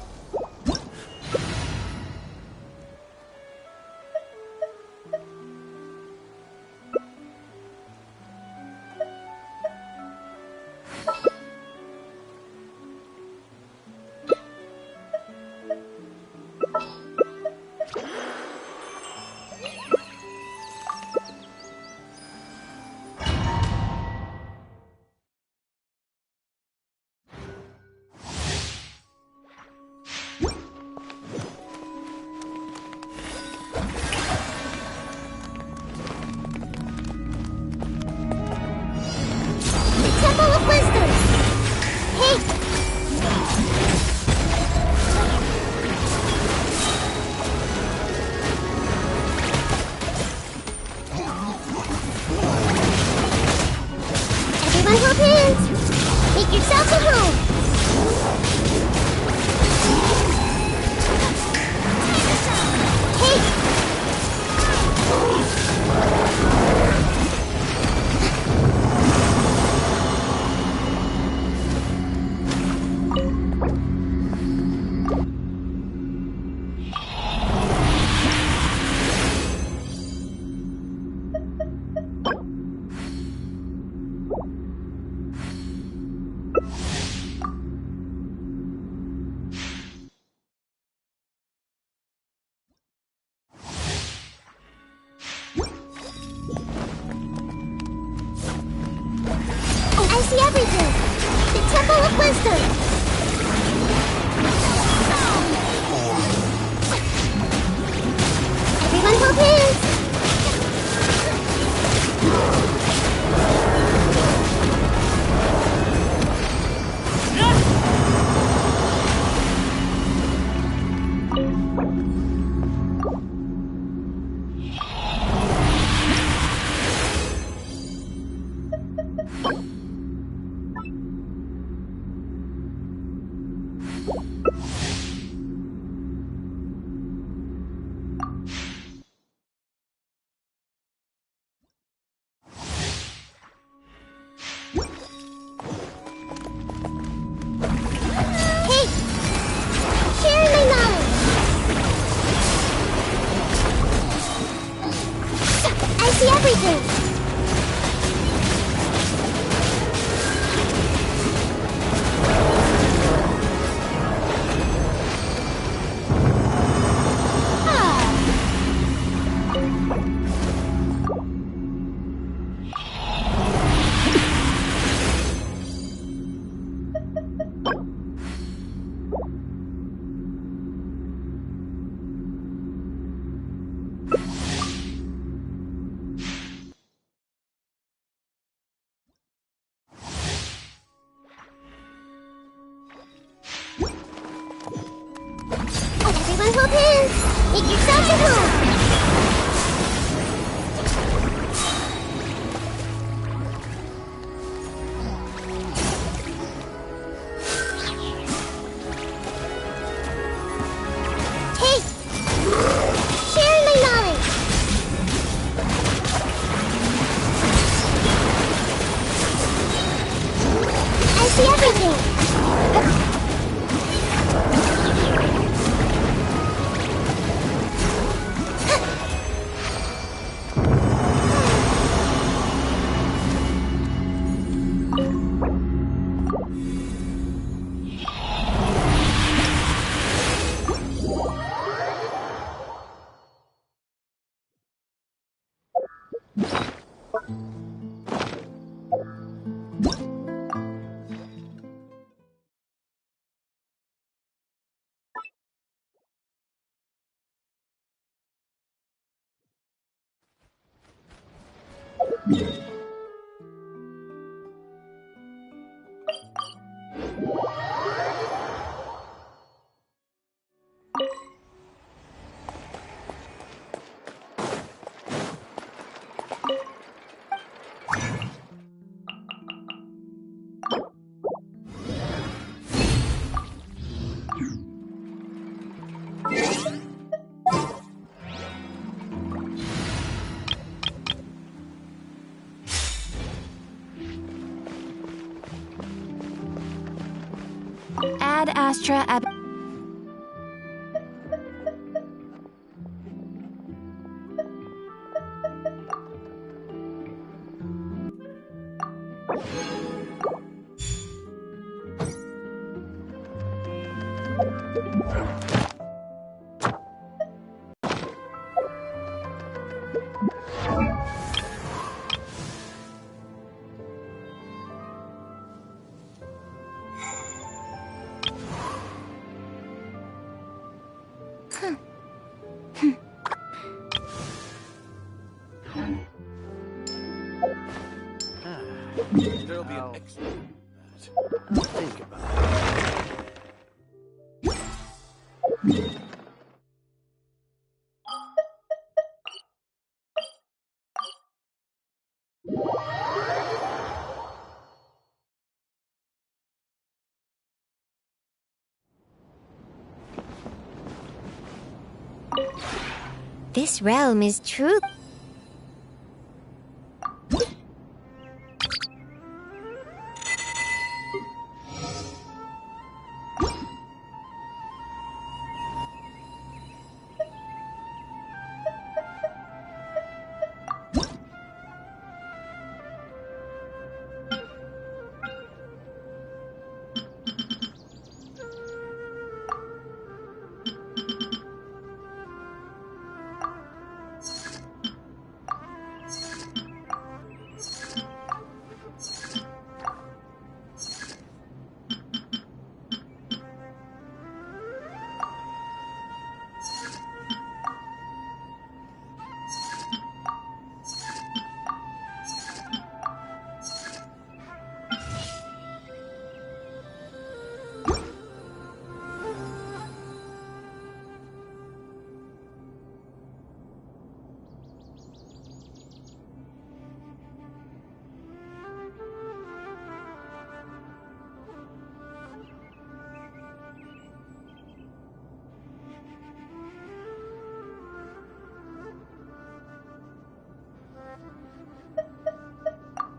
everything! Everyone hold hands! Make yourselves at home! Hey! Sharing my knowledge! I see everything! Ad Astra Ab... There'll be an extra. Think about it. This realm is true.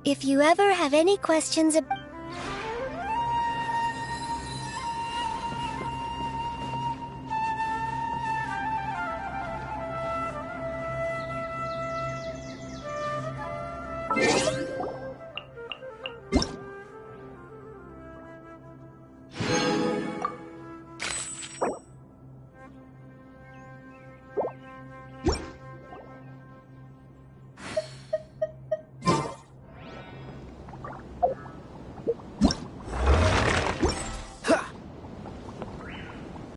If you ever have any questions about...